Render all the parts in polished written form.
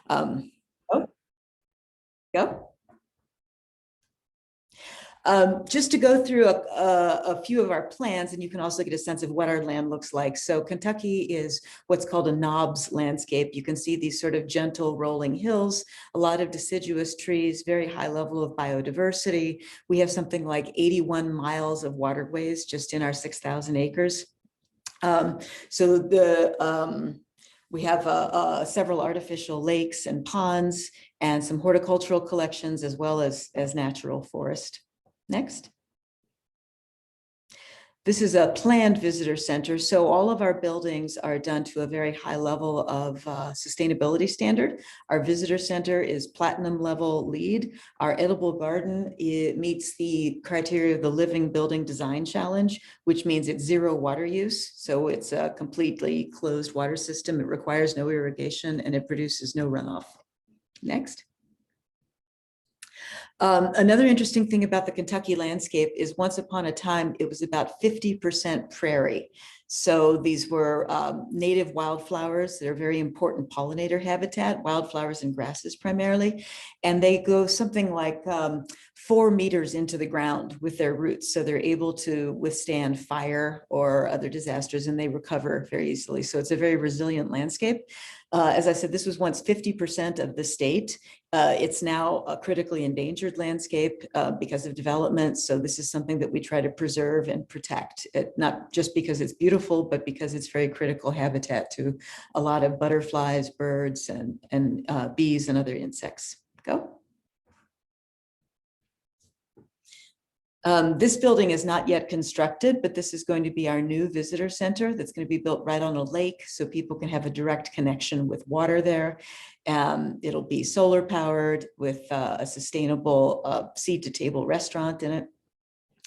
Oh, go. Just to go through a few of our plans, and you can also get a sense of what our land looks like. So Kentucky is what's called a knobs landscape. You can see these sort of gentle rolling hills, a lot of deciduous trees, very high level of biodiversity. We have something like 81 miles of waterways just in our 6,000 acres. So we have several artificial lakes and ponds and some horticultural collections as well as natural forest. Next. This is a planned visitor center. So all of our buildings are done to a very high level of sustainability standard. Our visitor center is platinum level LEED. Our edible garden, it meets the criteria of the Living Building Design Challenge, which means it's zero water use. So it's a completely closed water system. It requires no irrigation and it produces no runoff. Next. Another interesting thing about the Kentucky landscape is once upon a time, it was about 50% prairie. So these were native wildflowers that are very important pollinator habitat, wildflowers and grasses primarily. And they go something like 4 meters into the ground with their roots. So they're able to withstand fire or other disasters and they recover very easily. So it's a very resilient landscape. As I said, this was once 50% of the state. It's now a critically endangered landscape because of development. So this is something that we try to preserve and protect, not just because it's beautiful, but because it's very critical habitat to a lot of butterflies, birds, and bees and other insects. Go. This building is not yet constructed, but this is going to be our new visitor center that's going to be built right on a lake so people can have a direct connection with water there. It'll be solar powered with a sustainable seed to table restaurant in it.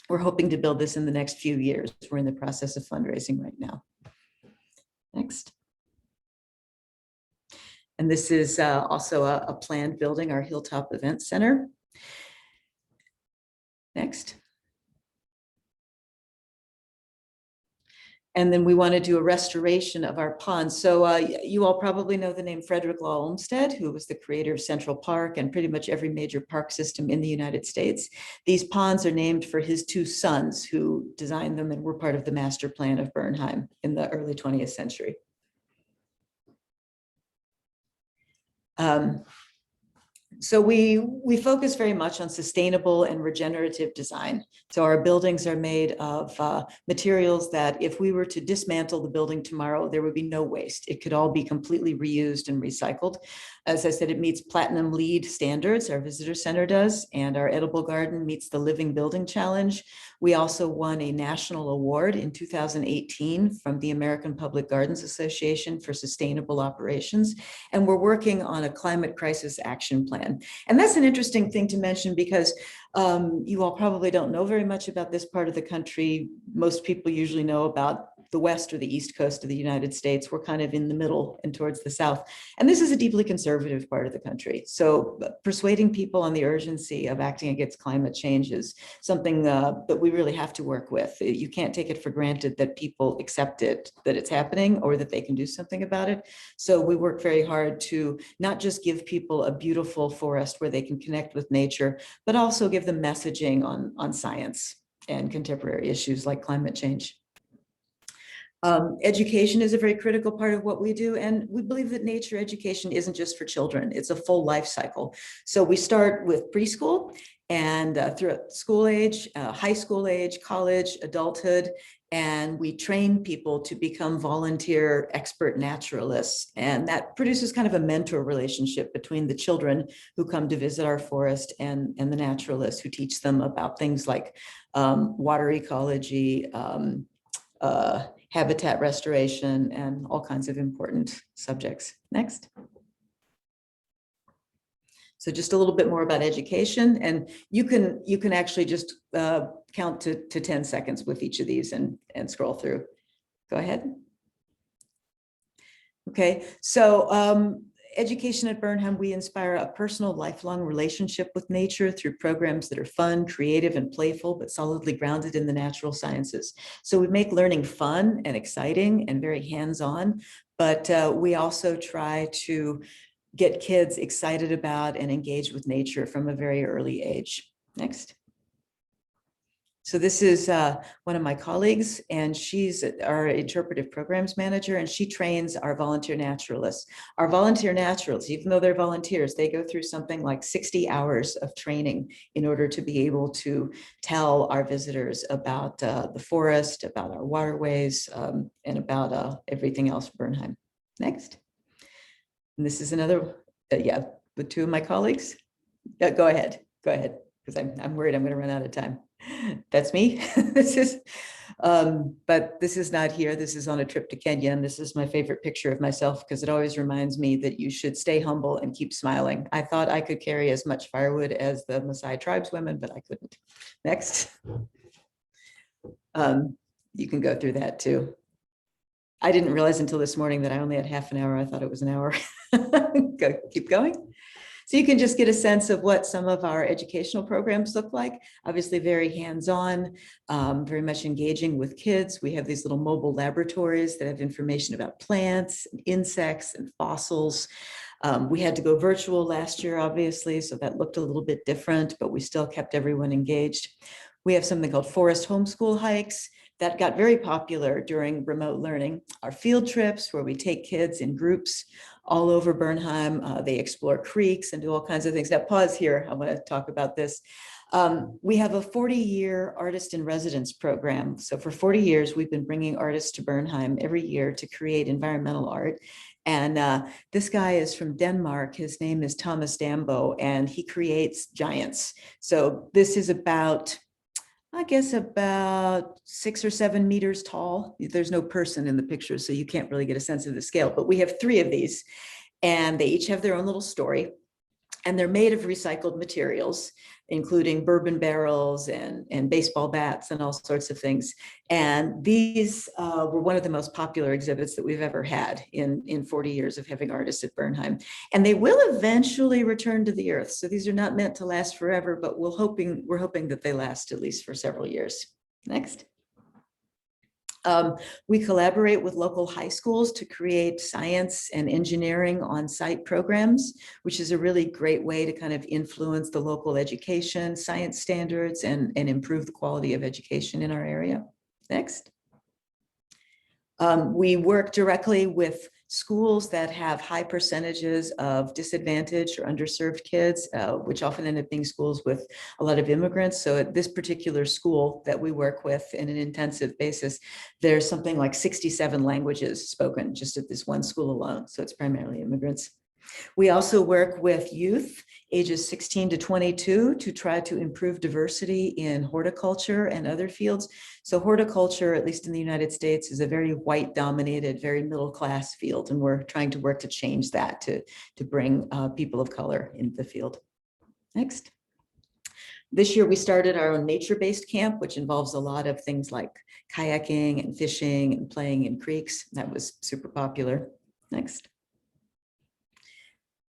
We're hoping to build this in the next few years. We're in the process of fundraising right now. Next. And this is also a planned building, our Hilltop Event Center. Next. And then we want to do a restoration of our ponds. So you all probably know the name Frederick Law Olmsted, who was the creator of Central Park and pretty much every major park system in the United States. These ponds are named for his 2 sons who designed them and were part of the master plan of Bernheim in the early 20th century. So we focus very much on sustainable and regenerative design. So our buildings are made of materials that if we were to dismantle the building tomorrow, there would be no waste. It could all be completely reused and recycled. As I said, it meets platinum LEED standards, our visitor center does, and our edible garden meets the Living Building Challenge. We also won a national award in 2018 from the American Public Gardens Association for sustainable operations. And we're working on a climate crisis action plan. And that's an interesting thing to mention because you all probably don't know very much about this part of the country. Most people usually know about the West or the East Coast of the United States. We're kind of in the middle and towards the South. And this is a deeply conservative part of the country. So persuading people on the urgency of acting against climate change is something that we really have to work with. You can't take it for granted that people accept it, that it's happening or that they can do something about it. So we work very hard to not just give people a beautiful forest where they can connect with nature, but also give them messaging on science and contemporary issues like climate change. Education is a very critical part of what we do. And we believe that nature education isn't just for children, it's a full life cycle. So we start with preschool and throughout school age, high school age, college, adulthood, and we train people to become volunteer expert naturalists. And that produces kind of a mentor relationship between the children who come to visit our forest and the naturalists who teach them about things like water ecology, habitat restoration, and all kinds of important subjects. Next. So just a little bit more about education, and you can actually just count to 10 seconds with each of these and scroll through. Go ahead. Okay, so education at Bernheim, we inspire a personal, lifelong relationship with nature through programs that are fun, creative, and playful, but solidly grounded in the natural sciences. So we make learning fun and exciting and very hands-on, but we also try to get kids excited about and engaged with nature from a very early age. Next. So this is one of my colleagues, and she's our interpretive programs manager, and she trains our volunteer naturalists. Our volunteer naturalists, even though they're volunteers, they go through something like 60 hours of training in order to be able to tell our visitors about the forest, about our waterways, and about everything else Bernheim. Next. And this is another, yeah, with two of my colleagues. Go ahead, because I'm worried I'm going to run out of time. That's me. This is, but this is not here. This is on a trip to Kenya, and this is my favorite picture of myself because it always reminds me that you should stay humble and keep smiling. I thought I could carry as much firewood as the Maasai tribeswomen, but I couldn't. Next. You can go through that too. I didn't realize until this morning that I only had half an hour. I thought it was an hour. Keep going. So you can just get a sense of what some of our educational programs look like. Obviously very hands-on, very much engaging with kids. We have these little mobile laboratories that have information about plants, and insects, and fossils. We had to go virtual last year, obviously, so that looked a little bit different, but we still kept everyone engaged. We have something called forest homeschool hikes that got very popular during remote learning. Our field trips, where we take kids in groups all over Bernheim. They explore creeks and do all kinds of things. Now pause here, I want to talk about this. We have a 40-year artist in residence program. So for 40 years, we've been bringing artists to Bernheim every year to create environmental art. And this guy is from Denmark. His name is Thomas Dambo, and he creates giants. So this is about, I guess, about 6 or 7 meters tall. There's no person in the picture, so you can't really get a sense of the scale, but we have 3 of these, and they each have their own little story, and they're made of recycled materials, including bourbon barrels and baseball bats and all sorts of things. And these were one of the most popular exhibits that we've ever had in 40 years of having artists at Bernheim. And they will eventually return to the earth. So these are not meant to last forever, but we're hoping that they last at least for several years. Next. We collaborate with local high schools to create science and engineering on-site programs, which is a really great way to kind of influence the local education, science standards, and improve the quality of education in our area. Next. We work directly with schools that have high percentages of disadvantaged or underserved kids, which often end up being schools with a lot of immigrants. So at this particular school that we work with in an intensive basis, there's something like 67 languages spoken just at this one school alone. So it's primarily immigrants. We also work with youth ages 16 to 22 to try to improve diversity in horticulture and other fields. So horticulture, at least in the United States, is a very white dominated, very middle class field. And we're trying to work to change that, to bring people of color into the field. Next. This year we started our own nature-based camp, which involves a lot of things like kayaking and fishing and playing in creeks. That was super popular. Next.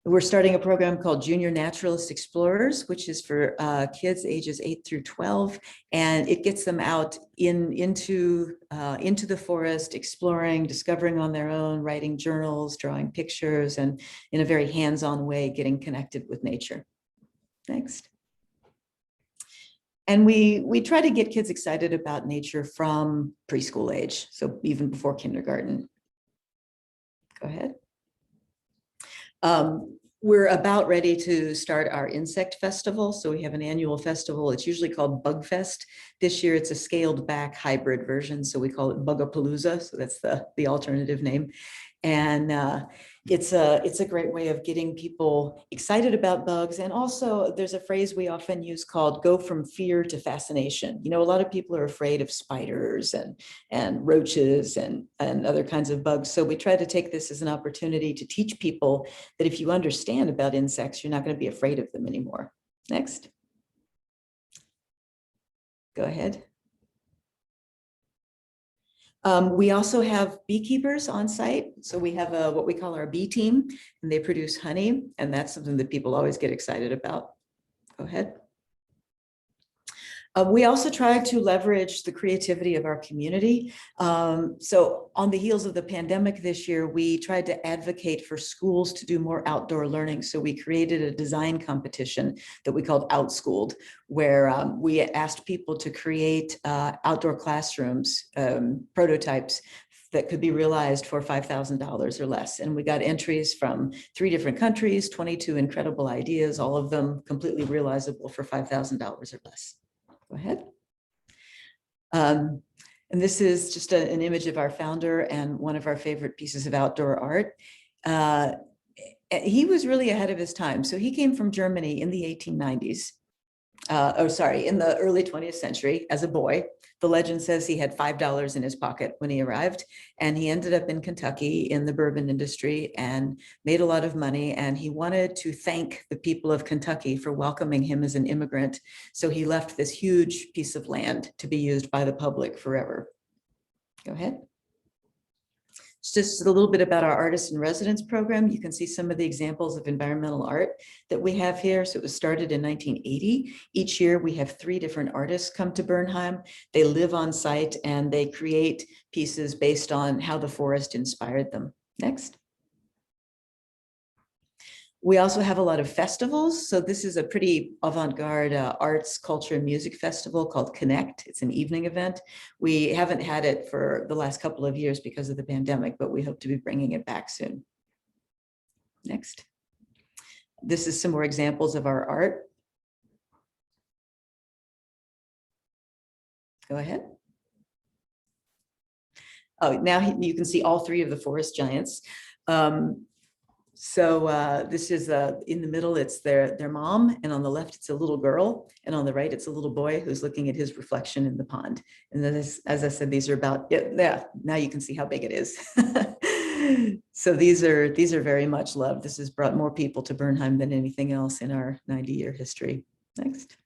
We're starting a program called Junior Naturalist Explorers, which is for kids ages 8 through 12, and it gets them out into the forest, exploring, discovering on their own, writing journals, drawing pictures, and in a very hands-on way, getting connected with nature. Next. And we try to get kids excited about nature from preschool age, so even before kindergarten. Go ahead. We're about ready to start our insect festival. So we have an annual festival. It's usually called Bug Fest. This year it's a scaled back hybrid version. So we call it Bugapalooza. So that's the alternative name. And it's a great way of getting people excited about bugs. And also there's a phrase we often use called go from fear to fascination. You know, a lot of people are afraid of spiders and roaches and other kinds of bugs. So we try to take this as an opportunity to teach people that if you understand about insects, you're not going to be afraid of them anymore. Next. Go ahead. We also have beekeepers on site. So we have what we call our bee team, and they produce honey. And that's something that people always get excited about. Go ahead. We also try to leverage the creativity of our community. So on the heels of the pandemic this year, we tried to advocate for schools to do more outdoor learning. So we created a design competition that we called Outschooled, where we asked people to create outdoor classrooms, prototypes that could be realized for $5,000 or less. And we got entries from 3 different countries, 22 incredible ideas, all of them completely realizable for $5,000 or less. Go ahead. And this is just an image of our founder and one of our favorite pieces of outdoor art. He was really ahead of his time. So he came from Germany in the 1890s. In the early 20th century as a boy. The legend says he had $5 in his pocket when he arrived, and he ended up in Kentucky in the bourbon industry and made a lot of money. And he wanted to thank the people of Kentucky for welcoming him as an immigrant. So he left this huge piece of land to be used by the public forever. Go ahead. Just a little bit about our artist in residence program. You can see some of the examples of environmental art that we have here. So it was started in 1980. Each year we have 3 different artists come to Bernheim. They live on site and they create pieces based on how the forest inspired them. Next. We also have a lot of festivals. So this is a pretty avant-garde arts, culture, and music festival called Connect. It's an evening event. We haven't had it for the last couple of years because of the pandemic, but we hope to be bringing it back soon. Next. This is some more examples of our art. Go ahead. Oh, now you can see all 3 of the forest giants. This is in the middle, it's their mom, and on the left, it's a little girl, and on the right, it's a little boy who's looking at his reflection in the pond. And then, as I said, these are about, yeah, now you can see how big it is. So these are very much loved. This has brought more people to Bernheim than anything else in our 90-year history. Next.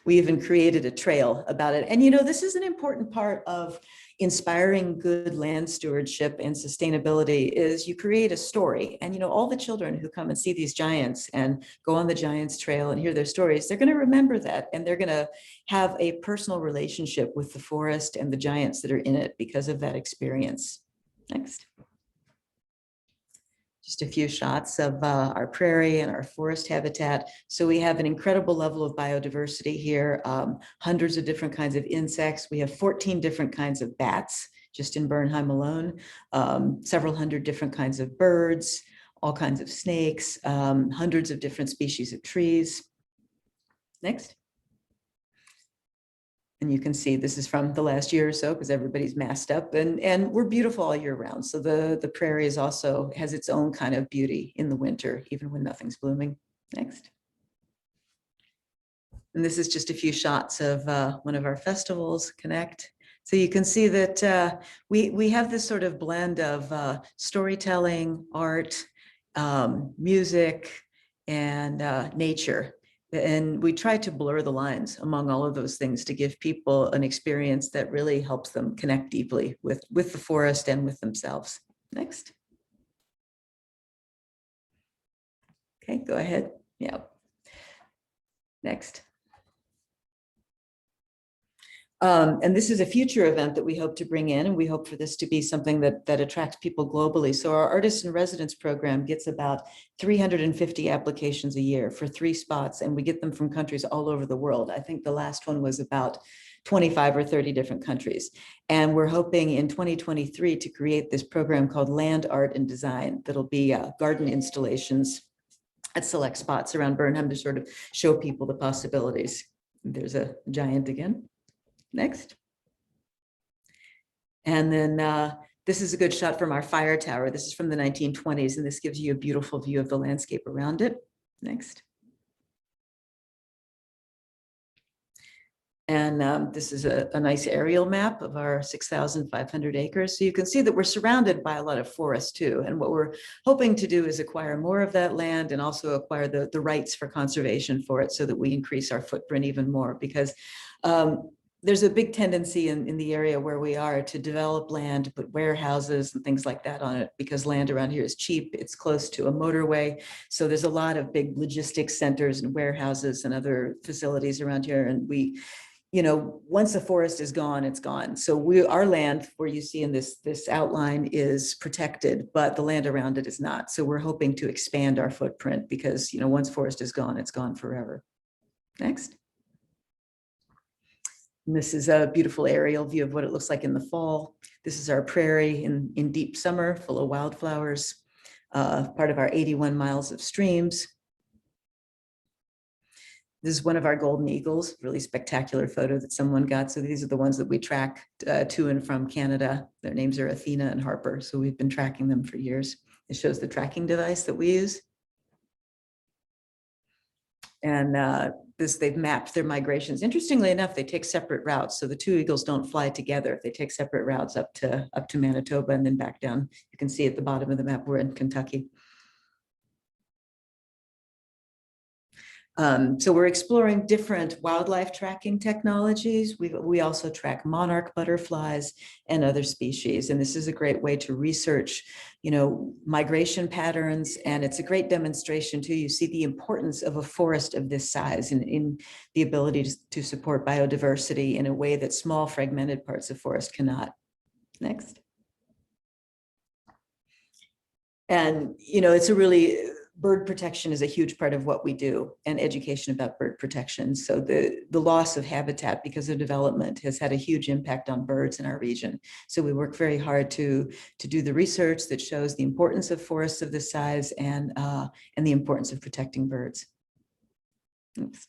We even created a trail about it. And this is an important part of inspiring good land stewardship and sustainability is you create a story. And all the children who come and see these giants and go on the Giants Trail and hear their stories, they're going to remember that, and they're going to have a personal relationship with the forest and the giants that are in it because of that experience. Next. Just a few shots of our prairie and our forest habitat. So we have an incredible level of biodiversity here, hundreds of different kinds of insects. We have 14 different kinds of bats just in Bernheim alone, several hundred different kinds of birds, all kinds of snakes, hundreds of different species of trees. Next. And you can see this is from the last year or so because everybody's masked up, and we're beautiful all year round. So the prairie is also has its own kind of beauty in the winter, even when nothing's blooming. Next. And this is just a few shots of one of our festivals, Connect. So you can see that we have this sort of blend of storytelling, art, music, and nature. And we try to blur the lines among all of those things to give people an experience that really helps them connect deeply with the forest and with themselves. Next. Okay, go ahead. Yeah. Next. And this is a future event that we hope to bring in, and we hope for this to be something that attracts people globally. So our Artists in Residence program gets about 350 applications a year for 3 spots, and we get them from countries all over the world. I think the last one was about 25 or 30 different countries. And we're hoping in 2023 to create this program called Land Art and Design that'll be garden installations at select spots around Bernheim to sort of show people the possibilities. There's a giant again. Next. And then this is a good shot from our fire tower. This is from the 1920s, and this gives you a beautiful view of the landscape around it. Next. And this is a nice aerial map of our 6,500 acres. So you can see that we're surrounded by a lot of forest too. And what we're hoping to do is acquire more of that land and also acquire the rights for conservation for it so that we increase our footprint even more, because there's a big tendency in the area where we are to develop land, to put warehouses and things like that on it, because land around here is cheap. It's close to a motorway. So there's a lot of big logistics centers and warehouses and other facilities around here. And we once the forest is gone, it's gone. So our land, where you see in this outline, is protected, but the land around it is not. So we're hoping to expand our footprint because, once forest is gone, it's gone forever. Next. And this is a beautiful aerial view of what it looks like in the fall. This is our prairie in deep summer, full of wildflowers, part of our 81 miles of streams. This is one of our golden eagles, really spectacular photo that someone got. So these are the ones that we track to and from Canada. Their names are Athena and Harper. So we've been tracking them for years. It shows the tracking device that we use. And they've mapped their migrations. Interestingly enough, they take separate routes. So the two eagles don't fly together. They take separate routes up to Manitoba and then back down. You can see at the bottom of the map, we're in Kentucky. So we're exploring different wildlife tracking technologies. We also track monarch butterflies and other species. And this is a great way to research, migration patterns. And it's a great demonstration too. You see the importance of a forest of this size in the ability to support biodiversity in a way that small fragmented parts of forest cannot. Next. And, it's a really, bird protection is a huge part of what we do, and education about bird protection. So the loss of habitat because of development has had a huge impact on birds in our region. So we work very hard to do the research that shows the importance of forests of this size and the importance of protecting birds. Next.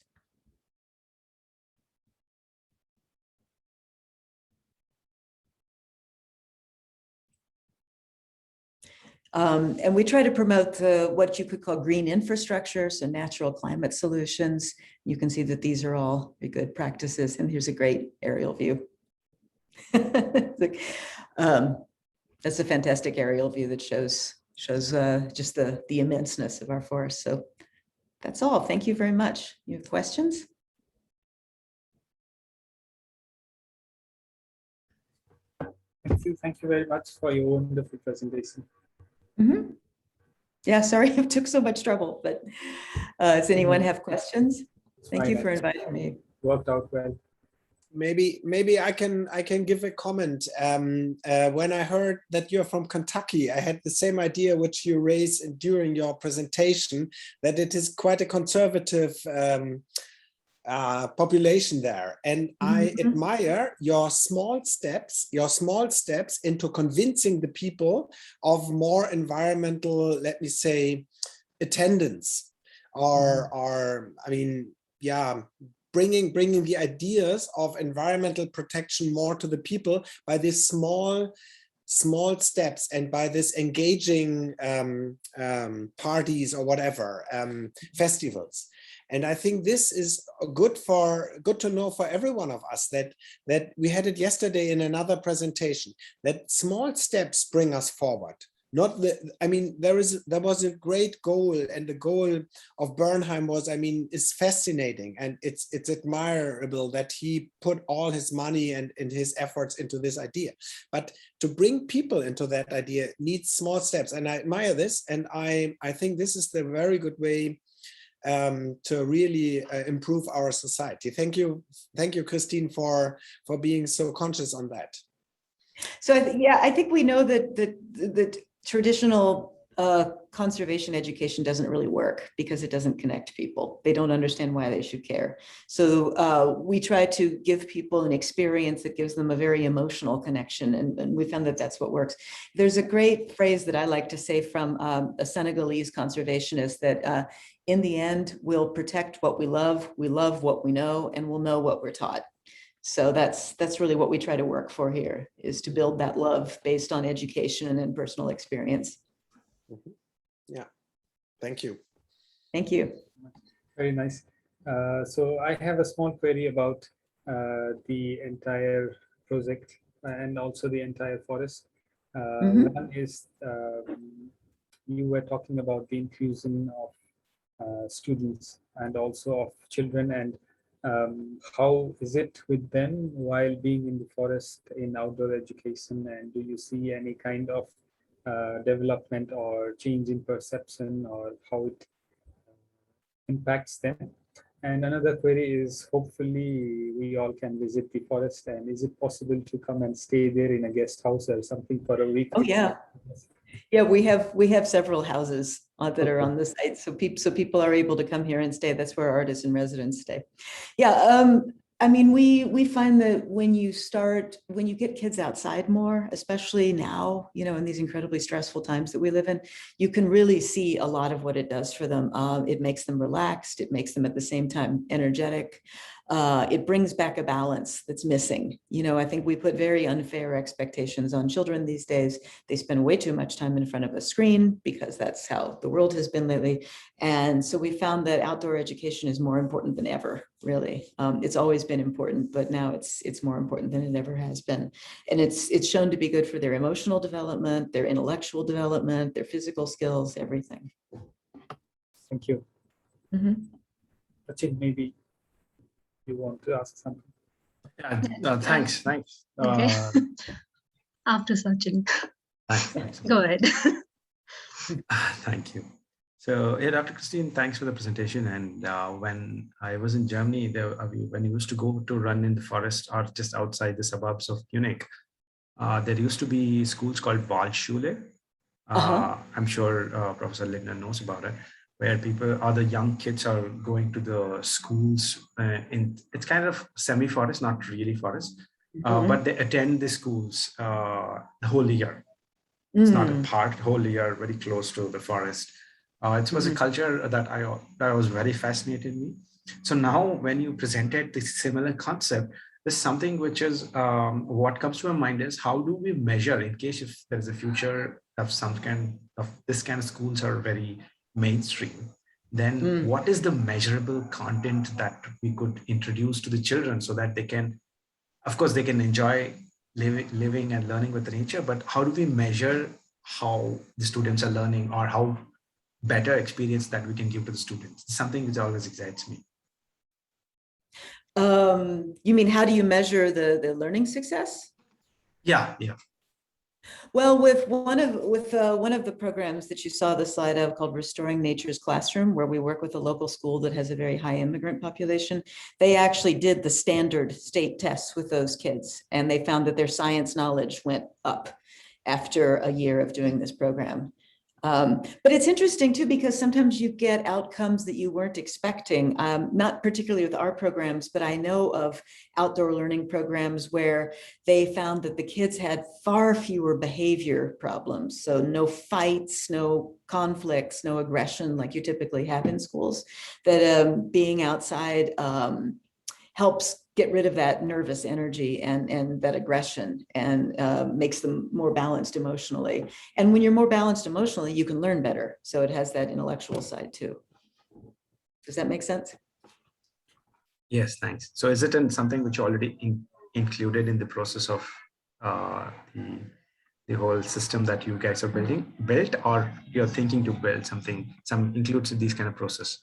And we try to promote what you could call green infrastructure, so natural climate solutions. You can see that these are all very good practices. And here's a great aerial view. That's a fantastic aerial view that shows just the immenseness of our forest. So that's all. Thank you very much. You have questions? Thank you very much for your wonderful presentation. Mm-hmm. Yeah, sorry it took so much trouble, but does anyone have questions? Thank you for inviting me. Worked out well. Maybe I can give a comment. When I heard that you're from Kentucky, I had the same idea which you raised during your presentation, that it is quite a conservative population there, and I admire your small steps into convincing the people of more environmental, let me say, attendance, or I mean, yeah, bringing the ideas of environmental protection more to the people by these small steps and by this engaging parties or whatever, festivals. And I think this is good to know for every one of us, that we had it yesterday in another presentation, that small steps bring us forward. There was a great goal, and the goal of Bernheim was, is fascinating, and it's admirable that he put all his money and his efforts into this idea. But to bring people into that idea needs small steps, and I admire this, and I think this is the very good way to really improve our society. Thank you, Christine, for being so conscious on that. So I think we know that the traditional conservation education doesn't really work because it doesn't connect people. They don't understand why they should care. So we try to give people an experience that gives them a very emotional connection, and we found that that's what works. There's a great phrase that I like to say from a Senegalese conservationist, that in the end, we'll protect what we love what we know, and we'll know what we're taught. So that's really what we try to work for here, is to build that love based on education and personal experience. Yeah, thank you. Thank you. Very nice. So I have a small query about the entire project and also the entire forest. One is, you were talking about the inclusion of students and also of children, and how is it with them while being in the forest in outdoor education, and do you see any kind of development or change in perception, or how it impacts them? And another query is, hopefully we all can visit the forest, and is it possible to come and stay there in a guest house or something for a week? Oh, yeah. Yeah, we have several houses that are on the site, so people are able to come here and stay. That's where artists in residence stay. Yeah, I mean, we find that when you get kids outside more, especially now, in these incredibly stressful times that we live in, you can really see a lot of what it does for them. It makes them relaxed. It makes them at the same time energetic. It brings back a balance that's missing. I think we put very unfair expectations on children these days. They spend way too much time in front of a screen because that's how the world has been lately. And so we found that outdoor education is more important than ever, really. It's always been important, but now it's more important than it ever has been. And it's shown to be good for their emotional development, their intellectual development, their physical skills, everything. Thank you. Sachin, maybe you want to ask something? Yeah, thanks. Okay. After Sachin, Thanks. go ahead. Thank you. So, yeah, Dr. Christine, thanks for the presentation. And when I was in Germany, when we used to go to run in the forest or just outside the suburbs of Munich, there used to be schools called Waldschule. I'm sure Professor Lindner knows about it, where the young kids are going to the schools it's kind of semi-forest, not really forest, but they attend the schools the whole year. It's not a park, whole year, very close to the forest. It was a culture that was very fascinated me. So now when you presented this similar concept, there's something which is what comes to my mind is, how do we measure, in case if there's a future of some kind of this kind of schools are very mainstream, then what is the measurable content that we could introduce to the children so that they can, of course, they can enjoy living and learning with nature, but how do we measure how the students are learning, or how better experience that we can give to the students? It's something which always excites me. You mean, how do you measure the learning success? Yeah. Well, with one of the programs that you saw the slide of, called Restoring Nature's Classroom, where we work with a local school that has a very high immigrant population, they actually did the standard state tests with those kids, and they found that their science knowledge went up after a year of doing this program. But it's interesting too, because sometimes you get outcomes that you weren't expecting, not particularly with our programs, but I know of outdoor learning programs where they found that the kids had far fewer behavior problems. So no fights, no conflicts, no aggression like you typically have in schools, that being outside helps get rid of that nervous energy and that aggression, and makes them more balanced emotionally. And when you're more balanced emotionally, you can learn better. So it has that intellectual side too. Does that make sense? Yes, thanks. So is it something which you already included in the process of the whole system that you guys are built, or you're thinking to build something, includes these kind of process?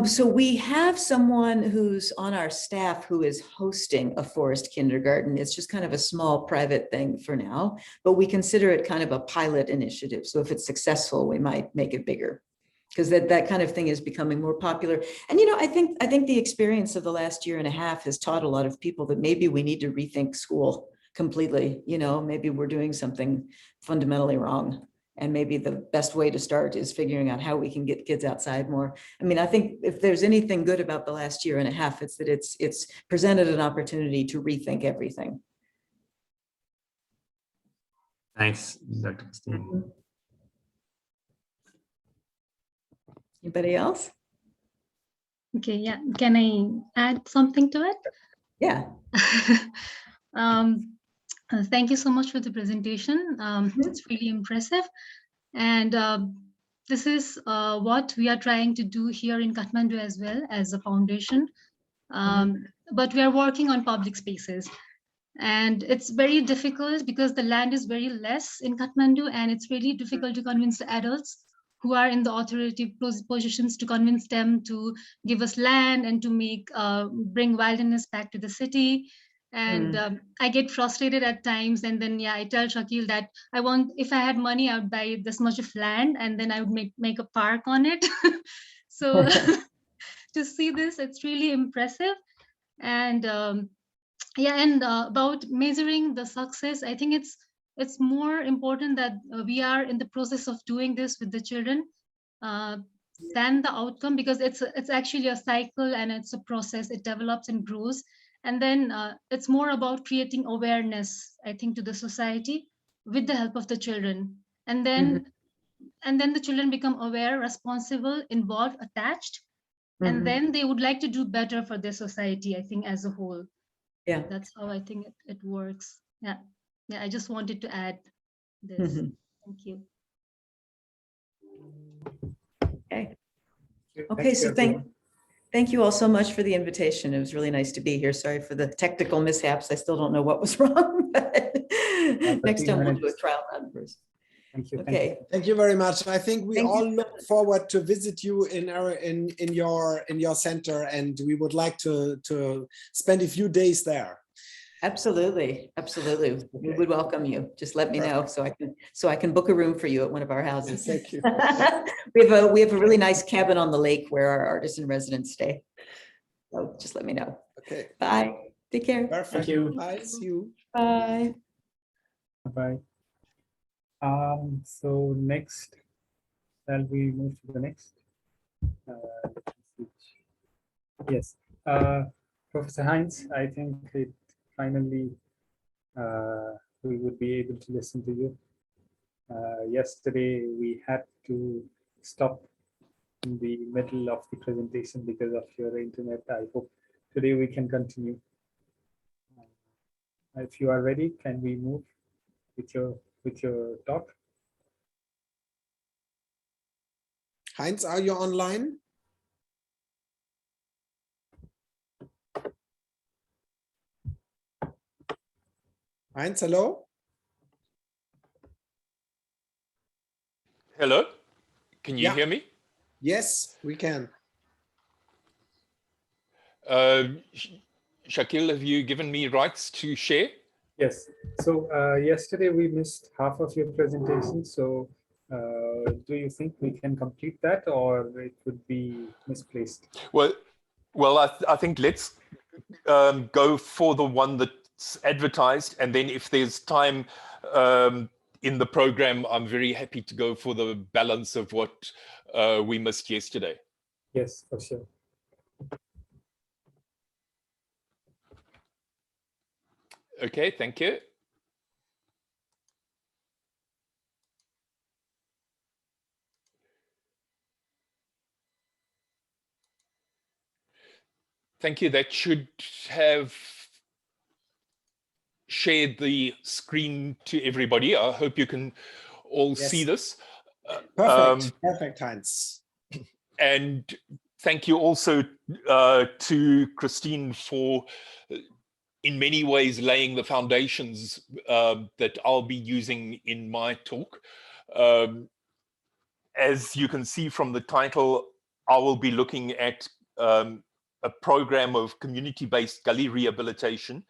So we have someone who's on our staff who is hosting a forest kindergarten. It's just kind of a small private thing for now, but we consider it kind of a pilot initiative. So if it's successful, we might make it bigger, because that kind of thing is becoming more popular. And I think the experience of the last year and a half has taught a lot of people that maybe we need to rethink school completely. Maybe we're doing something fundamentally wrong. And maybe the best way to start is figuring out how we can get kids outside more. I mean, I think if there's anything good about the last year and a half, it's that it's presented an opportunity to rethink everything. Thanks, Dr. Christine. Anybody else? Okay, yeah. Can I add something to it? Yeah. Thank you so much for the presentation. It's really impressive. And this is what we are trying to do here in Kathmandu as well as a foundation. But we are working on public spaces. And it's very difficult because the land is very less in Kathmandu, and it's really difficult to convince the adults who are in the authoritative positions, to convince them to give us land and to bring wilderness back to the city. And I get frustrated at times, and then I tell Shakil that if I had money, I would buy this much of land, and then I would make a park on it. So to see this. It's really impressive. And yeah, and about measuring the success, I think it's more important that we are in the process of doing this with the children than the outcome, because it's actually a cycle and it's a process. It develops and grows, and then it's more about creating awareness, I think, to the society with the help of the children, and then the children become aware, responsible, involved, attached, and then they would like to do better for their society, I think, as a whole. Yeah. That's how I think it works. Yeah. I just wanted to add this. Thank you. Okay. Thank Okay, you, so everyone. thank you all so much for the invitation. It was really nice to be here. Sorry for the technical mishaps. I still don't know what was wrong, but next time we'll do a trial run first. Thank you. Okay. Thank you very much. I think we Thank you all so look forward to visit you in your center, and we would like to spend a few days there. Absolutely, absolutely. We Okay. would welcome you. Just let me know so I can book a room for you at one of our houses. Thank you. We have a really nice cabin on the lake where our artists in residence stay. So just let me know. Okay. Bye. Take care. Perfect. Thank you. Bye. See you. Bye. Bye. So next, shall we move to the next? Yes, Professor Heinz, I think it finally we would be able to listen to you. Yesterday we had to stop in the middle of the presentation because of your internet. I hope today we can continue. If you are ready, can we move with your talk? Heinz, are you online? Heinz, hello? Hello, can you Yeah. hear me? Yes, we can. Shakil, have you given me rights to share? Yes. So yesterday we missed half of your presentation. So do you think we can complete that, or it would be misplaced? Well, I think let's go for the one that's advertised, and then if there's time in the program, I'm very happy to go for the balance of what we missed yesterday. Yes, for sure. Okay, thank you. Thank you. That should have shared the screen to everybody. I hope you can all see this. Perfect. Perfect, Heinz. And thank you also to Christine for, in many ways, laying the foundations that I'll be using in my talk. As you can see from the title, I will be looking at a program of community-based gully rehabilitation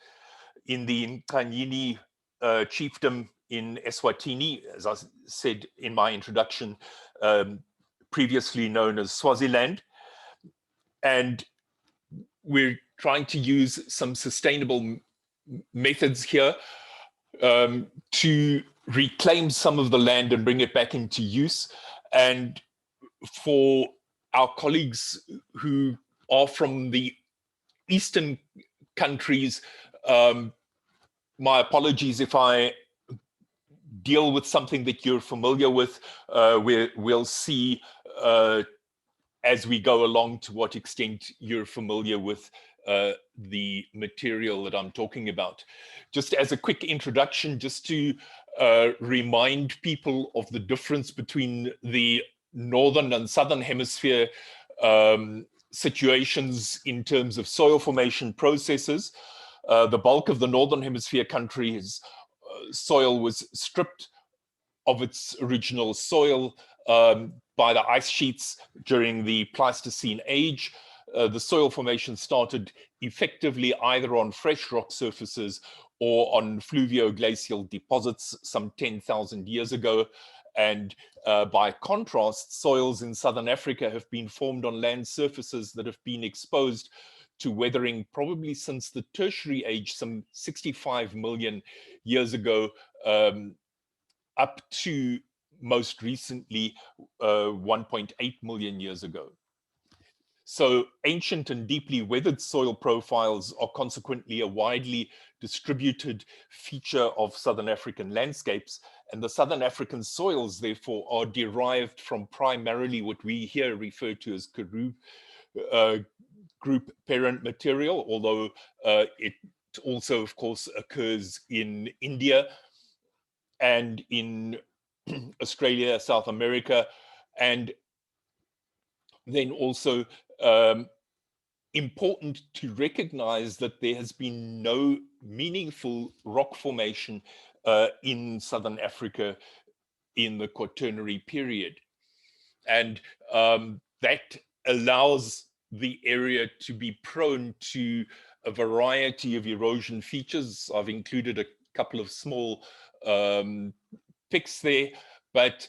in the Nkanyini chiefdom in Eswatini, as I said in my introduction, previously known as Swaziland. And we're trying to use some sustainable methods here to reclaim some of the land and bring it back into use. And for our colleagues who are from the Eastern countries, my apologies if I deal with something that you're familiar with. We'll see as we go along to what extent you're familiar with the material that I'm talking about. Just as a quick introduction, just to remind people of the difference between the Northern and Southern Hemisphere situations in terms of soil formation processes. The bulk of the Northern Hemisphere countries' soil was stripped of its original soil by the ice sheets during the Pleistocene age. The soil formation started effectively either on fresh rock surfaces or on fluvio-glacial deposits some 10,000 years ago. And by contrast, soils in Southern Africa have been formed on land surfaces that have been exposed to weathering probably since the Tertiary age, some 65 million years ago, up to most recently 1.8 million years ago. So ancient and deeply weathered soil profiles are consequently a widely distributed feature of Southern African landscapes, and the Southern African soils, therefore, are derived from primarily what we here refer to as Karoo group parent material, although it also, of course, occurs in India and in Australia, South America, and then also important to recognize that there has been no meaningful rock formation in Southern Africa in the Quaternary period. And that allows the area to be prone to a variety of erosion features. I've included a couple of small pics there, but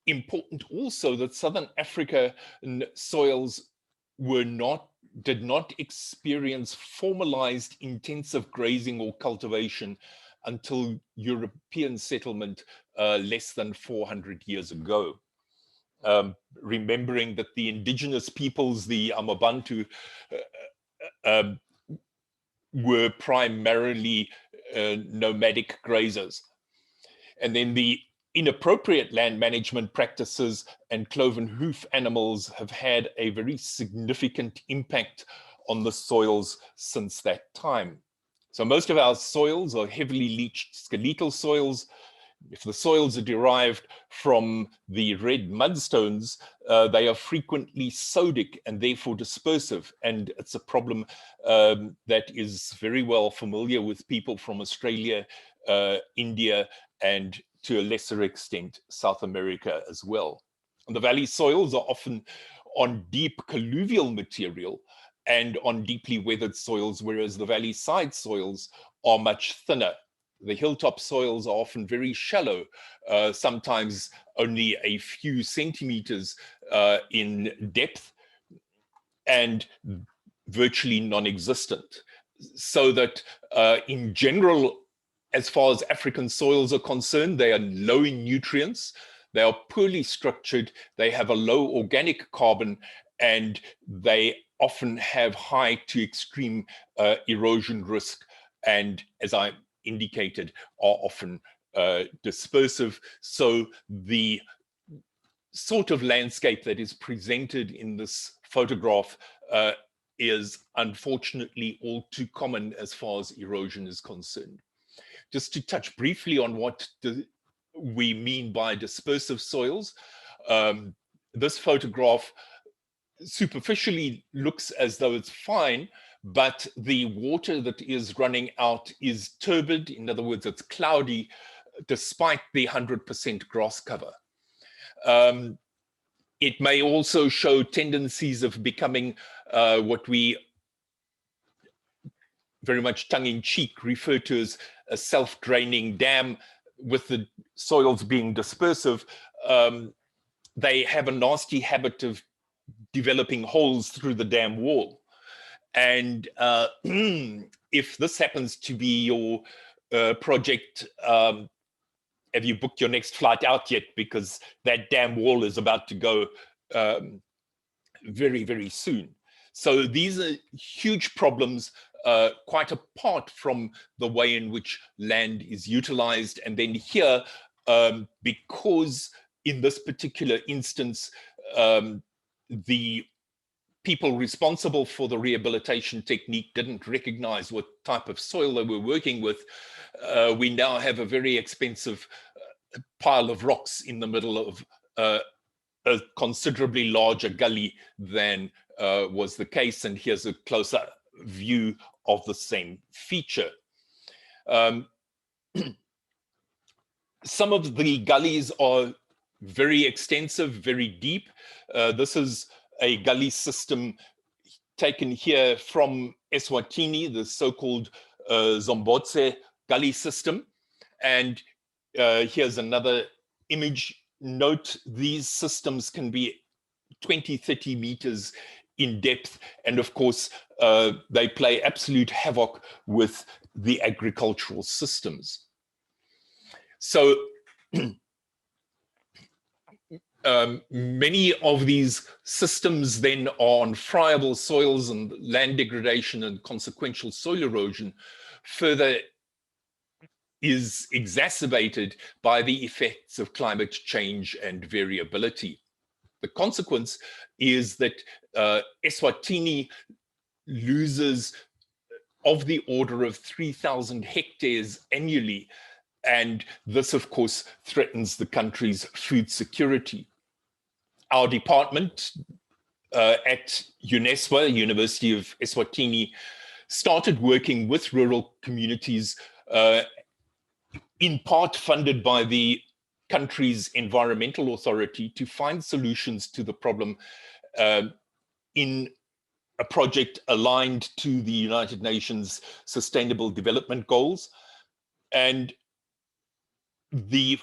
important also that Southern African soils did not experience formalized intensive grazing or cultivation until European settlement less than 400 years ago. Remembering that the indigenous peoples, the Amabantu, were primarily nomadic grazers. And then the inappropriate land management practices and cloven hoof animals have had a very significant impact on the soils since that time. So most of our soils are heavily leached skeletal soils. If the soils are derived from the red mudstones, they are frequently sodic and therefore dispersive. And it's a problem that is very well familiar with people from Australia, India, and to a lesser extent, South America as well. And the valley soils are often on deep colluvial material and on deeply weathered soils, whereas the valley side soils are much thinner. The hilltop soils are often very shallow, sometimes only a few centimeters in depth and virtually non-existent. So that in general, as far as African soils are concerned, they are low in nutrients, they are poorly structured, they have a low organic carbon, and they often have high to extreme erosion risk, and as I indicated, are often dispersive. So the sort of landscape that is presented in this photograph is unfortunately all too common as far as erosion is concerned. Just to touch briefly on what we mean by dispersive soils, this photograph superficially looks as though it's fine, but the water that is running out is turbid. In other words, it's cloudy, despite the 100% grass cover. It may also show tendencies of becoming what we very much tongue-in-cheek refer to as a self-draining dam. With the soils being dispersive, they have a nasty habit of developing holes through the dam wall. And if this happens to be your project, have you booked your next flight out yet? Because that dam wall is about to go very, very soon. So these are huge problems, quite apart from the way in which land is utilized. And then here, because in this particular instance, the people responsible for the rehabilitation technique didn't recognize what type of soil they were working with, we now have a very expensive pile of rocks in the middle of a considerably larger gully than was the case. And here's a closer view of the same feature. Some of the gullies are very extensive, very deep. This is a gully system taken here from Eswatini, the so-called Zombotse gully system. And here's another image note these systems can be 20, 30 meters in depth. And of course, they play absolute havoc with the agricultural systems. So many of these systems then are on friable soils, and land degradation and consequential soil erosion further is exacerbated by the effects of climate change and variability. The consequence is that Eswatini loses of the order of 3,000 hectares annually. And this, of course, threatens the country's food security. Our department at UNESWA, University of Eswatini, started working with rural communities, in part funded by the country's environmental authority, to find solutions to the problem in a project aligned to the United Nations Sustainable Development Goals. And the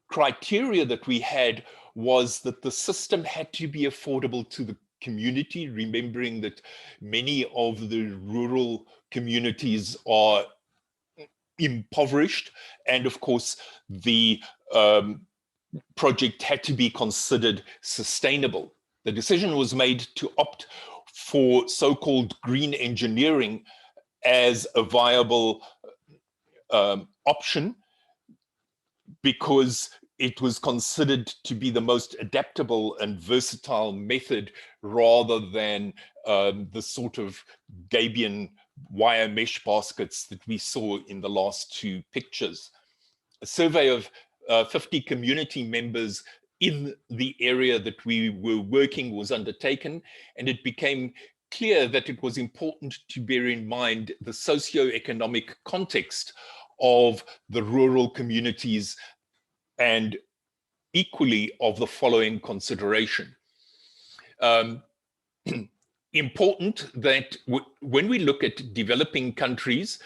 criteria that we had was that the system had to be affordable to the community, remembering that many of the rural communities are impoverished. And of course, the project had to be considered sustainable. The decision was made to opt for so-called green engineering as a viable option, because it was considered to be the most adaptable and versatile method, rather than the sort of Gabion wire mesh baskets that we saw in the last two pictures. A survey of 50 community members in the area that we were working was undertaken, and it became clear that it was important to bear in mind the socio-economic context of the rural communities, and equally of the following consideration. Important that when we look at developing countries,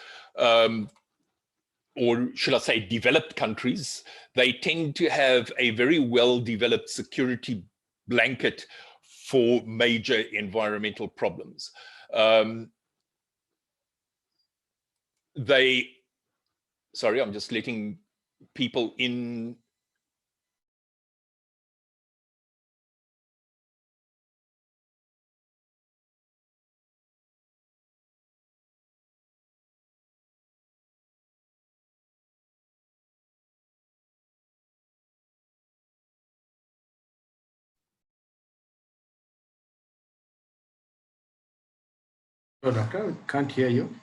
or should I say developed countries, they tend to have a very well-developed security blanket for major environmental problems. Sorry, I'm just letting people in. Oh, doctor, can't hear you.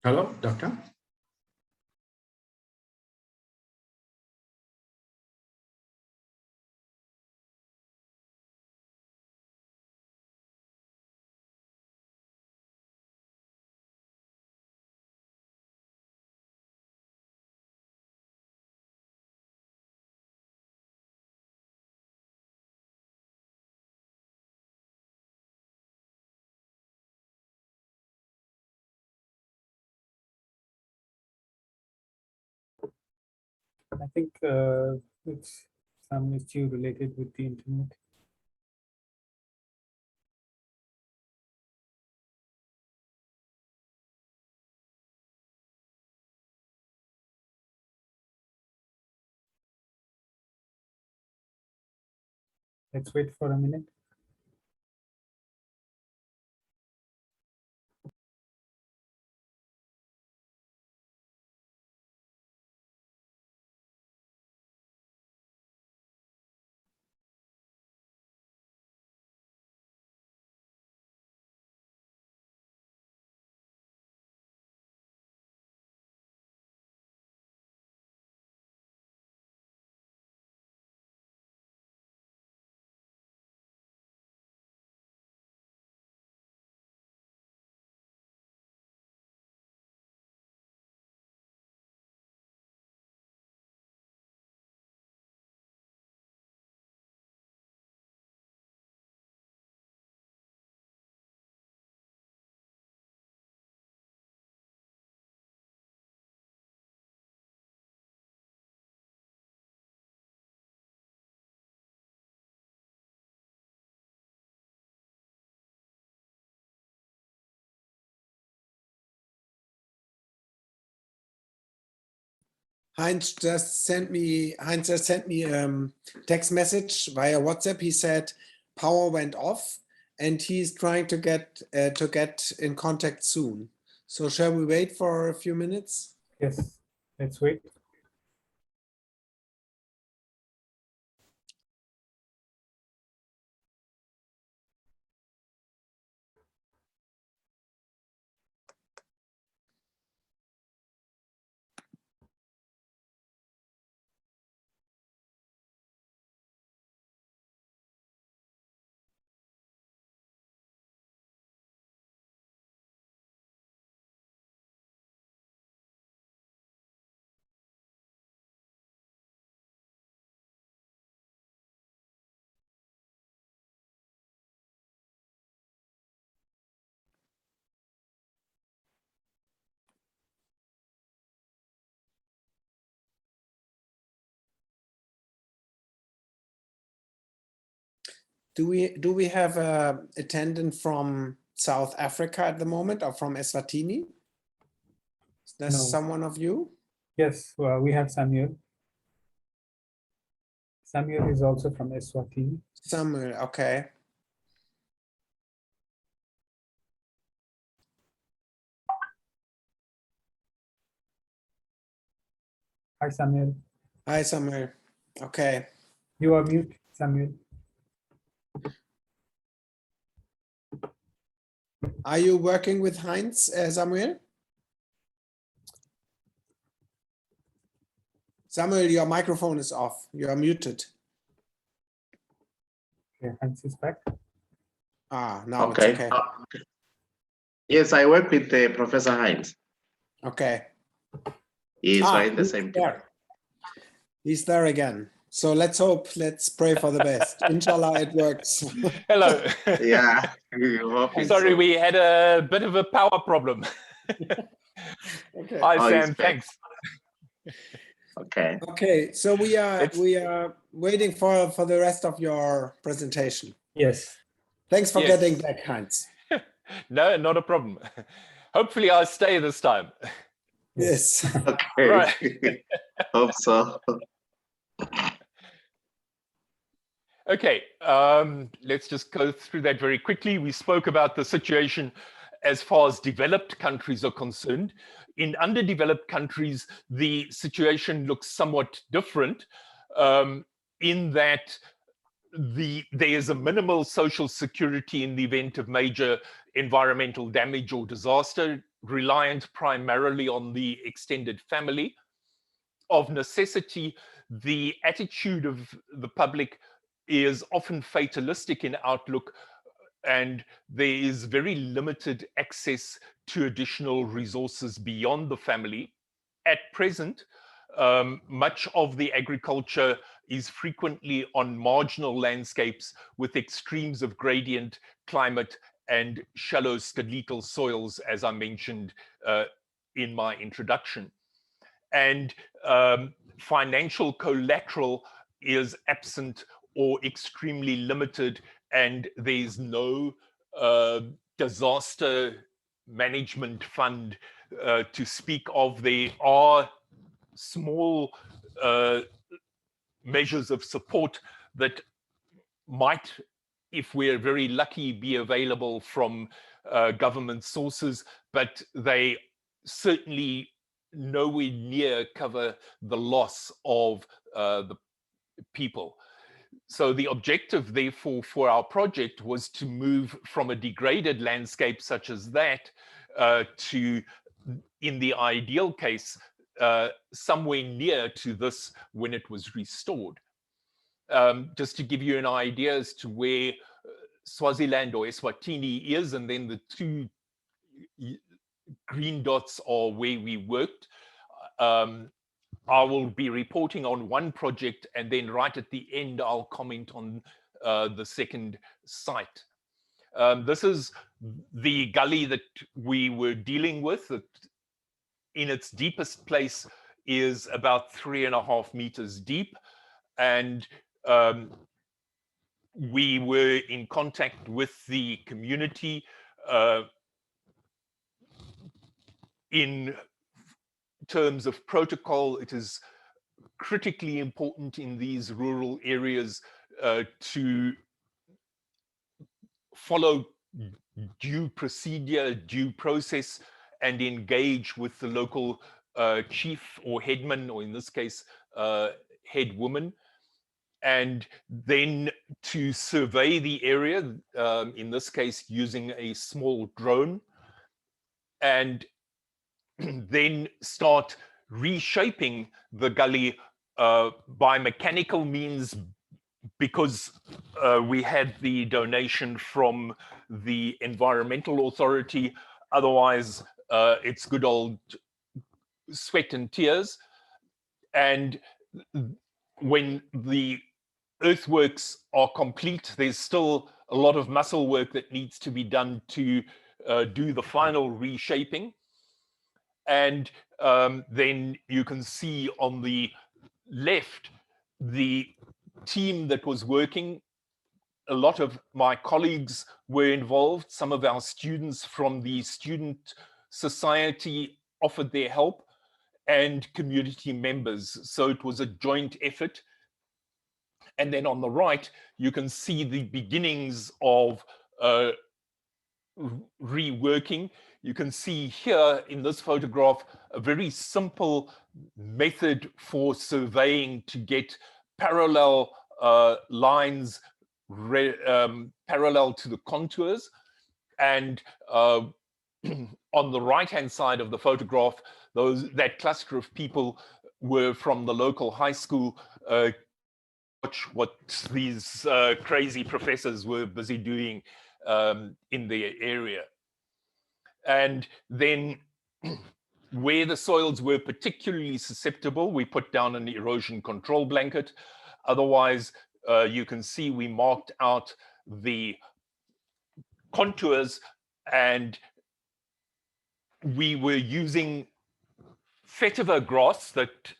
Hello, doctor. I think it's some issue related with the internet. Let's wait for a minute. Heinz just sent me text message via WhatsApp. He said power went off and he's trying to get in contact soon. So shall we wait for a few minutes? Yes, let's wait. Do we have a attendant from South Africa at the moment, or from Eswatini? Is there No. someone of you? Yes, we have Samuel. Samuel is also from Eswatini. Samuel, okay. Hi, Samuel. Hi, Samuel. Okay. You are mute, Samuel. Are you working with Heinz, Samuel? Samuel, your microphone is off. You are muted. Okay, Hans is back. Ah, now Okay. it's okay. Yes, I work with Professor Heinz. Okay. He's Ah, right the he's same there. time. He's there again. So let's pray for the best. Inshallah, it works. Hello. Yeah, we hope it's Sorry, so. we had a bit of a power problem. Okay. Hi, Oh, he's Sam. back. Thanks. Okay. Okay. So we are It's- waiting for the rest of your presentation. Yes. Thanks for Yes. getting back, Heinz. No, not a problem. Hopefully, I'll stay this time. Yes. Okay. Right. Hope so. Okay, let's just go through that very quickly. We spoke about the situation as far as developed countries are concerned. In underdeveloped countries, the situation looks somewhat different in that there is a minimal social security in the event of major environmental damage or disaster, reliant primarily on the extended family. Of necessity, the attitude of the public is often fatalistic in outlook, and there is very limited access to additional resources beyond the family. At present, much of the agriculture is frequently on marginal landscapes with extremes of gradient, climate, and shallow skeletal soils, as I mentioned in my introduction. And financial collateral is absent or extremely limited, and there's no disaster management fund to speak of. There are small measures of support that might, if we're very lucky, be available from government sources, but they certainly nowhere near cover the loss of the people. So the objective, therefore, for our project was to move from a degraded landscape such as that to, in the ideal case, somewhere near to this when it was restored. Just to give you an idea as to where Swaziland or Eswatini is, and then the two green dots are where we worked. I will be reporting on one project, and then right at the end, I'll comment on the second site. This is the gully that we were dealing with. That in its deepest place is about 3.5 meters deep. And we were in contact with the community in terms of protocol, it is critically important in these rural areas to follow due procedure, due process, and engage with the local chief or headman, or in this case, head woman, and then to survey the area, in this case, using a small drone, and then start reshaping the gully by mechanical means, because we had the donation from the environmental authority. Otherwise, it's good old sweat and tears. And when the earthworks are complete, there's still a lot of muscle work that needs to be done to do the final reshaping. And then you can see on the left the team that was working. A lot of my colleagues were involved. Some of our students from the student society offered their help, and community members. So it was a joint effort. And then on the right, you can see the beginnings of reworking. You can see here in this photograph a very simple method for surveying to get parallel lines parallel to the contours. And on the right-hand side of the photograph, that cluster of people were from the local high school. Watch what these crazy professors were busy doing in the area. And then where the soils were particularly susceptible, we put down an erosion control blanket. Otherwise, you can see we marked out the contours, and we were using vetiver grass that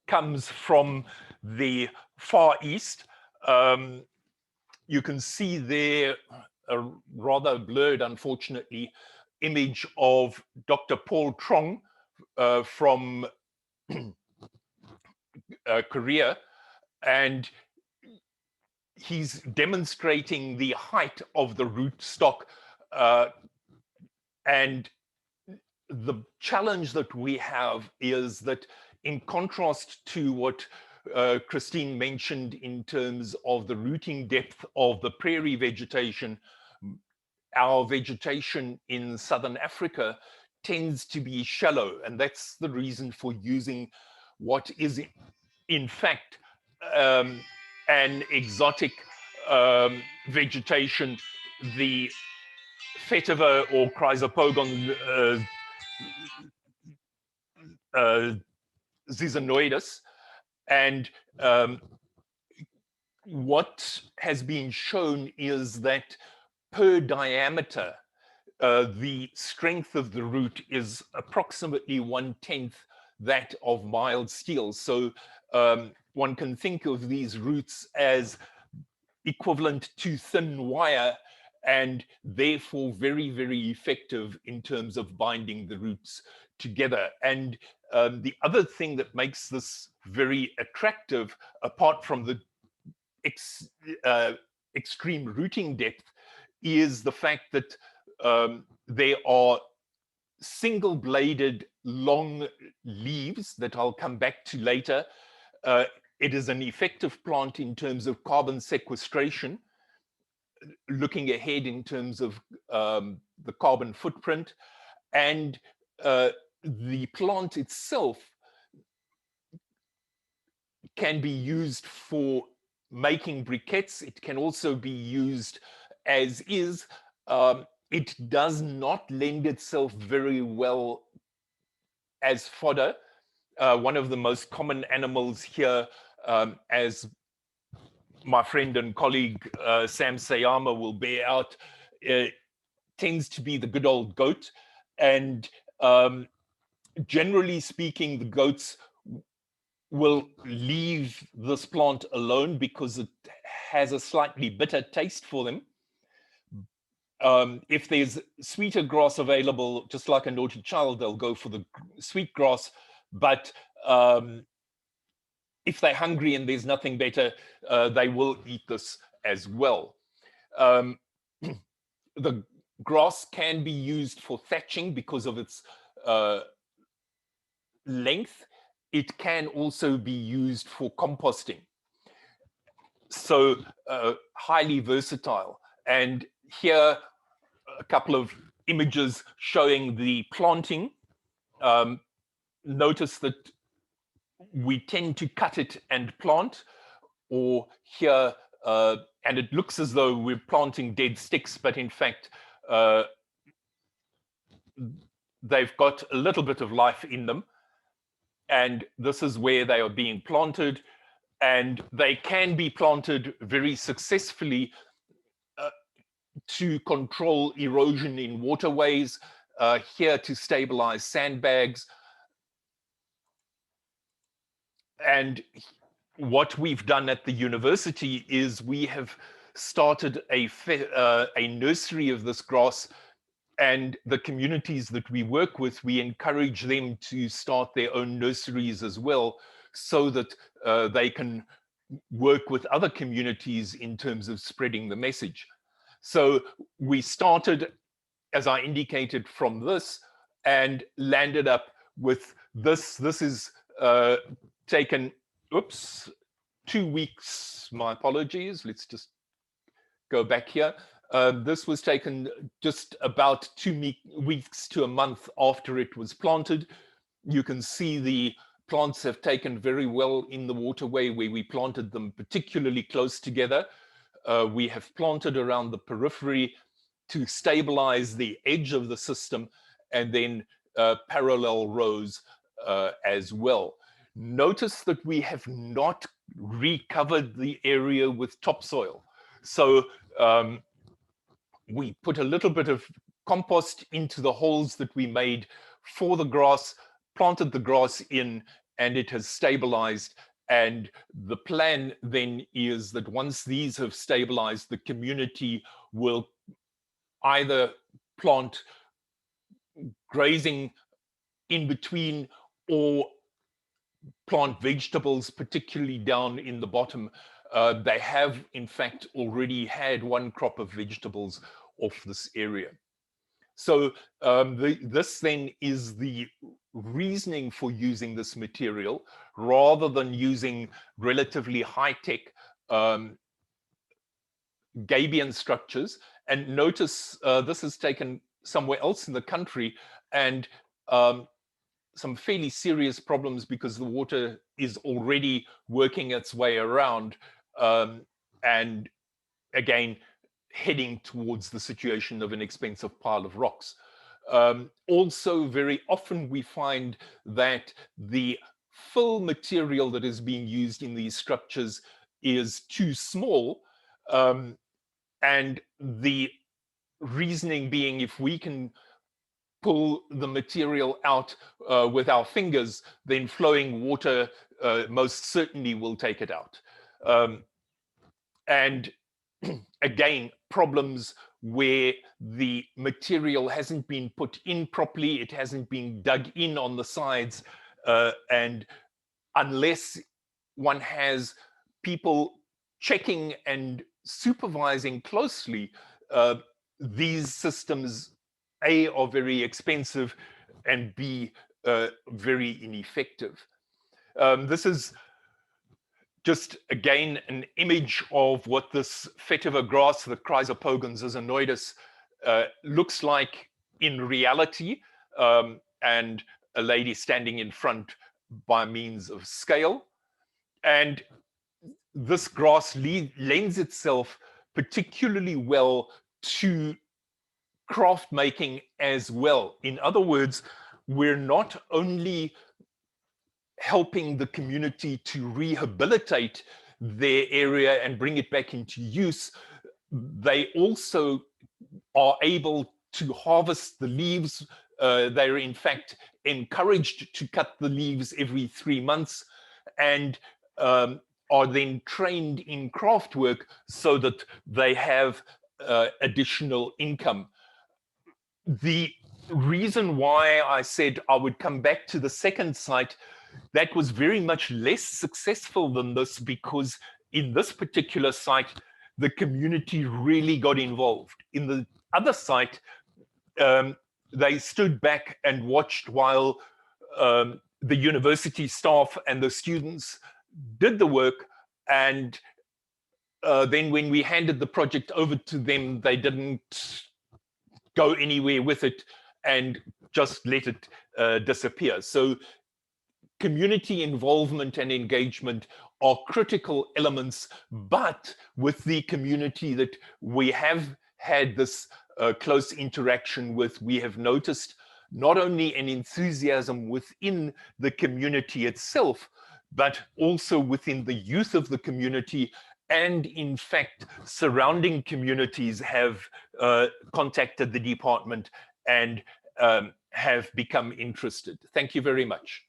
comes from the Far East. You can see there a rather blurred, unfortunately, image of Dr. Paul Trong from Korea, and he's demonstrating the height of the rootstock. And the challenge that we have is that, in contrast to what Christine mentioned in terms of the rooting depth of the prairie vegetation, our vegetation in Southern Africa tends to be shallow. And that's the reason for using what is in fact an exotic vegetation, the vetiver or Chrysopogon zizanoidus. And what has been shown is that per diameter, the strength of the root is approximately 1/10 that of mild steel. So one can think of these roots as equivalent to thin wire, and therefore very, very effective in terms of binding the roots together. And the other thing that makes this very attractive, apart from the extreme rooting depth, is the fact that there are single-bladed long leaves that I'll come back to later. It is an effective plant in terms of carbon sequestration, looking ahead in terms of the carbon footprint, and the plant itself can be used for making briquettes. It can also be used as is. It does not lend itself very well as fodder. One of the most common animals here, as my friend and colleague Sam Sayama will bear out, tends to be the good old goat. And generally speaking, the goats will leave this plant alone because it has a slightly bitter taste for them. If there's sweeter grass available, just like a naughty child, they'll go for the sweet grass. but if they're hungry and there's nothing better, they will eat this as well. The grass can be used for thatching because of its length. It can also be used for composting. So highly versatile. And here, a couple of images showing the planting. Notice that we tend to cut it and plant, or here, and it looks as though we're planting dead sticks, but in fact, they've got a little bit of life in them. And this is where they are being planted. And they can be planted very successfully to control erosion in waterways, here to stabilize sandbags. And what we've done at the university is we have started a nursery of this grass, and the communities that we work with, we encourage them to start their own nurseries as well, so that they can work with other communities in terms of spreading the message. So we started, as I indicated, from this and landed up with this. This is taken, 2 weeks, my apologies. Let's just go back here. This was taken just about 2 weeks to a month after it was planted. You can see the plants have taken very well in the waterway where we planted them particularly close together. We have planted around the periphery to stabilize the edge of the system, and then parallel rows as well. Notice that we have not recovered the area with topsoil. So we put a little bit of compost into the holes that we made for the grass, planted the grass in, and it has stabilized. And the plan then is that once these have stabilized, the community will either plant grazing in between or plant vegetables, particularly down in the bottom. They have, in fact, already had one crop of vegetables off this area. So this then is the reasoning for using this material, rather than using relatively high-tech gabion structures. And notice this is taken somewhere else in the country, and some fairly serious problems because the water is already working its way around, and again, heading towards the situation of an expensive pile of rocks. Also, very often we find that the fill material that is being used in these structures is too small, and the reasoning being, if we can pull the material out with our fingers, then flowing water most certainly will take it out. And again, problems where the material hasn't been put in properly, it hasn't been dug in on the sides, and unless one has people checking and supervising closely, these systems, A, are very expensive, and B, very ineffective. This is just, again, an image of what this vetiver grass, the Chrysopogon zizanoides, looks like in reality, and a lady standing in front by means of scale. And this grass lends itself particularly well to craft making as well. In other words, we're not only helping the community to rehabilitate their area and bring it back into use, they also are able to harvest the leaves. They're in fact encouraged to cut the leaves every 3 months, and are then trained in craft work so that they have additional income. The reason why I said I would come back to the second site, that was very much less successful than this, because in this particular site, the community really got involved. In the other site, they stood back and watched while the university staff and the students did the work. And then when we handed the project over to them, they didn't go anywhere with it and just let it disappear. So community involvement and engagement are critical elements, but with the community that we have had this close interaction with, we have noticed not only an enthusiasm within the community itself, but also within the youth of the community. And in fact, surrounding communities have contacted the department and have become interested. Thank you very much.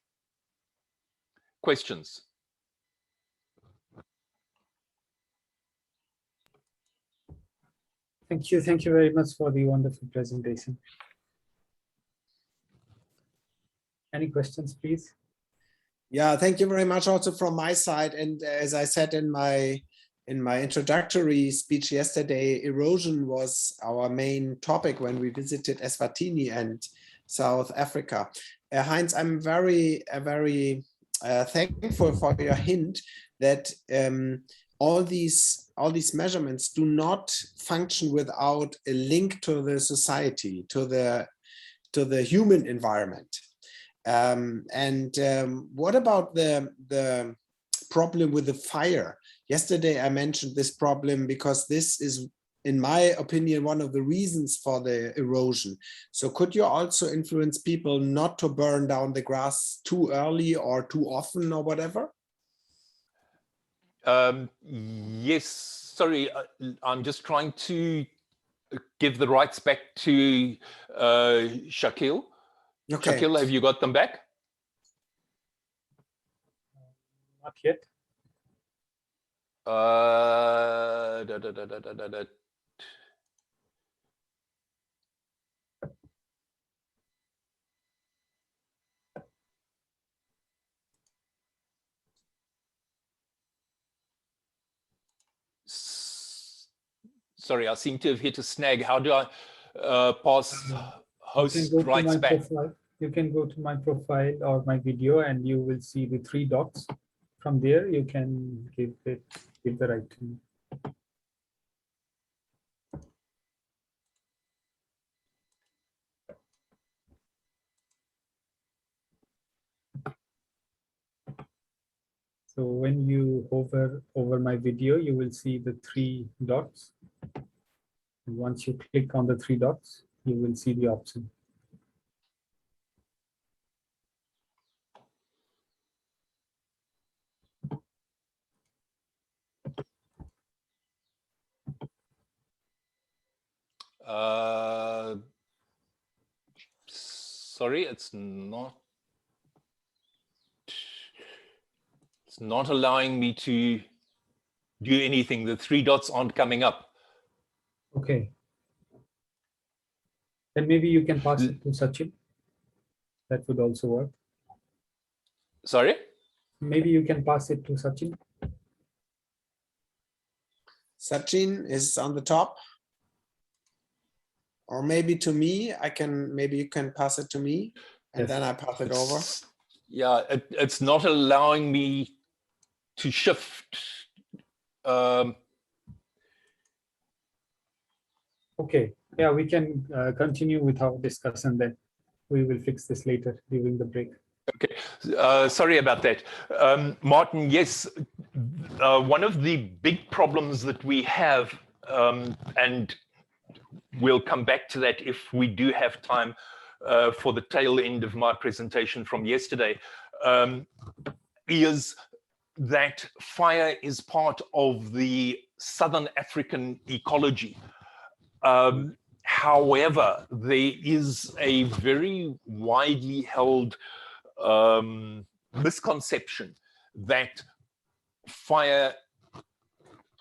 Questions? Thank you. Thank you very much for the wonderful presentation. Any questions, please? Yeah, thank you very much also from my side. And as I said in my introductory speech yesterday, erosion was our main topic when we visited Eswatini and South Africa. Heinz, I'm very thankful for your hint that all these measurements do not function without a link to the society, to the human environment. What about the problem with the fire? Yesterday, I mentioned this problem because this is, in my opinion, one of the reasons for the erosion. So could you also influence people not to burn down the grass too early or too often or whatever? Yes, sorry, I'm just trying to give the rights back to Shakil. Okay. Shakil, have you got them back? Not yet. Sorry, I seem to have hit a snag. How do I pass host rights back? Profile. You can go to my profile or my video and you will see the 3 dots. From there, you can give the right to me. So when you hover over my video, you will see the 3 dots. And once you click on the 3 dots, you will see the option. Sorry, it's not allowing me to do anything. The 3 dots aren't coming up. Okay. Then maybe you can pass it to Sachin. That would also work. Sorry? Maybe you can pass it to Sachin. Sachin is on the top. Or maybe to me, maybe you can pass it to me and Yes. then I pass it over. Yeah, it's not allowing me to shift. Okay, yeah, we can continue with our discussion then. We will fix this later during the break. Okay, sorry about that. Martin, yes, one of the big problems that we have, and we'll come back to that if we do have time for the tail end of my presentation from yesterday, is that fire is part of the Southern African ecology. However, there is a very widely held misconception that fire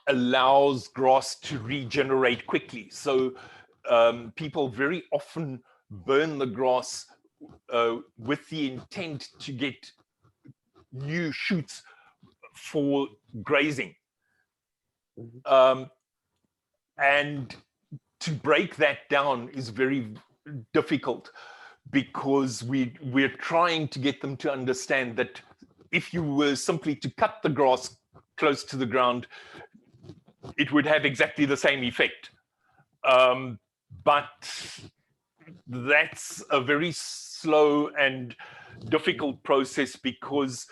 allows grass to regenerate quickly. So people very often burn the grass with the intent to get new shoots for grazing. And to break that down is very difficult, because we're trying to get them to understand that if you were simply to cut the grass close to the ground, it would have exactly the same effect. But that's a very slow and difficult process, because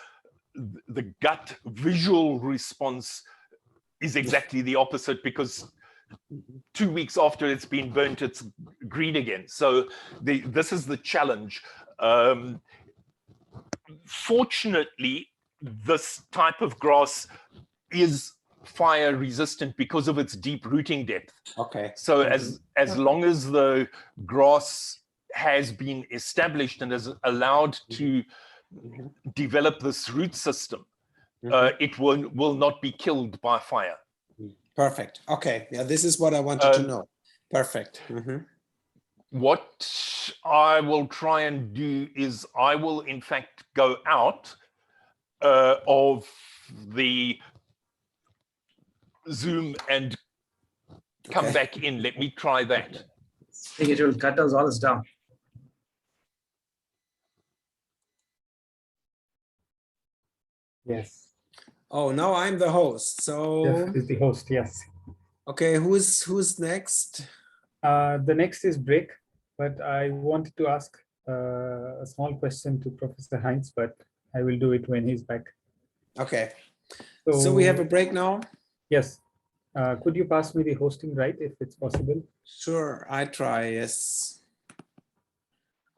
the gut visual response is exactly the opposite, because 2 weeks after it's been burnt, it's green again. So this is the challenge. Fortunately, this type of grass is fire resistant because of its deep rooting depth. Okay. So as long as the grass has been established and is allowed to develop this root system, it will not be killed by fire. Perfect. Okay. Yeah, this is what I wanted to know. Perfect. What I will try and do is I will in fact go out of the Zoom and come back in. Let me try that. I think it will cut us all down. Yes. Oh, now I'm the host. So Jeff is the host. Yes. okay, who's next? The next is break, but I wanted to ask a small question to Professor Heinz, but I will do it when he's back. Okay. So we have a break now? Yes. Could you pass me the hosting right, if it's possible? Sure, I try, yes.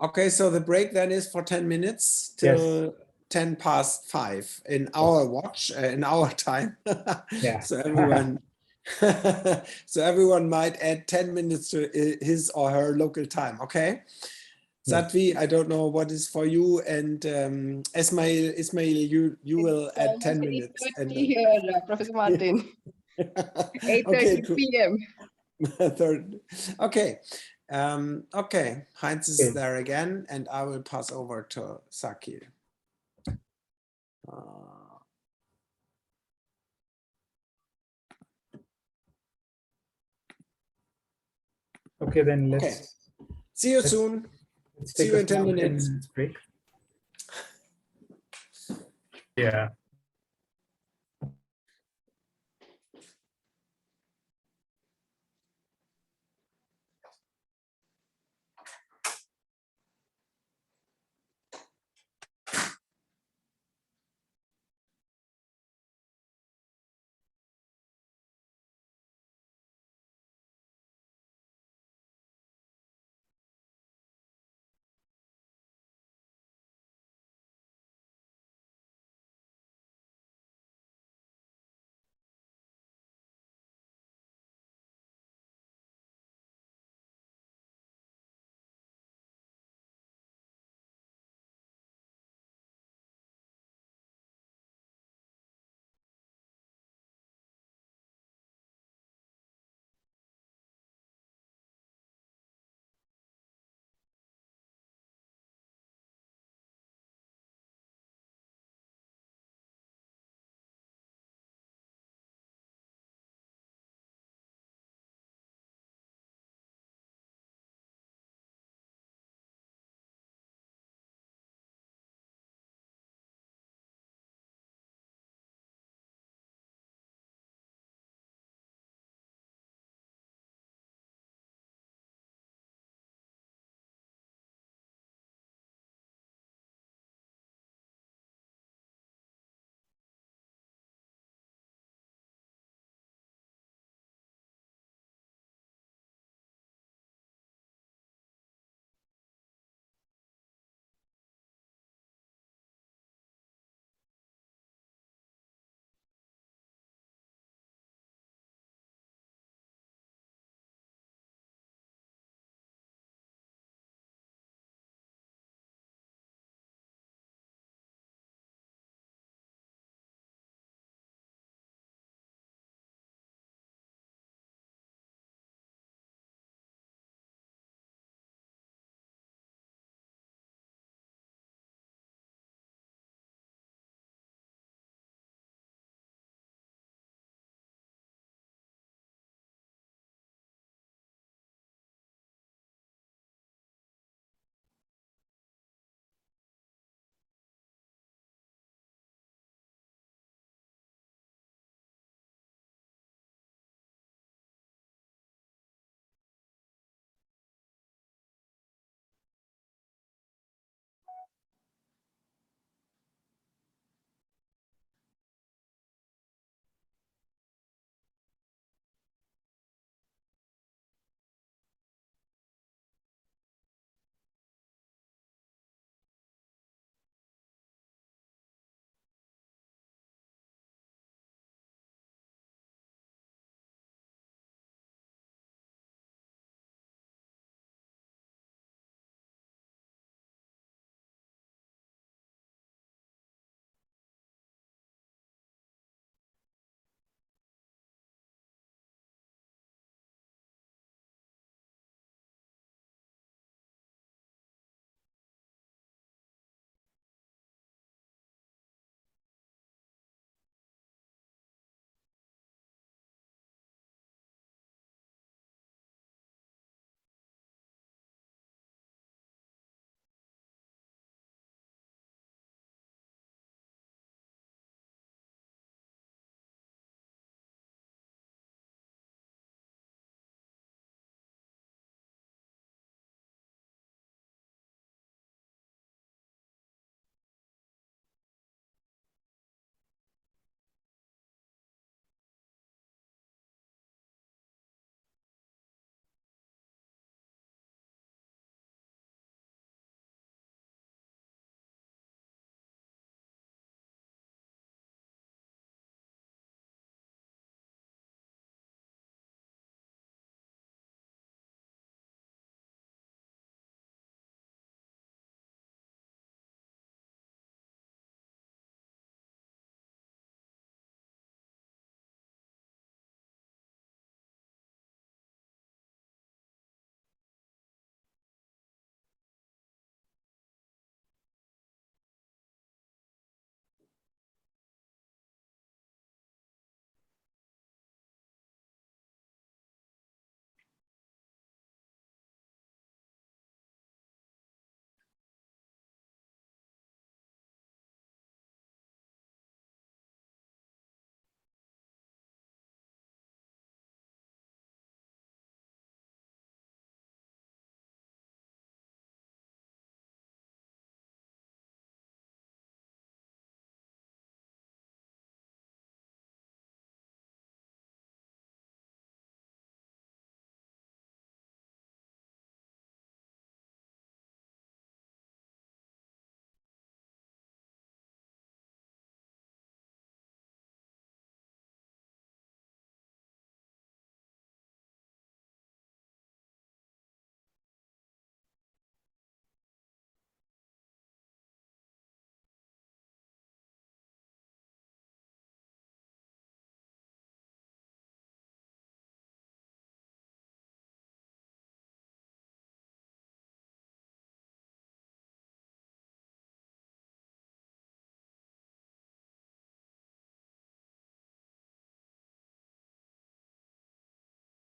Okay, so the break then is for 10 minutes till 10 past 5 in our watch, in our time. Yeah. So everyone so everyone might add 10 minutes to his or her local time, okay? Satvi, I don't know what is for you, and Ismail, you will add 10 minutes. And Here, Professor Martin. 8:30 okay, cool. p.m. Okay. Okay, Heinz is there again, and I will pass over to Sakir. Okay, then let's. Okay. See you soon. See you in 10 minutes. Break. Yeah.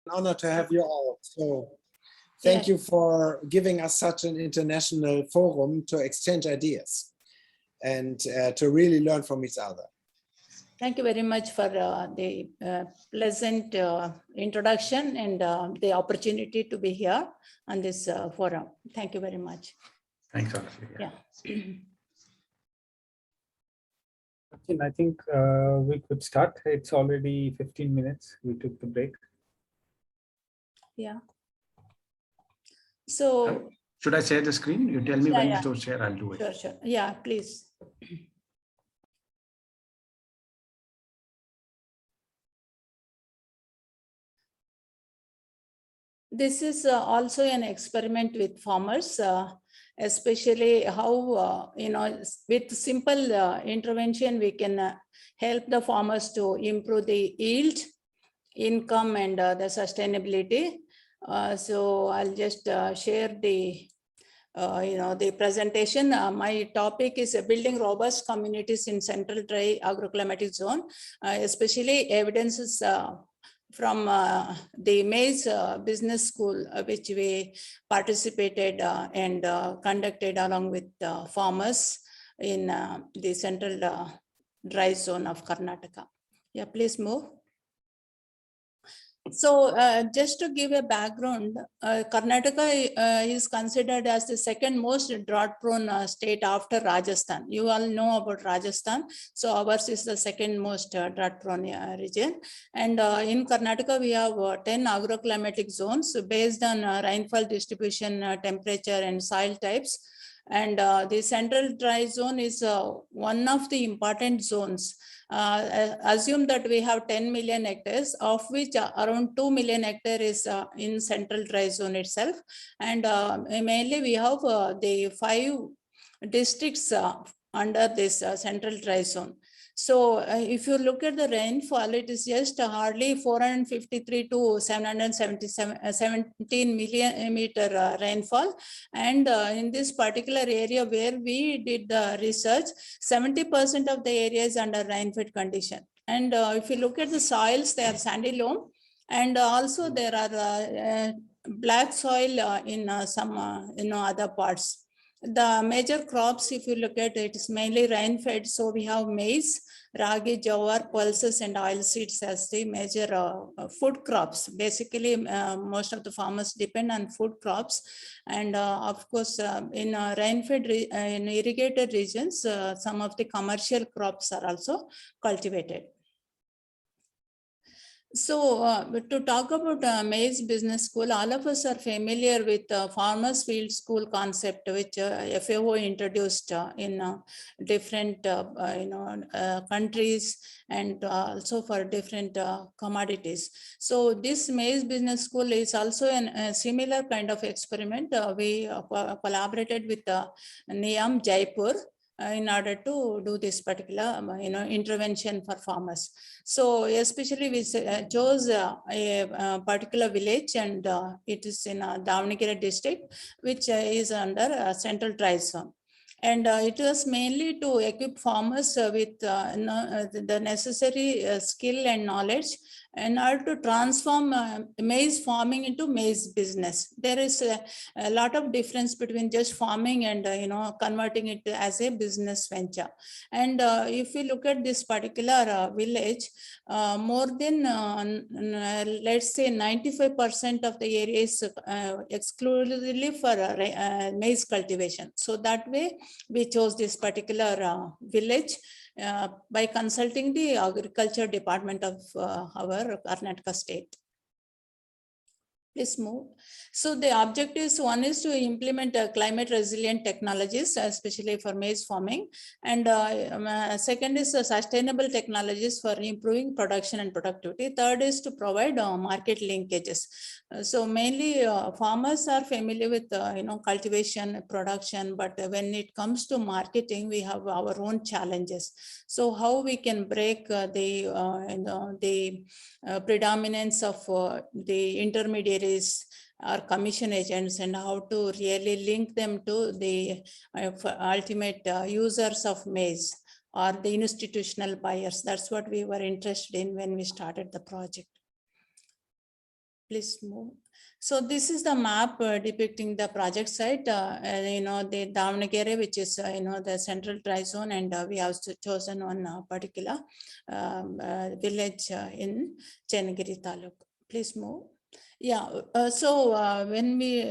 An honor to have you all. So thank you for giving us such an international forum to exchange ideas and to really learn from each other. Thank you very much for the pleasant introduction and the opportunity to be here on this forum. Thank you very much. Thanks, all of you. Yeah. I think we could start. It's already 15 minutes. We took the break. Yeah. So. Should I share the screen? You tell me when to share, I'll do it. Sure, sure. Yeah, please. This is also an experiment with farmers, especially how, with simple intervention, we can help the farmers to improve the yield, income, and the sustainability. So I'll just share the the presentation. My topic is building robust communities in Central Dry Agroclimatic Zone, especially evidences from the Maize Business School, which we participated and conducted along with farmers in the Central Dry Zone of Karnataka. Yeah, please move. So just to give a background, Karnataka is considered as the second most drought-prone state after Rajasthan. You all know about Rajasthan. So ours is the second most drought-prone region. And in Karnataka, we have 10 agroclimatic zones based on rainfall distribution, temperature, and soil types. And the Central Dry Zone is one of the important zones. Assume that we have 10 million hectares, of which around 2 million hectares is in Central Dry Zone itself. And mainly we have the 5 districts under this Central Dry Zone. So if you look at the rainfall, it is just hardly 453 to 17 millimeter rainfall. And in this particular area where we did the research, 70% of the area is under rain-fed condition. And if you look at the soils, they are sandy loam. And also there are black soil in some other parts. The major crops, if you look at it, is mainly rain-fed. So we have maize, ragi, jowar, pulses, and oilseeds as the major food crops. Basically, most of the farmers depend on food crops. And of course, in rain-fed, in irrigated regions, some of the commercial crops are also cultivated. So to talk about Maize Business School, all of us are familiar with Farmers Field School concept, which FAO introduced in different countries and also for different commodities. So this Maize Business School is also a similar kind of experiment. We collaborated with NIAM Jaipur in order to do this particular intervention for farmers. So especially we chose a particular village, and it is in Davangere district, which is under Central Dry Zone. And it was mainly to equip farmers with the necessary skill and knowledge in order to transform maize farming into maize business. There is a lot of difference between just farming and converting it as a business venture. And if we look at this particular village, more than let's say 95% of the area is exclusively for maize cultivation. So that way we chose this particular village by consulting the agriculture department of our Karnataka state. Please move. So the objectives, one is to implement climate resilient technologies, especially for maize farming. And second is sustainable technologies for improving production and productivity. Third is to provide market linkages. So mainly farmers are familiar with cultivation, production, but when it comes to marketing, we have our own challenges. So how we can break the predominance of the intermediaries or commission agents, and how to really link them to the ultimate users of maize or the institutional buyers. That's what we were interested in when we started the project. Please move. So this is the map depicting the project site, the Davnagere, which is, the central dry zone, and we have chosen one particular village in Chenagiri Taluk. Please move. Yeah, when we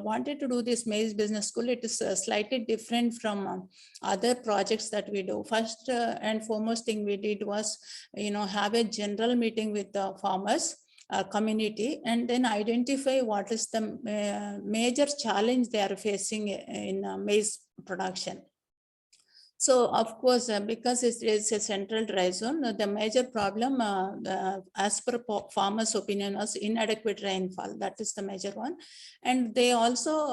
wanted to do this maize business school, it is slightly different from other projects that we do. First and foremost thing we did was, have a general meeting with the farmers community, and then identify what is the major challenge they are facing in maize production. So of course, because it is a central dry zone, the major problem, as per farmers' opinion, was inadequate rainfall. That is the major one. And they also,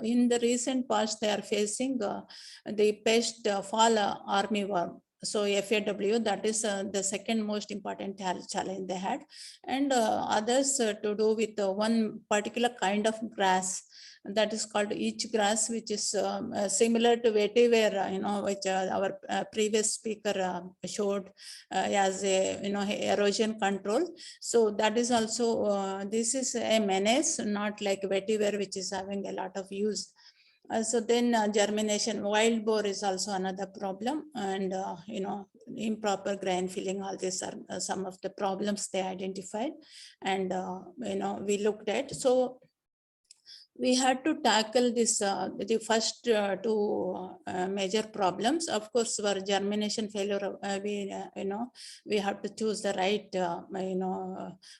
in the recent past, they are facing the pest fall armyworm. So FAW, that is the second most important challenge they had. And others to do with one particular kind of grass that is called each grass, which is similar to vetiver, which our previous speaker showed as a, erosion control. So that is also, this is a menace, not like vetiver, which is having a lot of use. So then germination, wild boar is also another problem, and improper grain filling. All these are some of the problems they identified, and we looked at. So we had to tackle this, the first two major problems. Of course, for germination failure, we have to choose the right,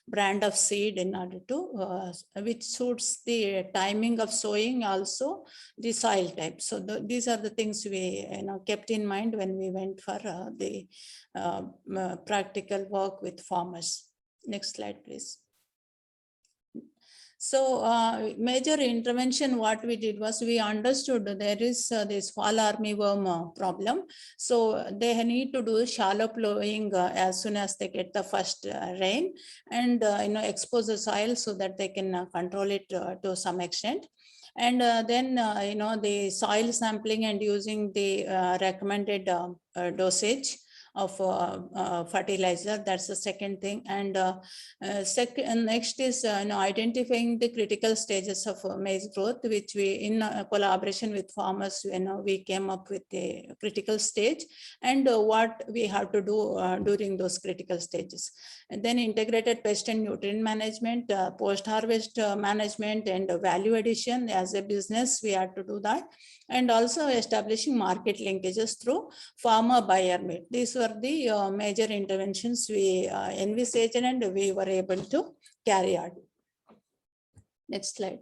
brand of seed in order to, which suits the timing of sowing, also the soil type. So these are the things we, kept in mind when we went for the practical work with farmers. Next slide, please. So major intervention, what we did was we understood there is this fall armyworm problem. So they need to do shallow plowing as soon as they get the first rain, and expose the soil so that they can control it to some extent. And then, the soil sampling and using the recommended dosage of fertilizer. That's the second thing. And next is identifying the critical stages of maize growth, which we, in collaboration with farmers, we came up with a critical stage and what we have to do during those critical stages. And then integrated pest and nutrient management, post-harvest management, and value addition. As a business, we had to do that. And also establishing market linkages through farmer buyer meet. These were the major interventions we envisaged and we were able to carry out. Next slide.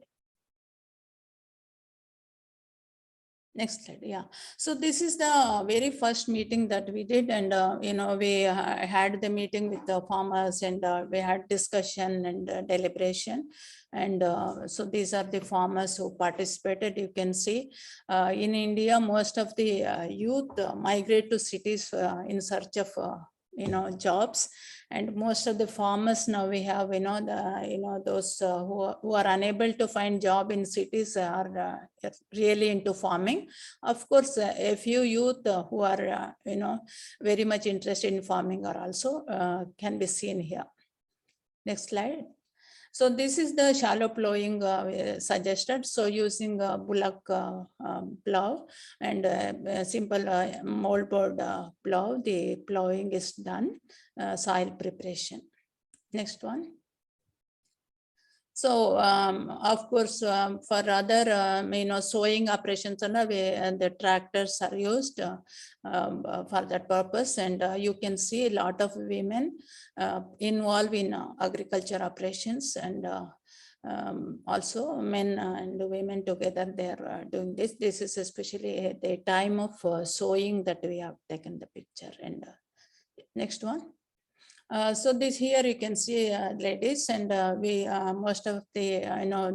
Next slide. Yeah. So this is the very first meeting that we did, and we had the meeting with the farmers, and we had discussion and deliberation. And so these are the farmers who participated. You can see in India, most of the youth migrate to cities in search of jobs, and most of the farmers now we have those who are unable to find job in cities are really into farming. Of course, a few youth who are very much interested in farming are also can be seen here. Next slide. So this is the shallow plowing suggested. So using bullock plow and simple moldboard plow, the plowing is done, soil preparation. Next one. So of course, for other sowing operations, the tractors are used for that purpose, and you can see a lot of women involved in agriculture operations, and also men and women together they are doing this. This is especially the time of sowing that we have taken the picture. And next one. So this here you can see ladies, and we most of the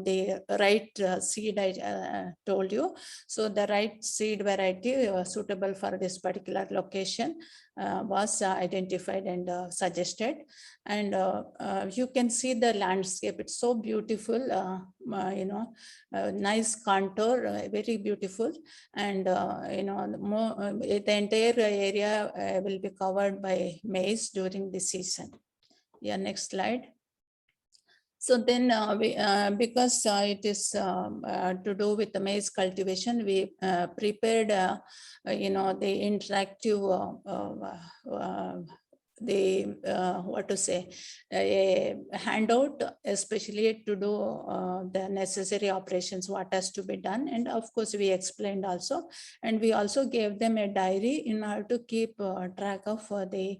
the right seed I told you. So the right seed variety suitable for this particular location was identified and suggested. And you can see the landscape. It's so beautiful, nice contour, very beautiful. And the entire area will be covered by maize during the season. Yeah, next slide. So then because it is to do with the maize cultivation, we prepared, the interactive, what to say, a handout, especially to do the necessary operations, what has to be done. And of course, we explained also, and we also gave them a diary in order to keep track of the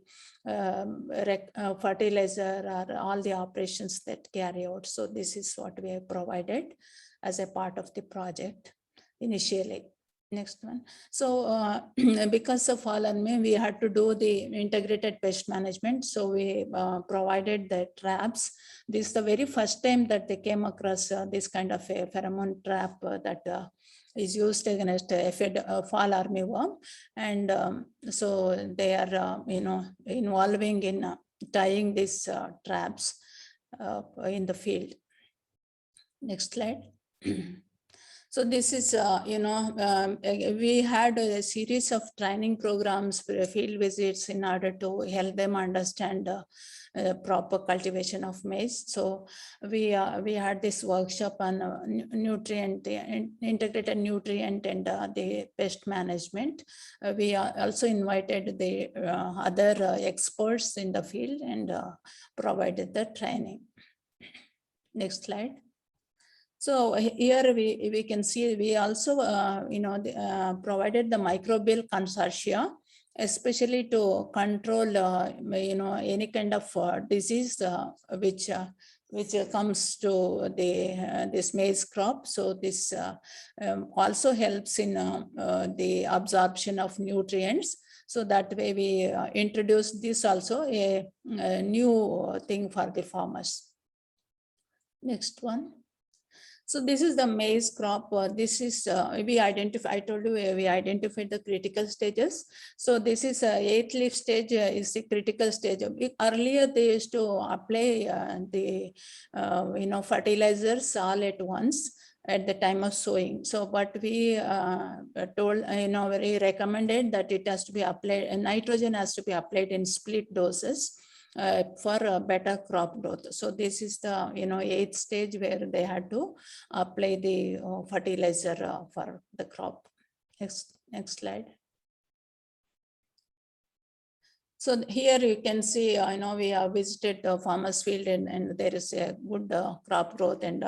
fertilizer or all the operations that carry out. So this is what we have provided as a part of the project initially. Next one. So because of fall and May, we had to do the integrated pest management. So we provided the traps. This is the very first time that they came across this kind of a pheromone trap that is used against fall armyworm. And so they are, involving in tying these traps in the field. Next slide. So this is, we had a series of training programs, field visits in order to help them understand proper cultivation of maize. So we had this workshop on nutrient, integrated nutrient and the pest management. We also invited the other experts in the field and provided the training. Next slide. So here we can see we also provided the microbial consortia, especially to control any kind of disease which comes to this maize crop. So this also helps in the absorption of nutrients. So that way we introduced this also a new thing for the farmers. Next one. So this is the maize crop. This is, we identify, I told you we identified the critical stages. So this is 8th leaf stage is the critical stage. Earlier they used to apply the, fertilizers all at once at the time of sowing. So, but we told, very recommended that it has to be applied, and nitrogen has to be applied in split doses. For a better crop growth. So this is the 8th stage where they had to apply the fertilizer for the crop. Next slide. So here you can see, we have visited the farmer's field and there is a good crop growth and,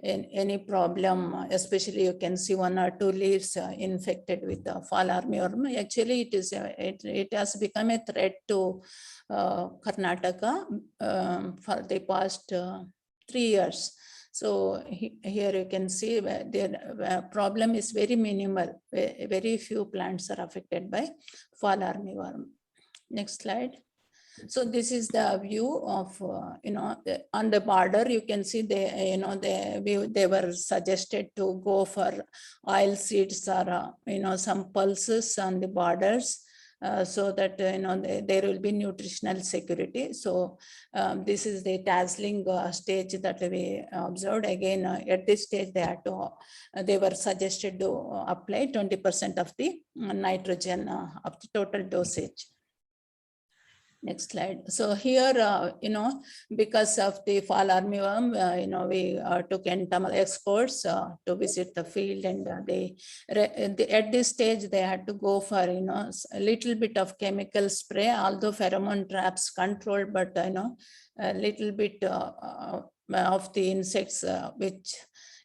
in any problem, especially you can see 1 or 2 leaves infected with the fall armyworm. Actually, it has become a threat to Karnataka for the past 3 years. So here you can see the problem is very minimal. Very few plants are affected by fall armyworm. Next slide. So this is the view of, on the border, you can see they were suggested to go for oil seeds or, some pulses on the borders. So that there will be nutritional security. So this is the tasseling stage that we observed. Again, at this stage they were suggested to apply 20% of the nitrogen of the total dosage. Next slide. So here, because of the fall armyworm, we took entomology experts to visit the field, and at this stage they had to go for a little bit of chemical spray, although pheromone traps controlled, but a little bit of the insects which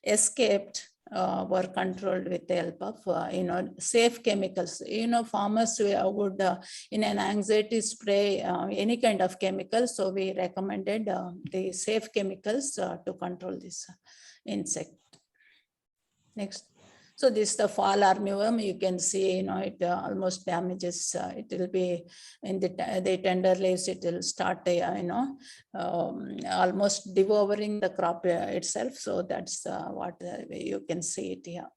escaped were controlled with the help of safe chemicals. Farmers would in an anxiety spray any kind of chemical, so we recommended the safe chemicals to control this insect. Next. So this is the fall armyworm. You can see, it almost damages. It will be in the tender leaves. It will start, almost devouring the crop itself. So that's what you can see it here.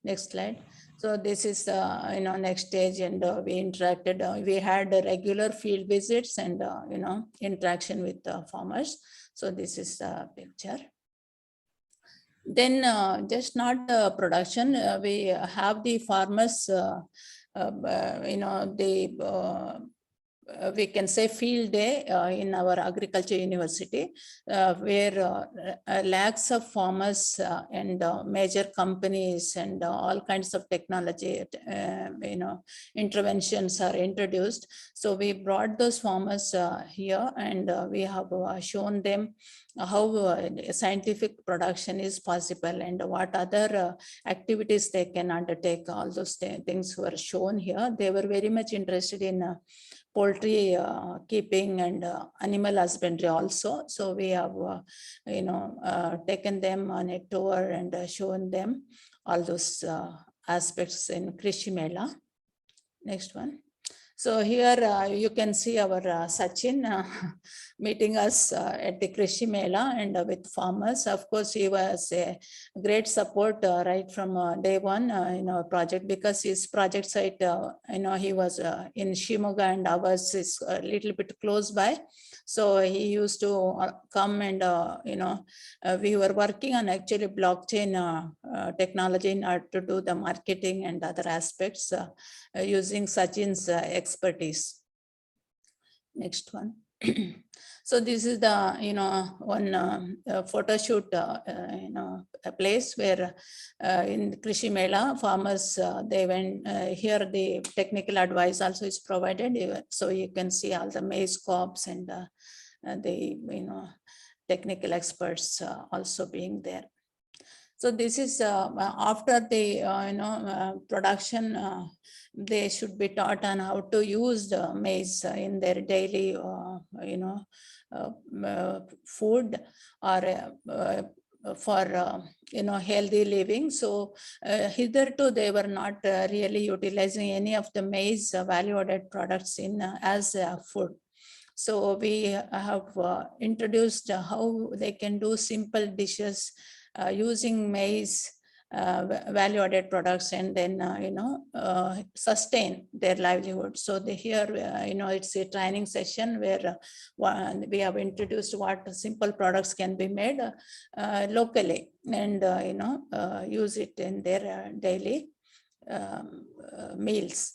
Next slide. So this is next stage, and we interacted. We had regular field visits and interaction with the farmers. So this is the picture. Then just not the production, we have the farmers, we can say field day in our agriculture university, where lakhs of farmers and major companies and all kinds of technology, interventions are introduced. So we brought those farmers here, and we have shown them how scientific production is possible and what other activities they can undertake. All those things were shown here. They were very much interested in poultry keeping and animal husbandry also. So we have, taken them on a tour and shown them all those aspects in Krishi Mela. Next one. So here you can see our Sachin meeting us at the Krishi Mela and with farmers. Of course, he was a great support right from day one in our project, because his project site, he was in Shimoga and ours is a little bit close by. So he used to come and, we were working on actually blockchain technology in order to do the marketing and other aspects using Sachin's expertise. Next one. So this is the, one photo shoot, a place where in Krishi Mela, farmers, they went here, the technical advice also is provided. So you can see all the maize crops and the, technical experts also being there. So this is after the production, they should be taught on how to use the maize in their daily food or for healthy living. So hitherto they were not really utilizing any of the maize value-added products in as food. So we have introduced how they can do simple dishes using maize value-added products, and then sustain their livelihood. So here it's a training session where we have introduced what simple products can be made locally, and use it in their daily meals.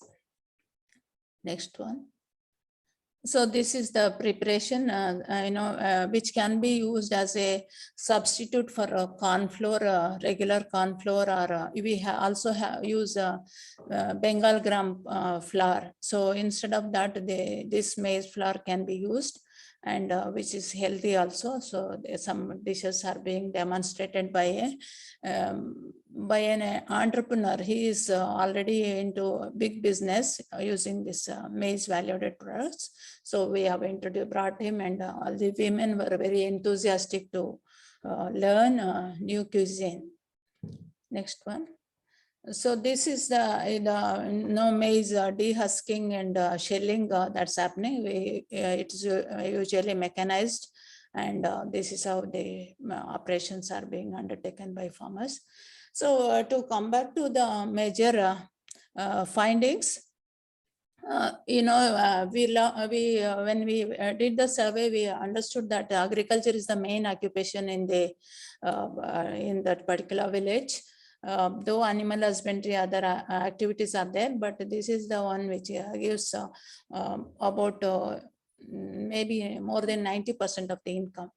Next one. So this is the preparation, which can be used as a substitute for a corn flour, regular corn flour, or we also use Bengal gram flour. So instead of that, this maize flour can be used, and which is healthy also. So some dishes are being demonstrated by an entrepreneur. He is already into big business using this maize value-added products. So we have brought him, and all the women were very enthusiastic to learn new cuisine. Next one. So this is the maize dehusking and shelling that's happening. It's usually mechanized, and this is how the operations are being undertaken by farmers. So to come back to the major findings, when we did the survey, we understood that agriculture is the main occupation in that particular village. Though animal husbandry, other activities are there, but this is the one which gives about maybe more than 90% of the income.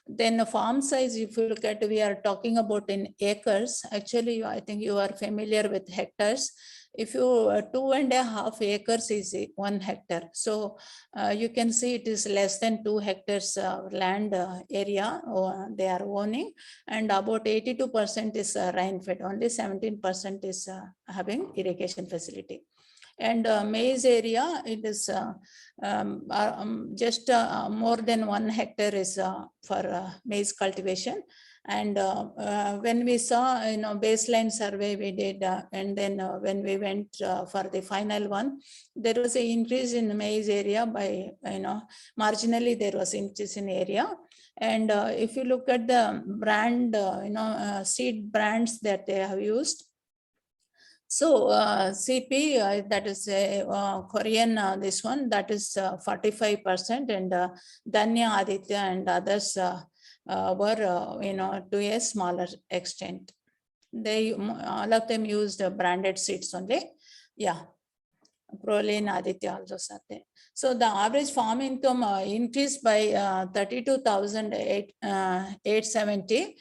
Then the farm size, if you look at, we are talking about in acres. Actually, I think you are familiar with hectares. If you 2.5 acres is 1 hectare. So you can see it is less than 2 hectares land area they are owning, and about 82% is rain-fed. Only 17% is having irrigation facility. And maize area, it is just more than 1 hectare is for maize cultivation. And when we saw, baseline survey we did, and then when we went for the final one, there was an increase in the maize area by, marginally there was increase in area. And if you look at the brand, seed brands that they have used, so CP, that is a Korean, this one, that is 45%, and Dhanya, Aditya, and others were, to a smaller extent. All of them used branded seeds only. Yeah. Proline, Aditya also sir there. So the average farm income increased by 32,870.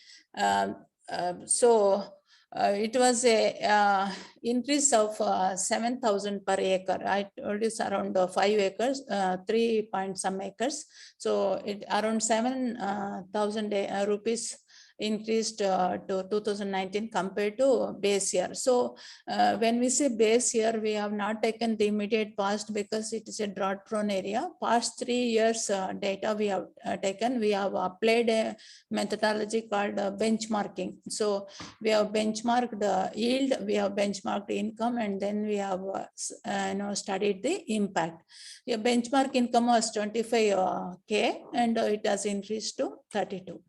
It was a increase of 7,000 per acre. I told you it's around 5 acres, 3 point some acres. So it around 7,000 rupees increased to 2019 compared to base year. So when we say base year, we have not taken the immediate past because it is a drought prone area. Past 3 years data we have taken, we have applied a methodology called benchmarking. So we have benchmarked the yield, we have benchmarked income, and then we have studied the impact. The benchmark income was 25K and it has increased to 32.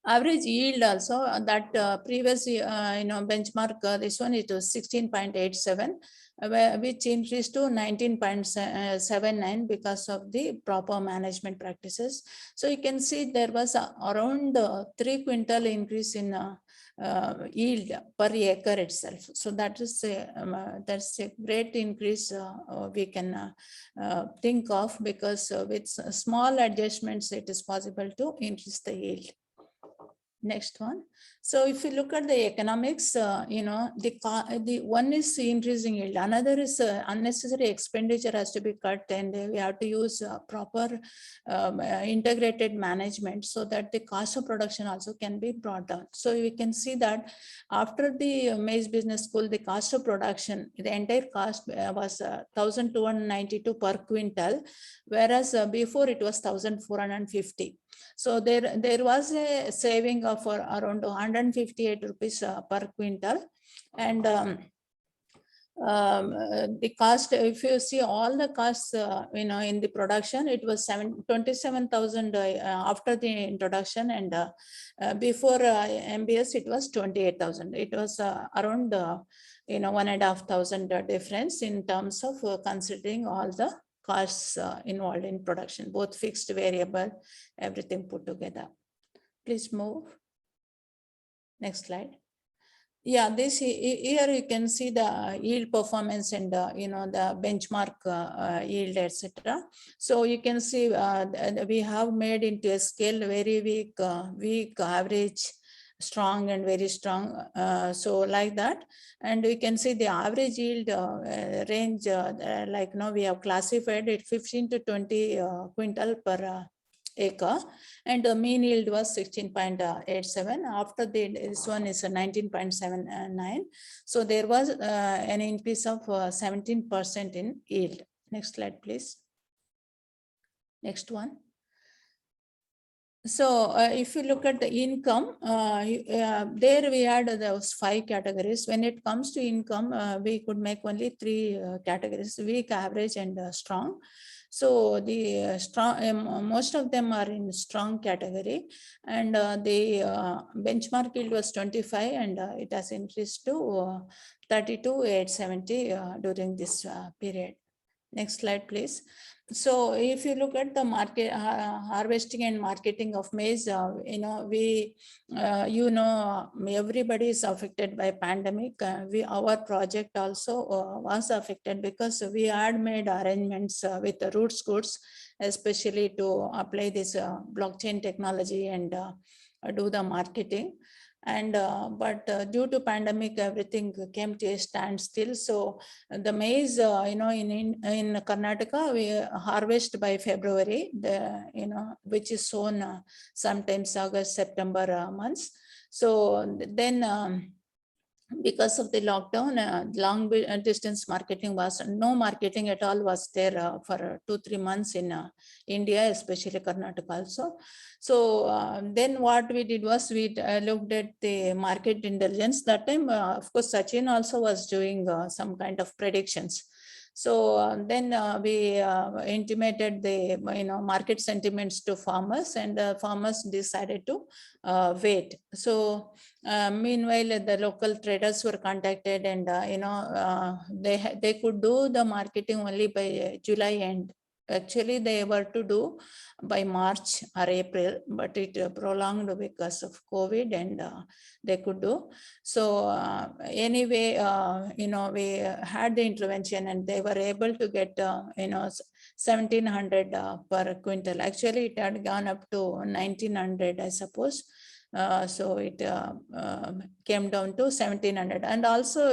Average yield also that previous benchmark, this one it was 16.87, which increased to 19.79 because of the proper management practices. So you can see there was around 3 quintal increase in yield per acre itself. So that is that's a great increase we can think of, because with small adjustments it is possible to increase the yield. Next one. So if you look at the economics, the one is increasing yield, another is unnecessary expenditure has to be cut, and we have to use proper integrated management so that the cost of production also can be brought down. So we can see that after the Maize Business School, the cost of production, the entire cost was 1,292 per quintal, whereas before it was 1,450. So there was a saving of around 158 rupees per quintal, and the cost, if you see all the costs, in the production, it was 27,000 after the introduction, and before MBS it was 28,000. It was around 1,500 difference in terms of considering all the costs involved in production, both fixed, variable, everything put together. Please move. Next slide. Yeah, this here you can see the yield performance and the benchmark yield, etc. So you can see we have made into a scale very weak, average, strong, and very strong. So like that, and we can see the average yield range, we have classified it 15 to 20 quintal per acre, and the mean yield was 16.87. After this one is 19.79. So there was an increase of 17% in yield. Next slide, please. Next one. So if you look at the income, there we had those 5 categories. When it comes to income, we could make only 3 categories: weak, average, and strong. So the strong, most of them are in strong category, and the benchmark yield was 25, and it has increased to 32,870 during this period. Next slide, please. So if you look at the market, harvesting and marketing of maize, everybody is affected by pandemic. Our project also was affected because we had made arrangements with the Roots Goods, especially to apply this blockchain technology and do the marketing. And but due to pandemic, everything came to a standstill. So the maize, in Karnataka, we harvest by February, which is sown sometimes August, September months. So then because of the lockdown, long distance marketing was, no marketing at all was there for 2-3 months in India, especially Karnataka also. So then what we did was we looked at the market intelligence. That time, of course, Sachin also was doing some kind of predictions. So then we intimated the market sentiments to farmers, and farmers decided to wait. So meanwhile, the local traders were contacted, and they could do the marketing only by July end. actually they were to do by March or April, but it prolonged because of COVID, and they could do. So anyway, we had the intervention, and they were able to get 1,700 per quintal. Actually, it had gone up to 1,900, I suppose. So it came down to 1,700. And also,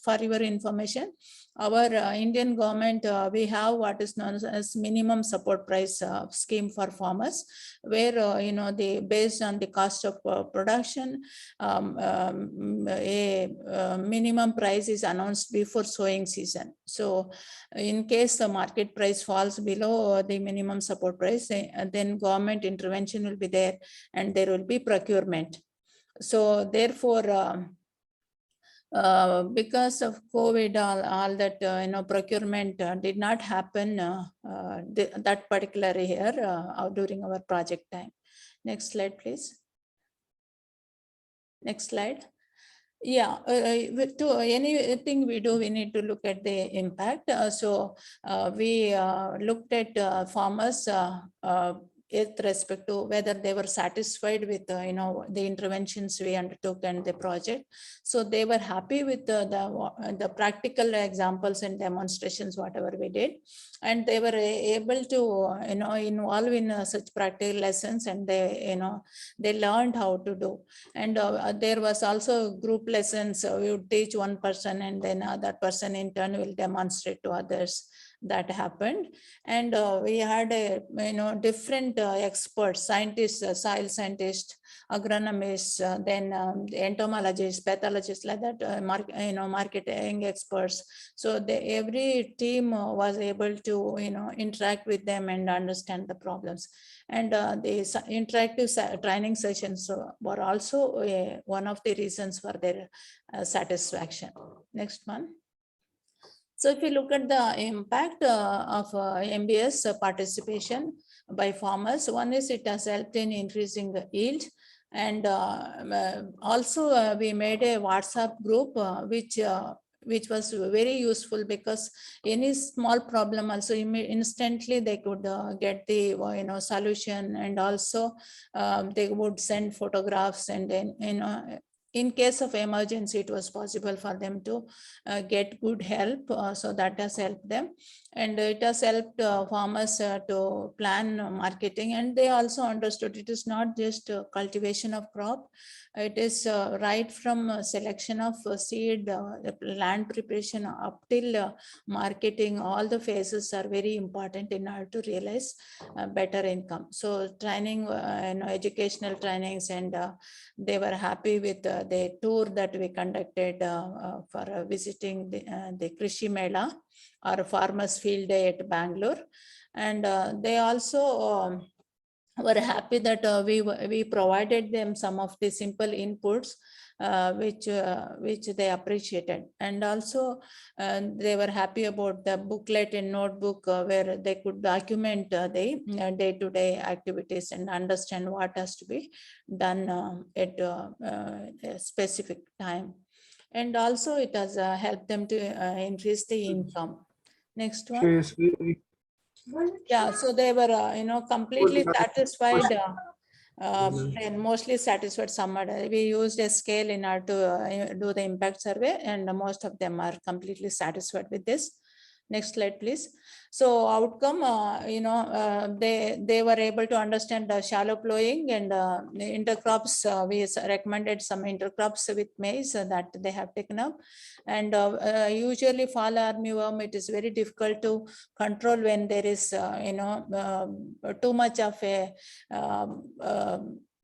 for your information, our Indian government, we have what is known as minimum support price scheme for farmers, where they, based on the cost of production, a minimum price is announced before sowing season. So in case the market price falls below the minimum support price, then government intervention will be there, and there will be procurement. So therefore, because of COVID, all that procurement did not happen that particular year during our project time. Next slide, please. Next slide. Yeah, to anything we do, we need to look at the impact. We looked at farmers with respect to whether they were satisfied with the interventions we undertook and the project. So they were happy with the practical examples and demonstrations whatever we did, and they were able to involve in such practical lessons, and they learned how to do. And there was also group lessons. We would teach one person, and then that person in turn will demonstrate to others. That happened. And we had different experts, scientists, soil scientists, agronomists, then entomologists, pathologists, like that, marketing experts. So every team was able to interact with them and understand the problems. And the interactive training sessions were also one of the reasons for their satisfaction. Next one. So if you look at the impact of MBS participation by farmers, one is it has helped in increasing the yield. And also we made a WhatsApp group which was very useful, because any small problem also instantly they could get the solution, and also they would send photographs, and then in case of emergency, it was possible for them to get good help. So that has helped them. And it has helped farmers to plan marketing. And they also understood it is not just cultivation of crop. It is right from selection of seed, land preparation up till marketing. All the phases are very important in order to realize better income. So training, educational trainings, and they were happy with the tour that we conducted for visiting the Krishi Mela, or Farmers Field Day at Bangalore. And they also were happy that we provided them some of the simple inputs which they appreciated. And also they were happy about the booklet and notebook where they could document the day-to-day activities and understand what has to be done at a specific time. And also it has helped them to increase the income. Next one. Yeah, so they were completely satisfied and mostly satisfied. We used a scale in order to do the impact survey, and most of them are completely satisfied with this. Next slide, please. So outcome, they were able to understand the shallow plowing and the intercrops. We recommended some intercrops with maize that they have taken up. And usually fall armyworm, it is very difficult to control when there is, too much of a,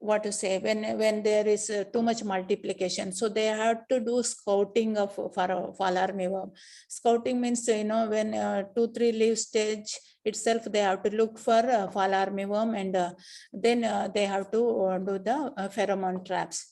what to say, when there is too much multiplication. So they have to do scouting of for fall armyworm. Scouting means, when 2-3 leaf stage itself, they have to look for fall armyworm, and then they have to do the pheromone traps.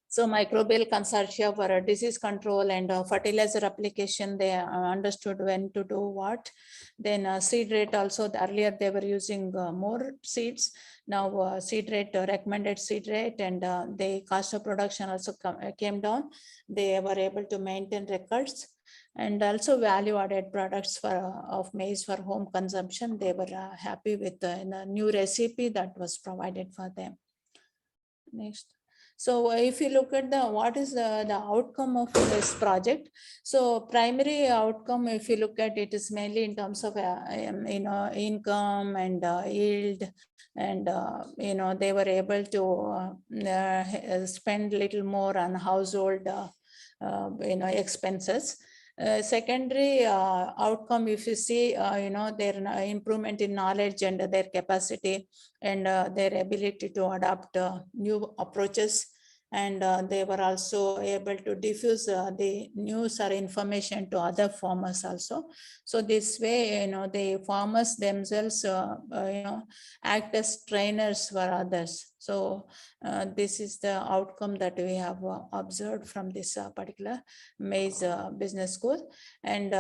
So microbial consortia for disease control and fertilizer application, they understood when to do what. Then seed rate also, earlier they were using more seeds. Now seed rate, recommended seed rate, and the cost of production also came down. They were able to maintain records. and also value-added products of maize for home consumption. They were happy with the new recipe that was provided for them. Next. So if you look at what is the outcome of this project, so primary outcome, if you look at it, is mainly in terms of income and yield, and they were able to spend a little more on household expenses. Secondary outcome, if you see, their improvement in knowledge and their capacity and their ability to adapt new approaches, and they were also able to diffuse the news or information to other farmers also. So this way, the farmers themselves, act as trainers for others. So this is the outcome that we have observed from this particular maize business school. And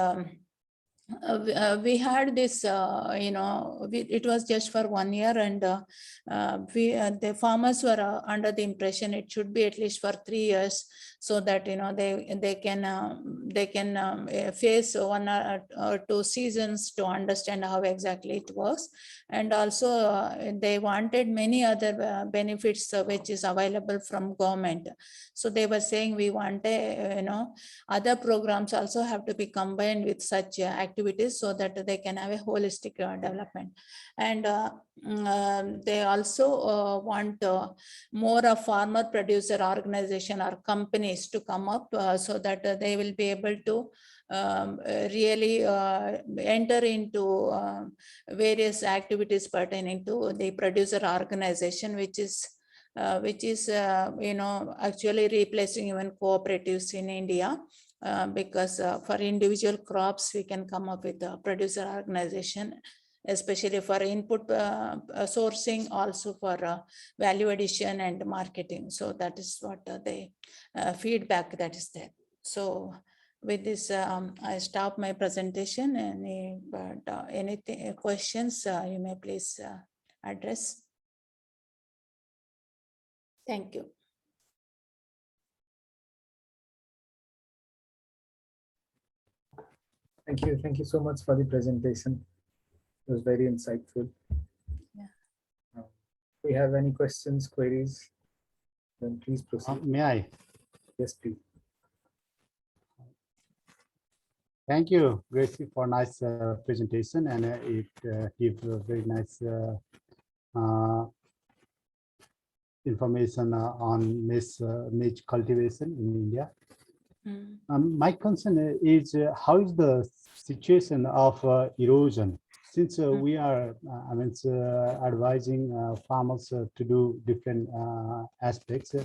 we had this, it was just for 1 year, and the farmers were under the impression it should be at least for 3 years, so that they can face 1 or 2 seasons to understand how exactly it works. And also they wanted many other benefits which is available from government. So they were saying, we want other programs also have to be combined with such activities, so that they can have a holistic development. And they also want more of farmer producer organization or companies to come up, so that they will be able to really enter into various activities pertaining to the producer organization, which is actually replacing even cooperatives in India. Because for individual crops, we can come up with a producer organization, especially for input sourcing, also for value addition and marketing. So that is what the feedback that is there. So with this, I stop my presentation. Anything questions, you may please address. Thank you. Thank you so much for the presentation. It was very insightful. Yeah. If we have any questions, queries, then please proceed. May I? Yes, please. Thank you, Gracie, for nice presentation, and it gives a very nice information on maize cultivation in India. My concern is how is the situation of erosion, since we are advising farmers to do different aspects.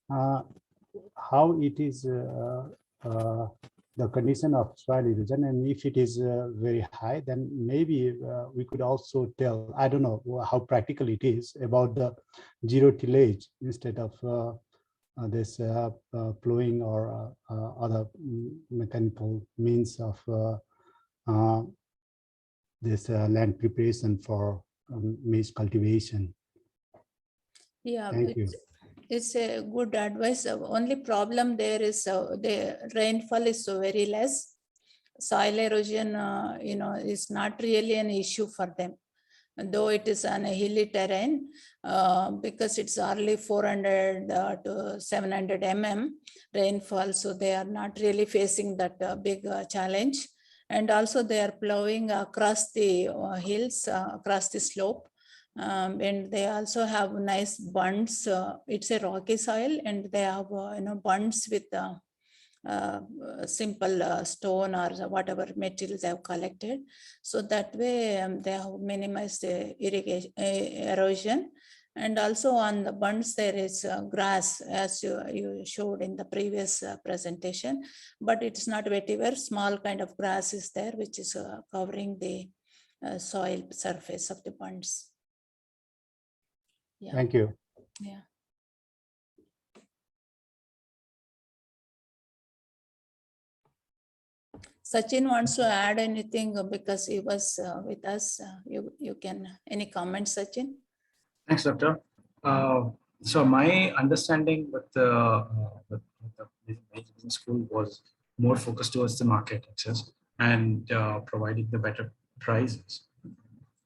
How it is the condition of soil erosion, and if it is very high, then maybe we could also tell, I don't know how practical it is, about the zero tillage instead of this plowing or other mechanical means of this land preparation for maize cultivation. Yeah, Thank you. It's a good advice. Only problem there is the rainfall is so very less. Soil erosion, is not really an issue for them, though it is on a hilly terrain, because it's only 400 to 700 mm rainfall. So they are not really facing that big challenge. And also they are plowing across the hills, across the slope. And they also have nice bunds. It's a rocky soil, and they have bunds with simple stone or whatever materials they have collected. So that way they have minimized the irrigation erosion. And also on the bunds there is grass, as you showed in the previous presentation, but it's not vetiver. Small kind of grass is there, which is covering the soil surface of the bunds. Yeah. Thank you. Yeah. Sachin wants to add anything because he was with us. You can, any comments, Sachin? Thanks, Doctor. So my understanding with the business school was more focused towards the market access and providing the better prices.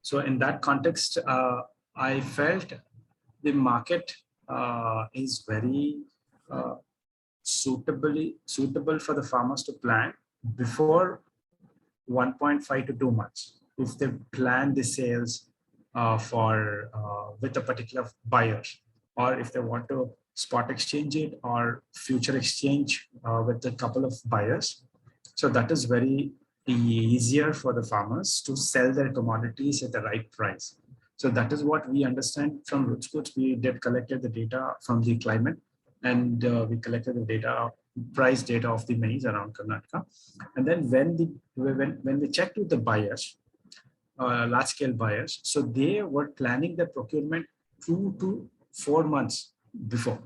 So in that context, I felt the market is very suitable for the farmers to plan before 1.5 to 2 months. If they plan the sales with a particular buyer, or if they want to spot exchange it or future exchange with a couple of buyers. So that is very easier for the farmers to sell their commodities at the right price. So that is what we understand from Rootscoots. We did collected the data from the climate, and we collected the data, price data of the maize around Karnataka. And then when we checked with the buyers, large scale buyers, so they were planning the procurement 2 to 4 months before.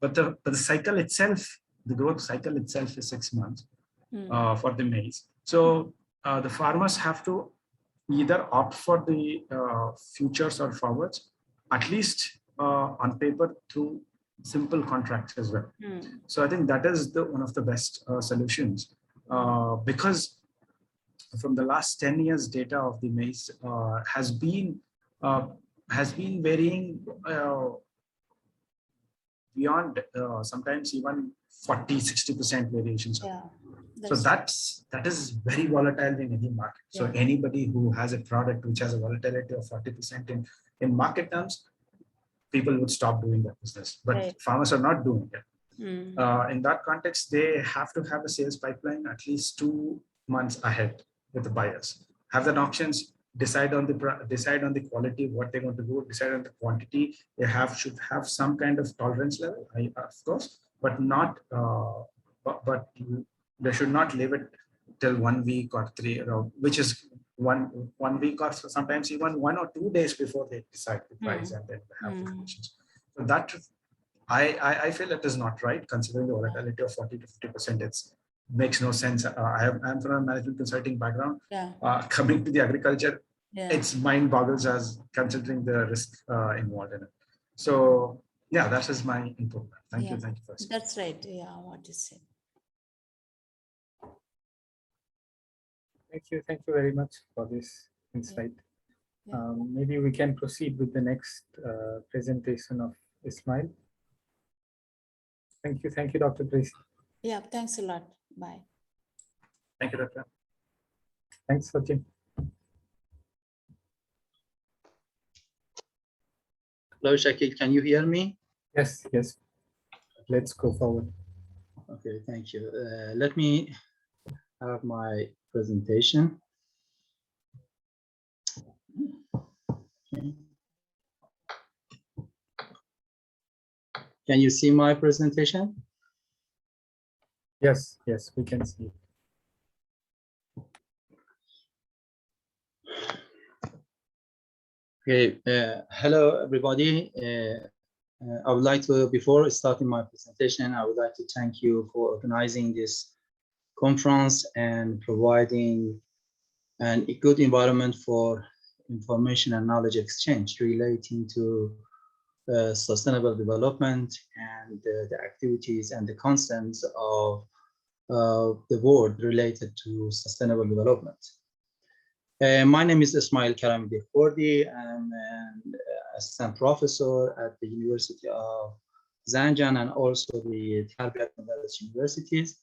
But the cycle itself, the growth cycle itself is 6 months for the maize. So the farmers have to either opt for the futures or forwards, at least on paper, through simple contracts as well. So I think that is one of the best solutions, because from the last 10 years data of the maize has been varying beyond sometimes even 40-60% variations. Yeah, so that is very volatile in any market. So anybody who has a product which has a volatility of 40% in market terms, people would stop doing that business. But farmers are not doing it. In that context, they have to have a sales pipeline at least 2 months ahead with the buyers. Have that options, decide on the quality, what they're going to do, decide on the quantity. They should have some kind of tolerance level, of course, but not. But they should not leave it till 1 week or 3, which is one week or sometimes even 1 or 2 days before they decide the price and then have the conditions. So that I feel it is not right, considering the volatility of 40 to 50%. It makes no sense. I'm from a management consulting background. Coming to the agriculture, it's mind boggles as considering the risk involved in it. So yeah, that is my input. Thank you. Thank you first. That's right. Yeah, what you said. Thank you very much for this insight. Maybe we can proceed with the next presentation of Ismail. Thank you, Dr. Tracy. Yeah, thanks a lot. Bye. Thank you, Doctor. Thanks, Sachin. Hello, Shakil, can you hear me? Yes. Let's go forward. Okay, thank you. Let me have my presentation. Okay. Can you see my presentation? Yes, we can see. Okay, hello everybody. I would like to, before starting my presentation, I would like to thank you for organizing this conference and providing a good environment for information and knowledge exchange relating to sustainable development and the activities and the concerns of the world related to sustainable development. My name is Ismail Karami Dekhordi. I'm an assistant professor at the University of Zanjan and also the Tarbiyat Universities.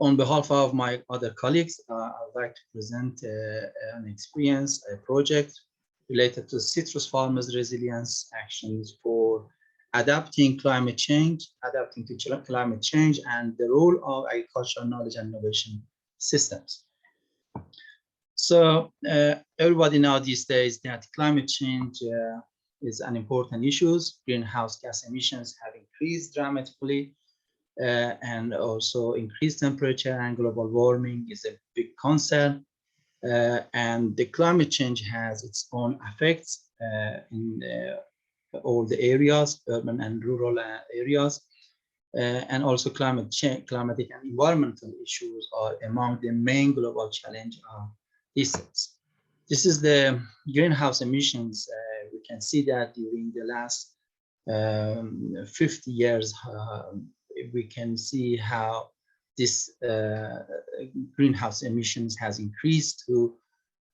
On behalf of my other colleagues, I would like to present an experience, a project related to citrus farmers' resilience actions for adapting to climate change, and the role of agricultural knowledge and innovation systems. So everybody knows these days that climate change is an important issue. Greenhouse gas emissions have increased dramatically, and also increased temperature and global warming is a big concern. And the climate change has its own effects in all the areas, urban and rural areas. And also climatic and environmental issues are among the main global challenge of these days. This is the greenhouse emissions. We can see that during the last 50 years, we can see how this greenhouse emissions has increased to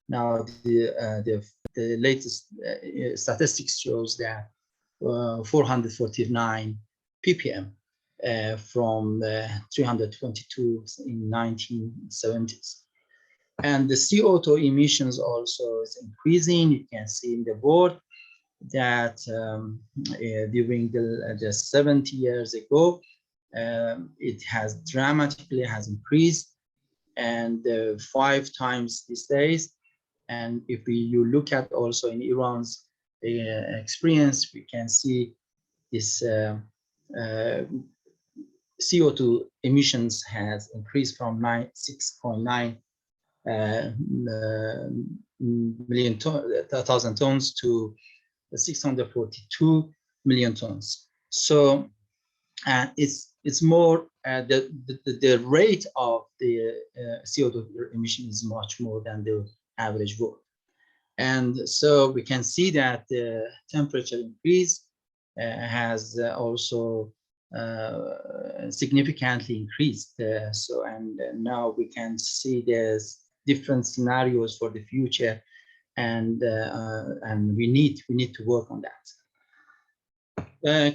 now the latest statistics shows that 449 ppm from 322 in 1970s. And the CO2 emissions also is increasing. You can see in the board that during the 70 years ago, it has dramatically increased, and 5 times these days. And if you look at also in Iran's experience, we can see this CO2 emissions has increased from 6.9 million thousand tons to 642 million tons. So it's more the rate of the CO2 emission is much more than the average world. And so we can see that the temperature increase has also significantly increased. And now we can see there's different scenarios for the future, and we need to work on that.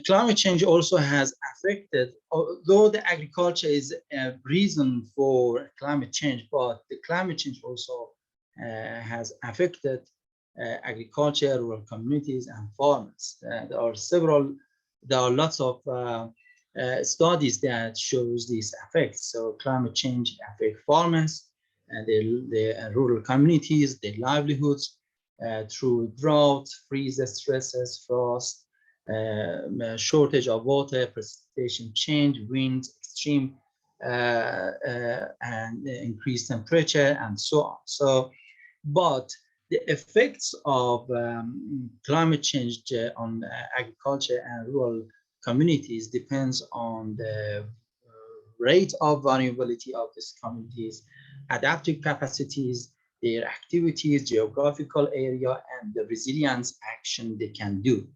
Climate change also has affected, although the agriculture is a reason for climate change, but the climate change also has affected agriculture, rural communities, and farmers. There are lots of studies that shows these effects. So climate change affects farmers and the rural communities, their livelihoods through drought, freeze stresses, frost, shortage of water, precipitation change, wind, extreme and increased temperature, and so on. So, but the effects of climate change on agriculture and rural communities depends on the rate of vulnerability of these communities, adaptive capacities, their activities, geographical area, and the resilience action they can do.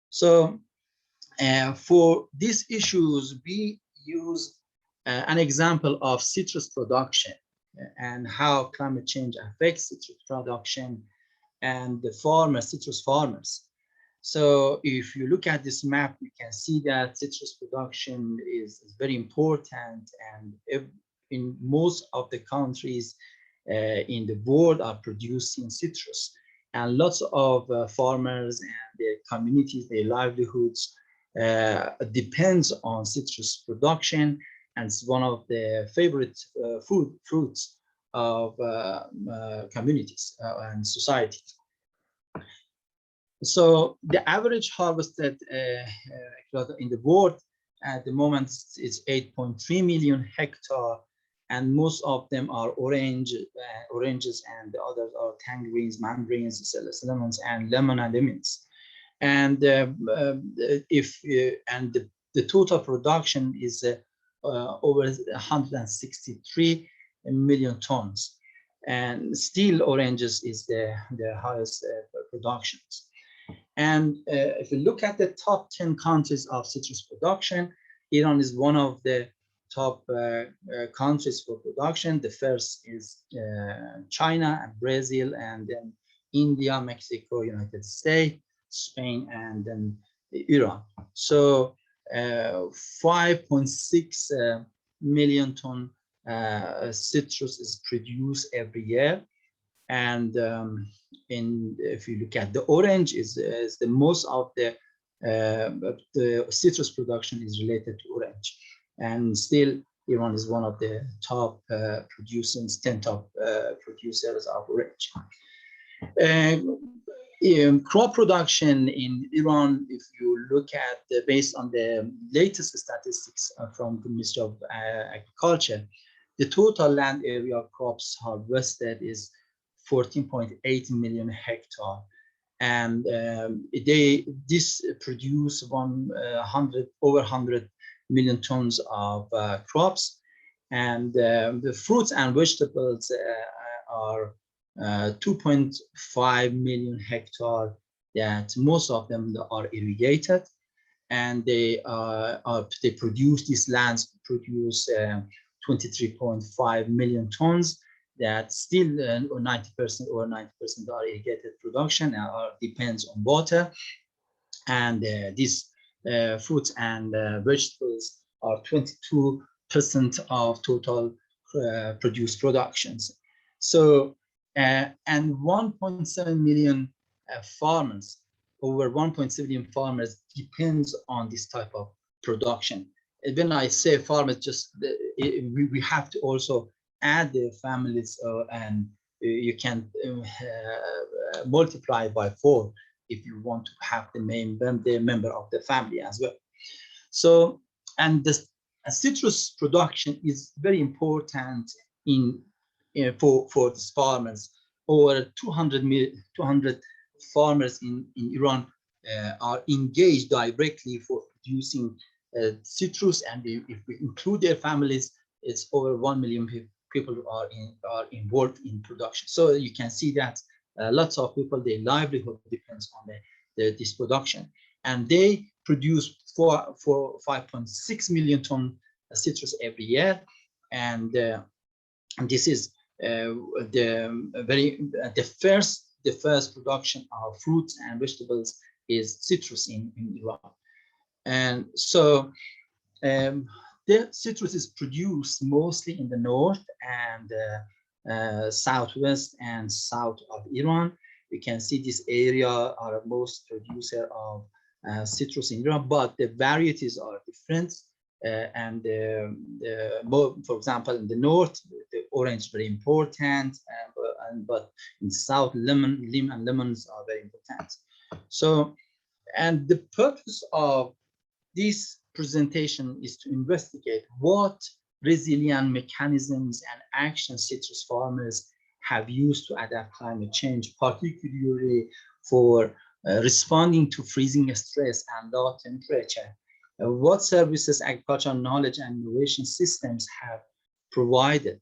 So for these issues, we use an example of citrus production and how climate change affects citrus production and the citrus farmers. So if you look at this map, you can see that citrus production is very important, and in most of the countries in the world are producing citrus. And lots of farmers and their communities, their livelihoods depends on citrus production, and it's one of the favorite fruits of communities and societies. So the average harvested in the world at the moment is 8.3 million hectare, and most of them are oranges, and the others are tangerines, mandarins, lemons, and lemons. And the total production is over 163 million tons, and still oranges is the highest productions. And if you look at the top 10 countries of citrus production, Iran is one of the top countries for production. The first is China and Brazil, and then India, Mexico, United States, Spain, and then Iran. So 5.6 million ton citrus is produced every year. And if you look at the orange, is the most of the citrus production is related to orange, and still Iran is one of the top producers, 10 top producers of orange. Crop production in Iran, if you look at based on the latest statistics from the Ministry of Agriculture, the total land area of crops harvested is 14.8 million hectare, and this produce over 100 million tons of crops, and the fruits and vegetables are 2.5 million hectare, that most of them are irrigated, and these lands produce 23.5 million tons. That still 90% or 90% are irrigated production and depends on water. And these fruits and vegetables are 22% of total produced productions. So, and 1.7 million farmers, over 1.7 million farmers depends on this type of production. And when I say farmers, just we have to also add the families, and you can multiply by 4 if you want to have the member of the family as well. So, and the citrus production is very important for these farmers. Over 200 farmers in Iran are engaged directly for producing citrus, and if we include their families, it's over 1 million people who are involved in production. So you can see that lots of people, their livelihood depends on this production, and they produce 5.6 million ton citrus every year, and this is the first production of fruits and vegetables is citrus in Iran. And so the citrus is produced mostly in the north and southwest and south of Iran. You can see this area are most producer of citrus in Iran, but the varieties are different. For example, in the north, the orange is very important, but in the south, lemons are very important. So, and the purpose of this presentation is to investigate what resilient mechanisms and actions citrus farmers have used to adapt climate change, particularly for responding to freezing stress and low temperature. What services agricultural knowledge and innovation systems have provided.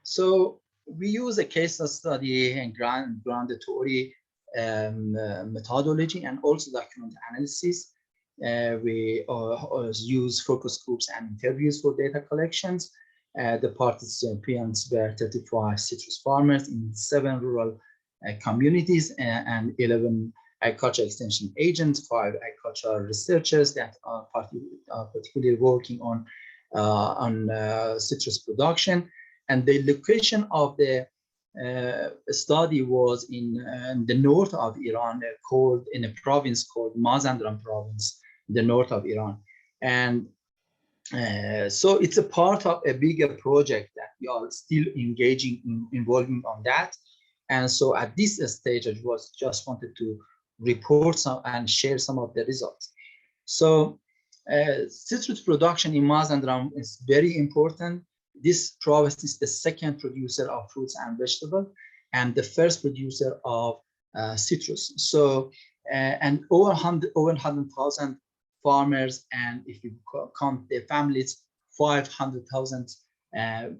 So we use a case study and groundatory methodology and also document analysis. We use focus groups and interviews for data collections. The participants were 35 citrus farmers in 7 rural communities and 11 agricultural extension agents, 5 agricultural researchers that are particularly working on citrus production. And the location of the study was in the north of Iran, called in a province called Mazandaran province, the north of Iran. And so it's a part of a bigger project that we are still involving on that. And so at this stage, I just wanted to report some and share some of the results. So citrus production in Mazandaran is very important. This province is the second producer of fruits and vegetables and the first producer of citrus. So, and over 100,000 farmers, and if you count their families, 500,000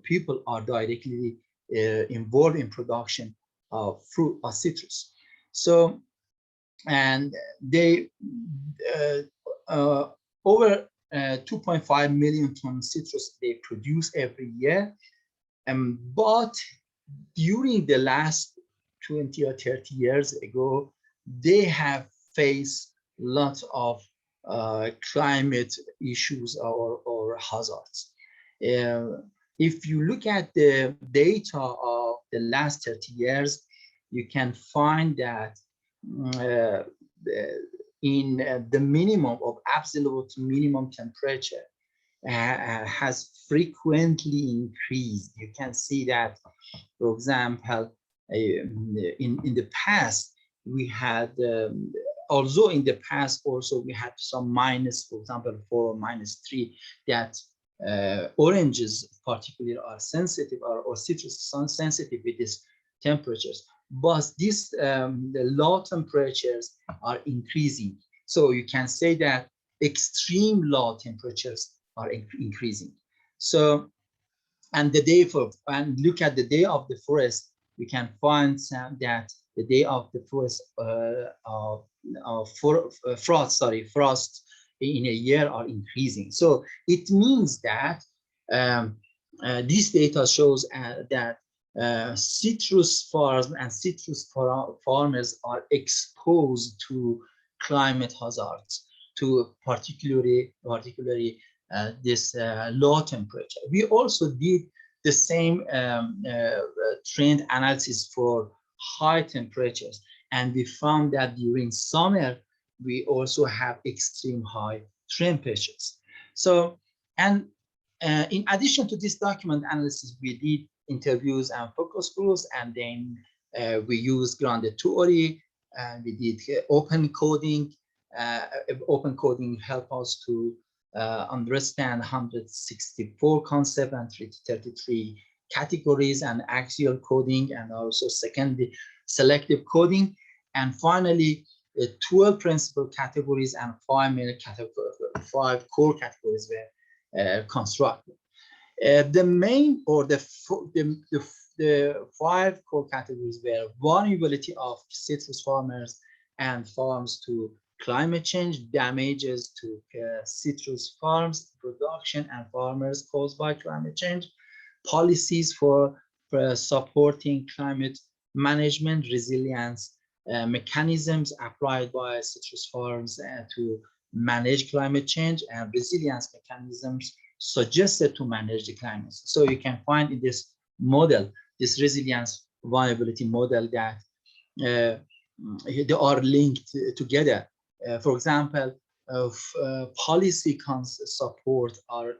people are directly involved in production of fruit or citrus. So, and they over 2.5 million tons citrus they produce every year, but during the last 20 or 30 years ago, they have faced lots of climate issues or hazards. If you look at the data of the last 30 years, you can find that in the minimum of absolute minimum temperature has frequently increased. You can see that, for example, in the past, we had, although in the past also we had some minus, for example, 4 or -3, that oranges particularly are sensitive or citrus are sensitive with these temperatures. But the low temperatures are increasing. So you can say that extreme low temperatures are increasing. So, and look at the day of the forest, we can find that the day of the frost in a year are increasing. So it means that this data shows that citrus farms and citrus farmers are exposed to climate hazards, to particularly this low temperature. We also did the same trend analysis for high temperatures, and we found that during summer we also have extreme high temperatures. So, and in addition to this document analysis, we did interviews and focus groups, and then we used grounded theory, and we did open coding. Open coding helped us to understand 164 concepts and 33 categories, and axial coding, and also secondary selective coding, and finally 12 principal categories and 5 core categories were constructed. The main, or the 5 core categories were vulnerability of citrus farmers and farms to climate change, damages to citrus farms, production and farmers caused by climate change, policies for supporting climate management, resilience mechanisms applied by citrus farms to manage climate change, and resilience mechanisms suggested to manage the climate. So you can find in this model, this resilience viability model, that they are linked together. For example, policy support are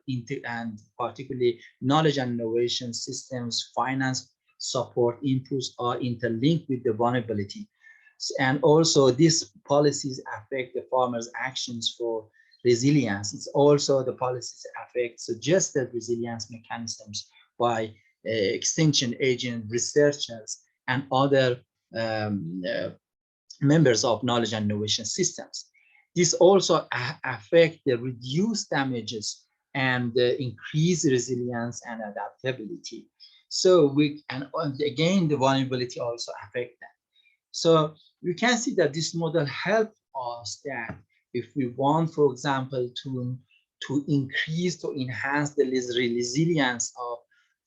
and particularly knowledge and innovation systems, finance support inputs are interlinked with the vulnerability. And also these policies affect the farmers' actions for resilience. It's also the policies affect suggested resilience mechanisms by extinction agent researchers and other members of knowledge and innovation systems. This also affect the reduced damages and the increased resilience and adaptability. So and again, the vulnerability also affect that. So we can see that this model helped us that if we want, for example, to increase, to enhance the resilience of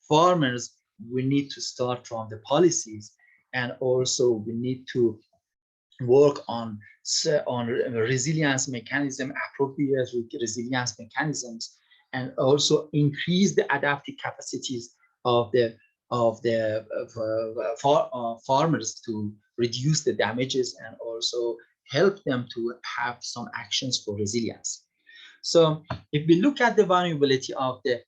farmers, we need to start from the policies, and also we need to work on resilience mechanism, appropriate resilience mechanisms, and also increase the adaptive capacities of the farmers to reduce the damages, and also help them to have some actions for resilience. So if we look at the vulnerability of the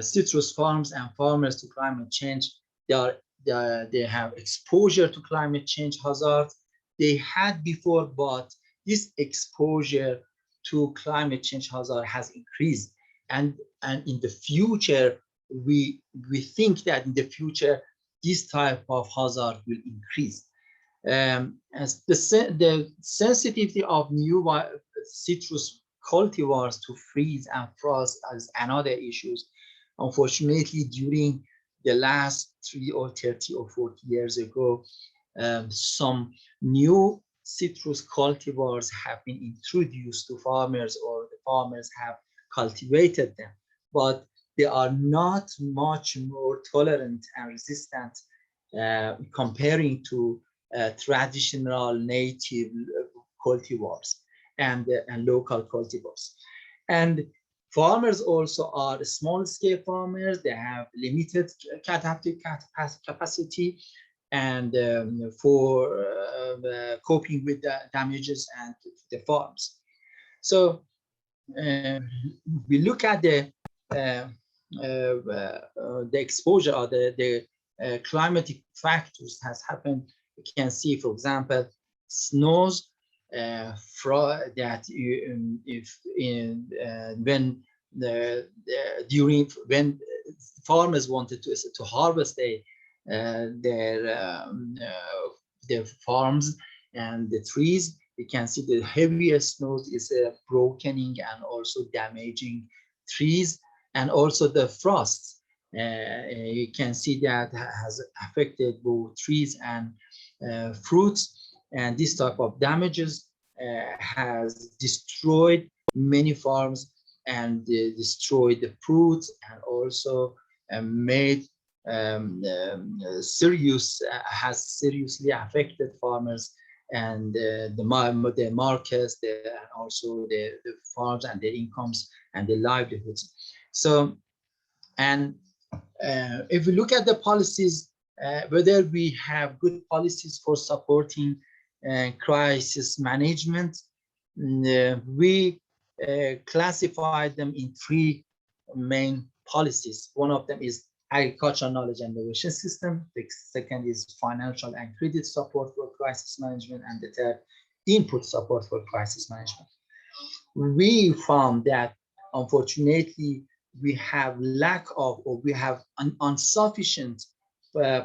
citrus farms and farmers to climate change, they have exposure to climate change hazards they had before, but this exposure to climate change hazard has increased, and in the future we think that in the future this type of hazard will increase. As the sensitivity of new citrus cultivars to freeze and frost as another issues. Unfortunately, during the last 30 or 40 years ago, some new citrus cultivars have been introduced to farmers, or the farmers have cultivated them, but they are not much more tolerant and resistant comparing to traditional native cultivars and local cultivars. And farmers also are small-scale farmers. They have limited adaptive capacity and for coping with the damages and the farms. So we look at the exposure or the climatic factors has happened. You can see, for example, snows when farmers wanted to harvest their farms and the trees, you can see the heaviest snows is brokening and also damaging trees, and also the frost. You can see that has affected both trees and fruits, and this type of damages has destroyed many farms and destroyed the fruits, and also made has seriously affected farmers and the markets, and also the farms and their incomes and their livelihoods. So, and if we look at the policies, whether we have good policies for supporting crisis management, we classify them in three main policies. One of them is agricultural knowledge and innovation system. The second is financial and credit support for crisis management, and the third, input support for crisis management. We found that unfortunately we have lack of, or we have insufficient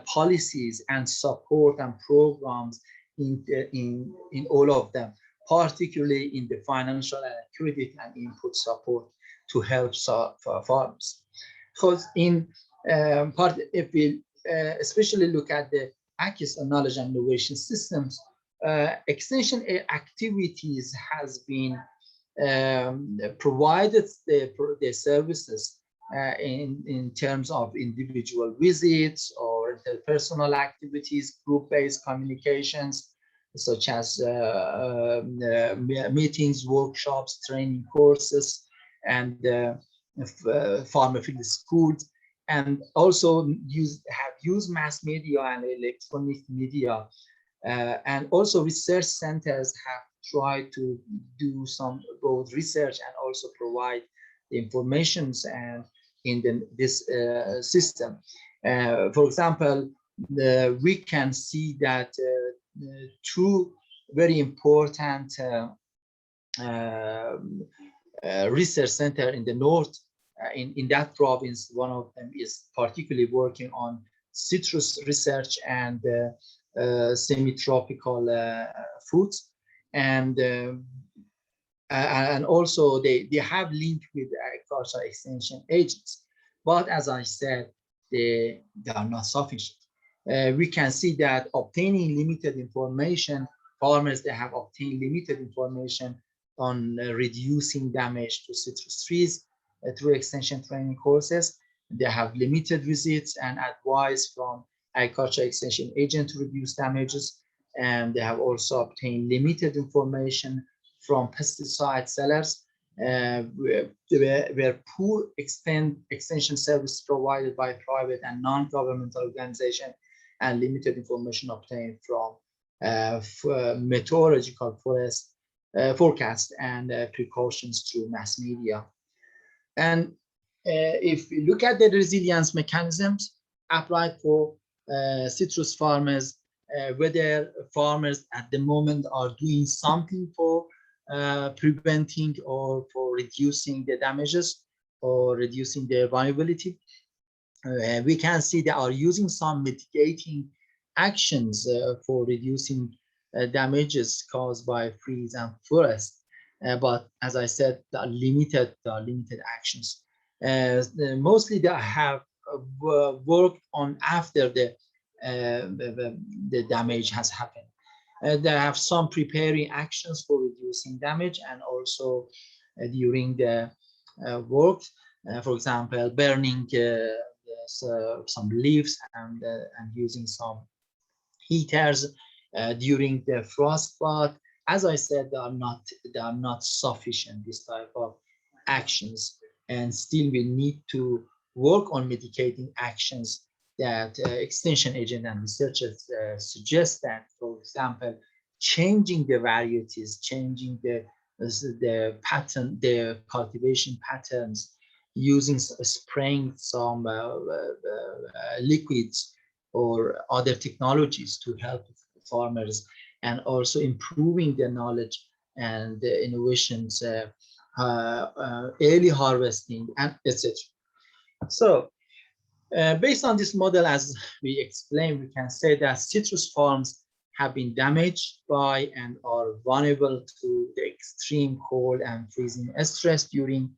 policies and support and programs in all of them, particularly in the financial and credit and input support to help farmers. Because in part, if we especially look at the ACIS knowledge and innovation systems, extension activities has been provided the services in terms of individual visits or interpersonal activities, group-based communications, such as meetings, workshops, training courses, and farmer field schools, and also have used mass media and electronic media, and also research centers have tried to do some both research and also provide the informations and in this system. For example, we can see that two very important research center in the north, in that province. One of them is particularly working on citrus research and semi-tropical foods, and also they have linked with agricultural extension agents, but as I said, they are not sufficient. We can see that obtaining limited information, farmers, they have obtained limited information on reducing damage to citrus trees through extension training courses. They have limited visits and advice from agricultural extension agent to reduce damages, and they have also obtained limited information from pesticide sellers, where poor extension service provided by private and non-governmental organizations, and limited information obtained from meteorological forecasts and precautions through mass media. And if we look at the resilience mechanisms applied for citrus farmers, whether farmers at the moment are doing something for preventing or for reducing the damages or reducing their vulnerability, we can see they are using some mitigating actions for reducing damages caused by freeze and forest. But as I said, there are limited actions. Mostly they have worked on after the damage has happened. They have some preparing actions for reducing damage, and also during the work, for example, burning some leaves and using some heaters during the frost. But as I said, they are not sufficient, this type of actions, and still we need to work on mitigating actions that extension agent and researchers suggest, that, for example, changing the varieties, changing the pattern, the cultivation patterns, using spraying some liquids or other technologies to help farmers, and also improving the knowledge and the innovations, early harvesting, and etc. So based on this model, as we explained, we can say that citrus farms have been damaged by and are vulnerable to the extreme cold and freezing stress during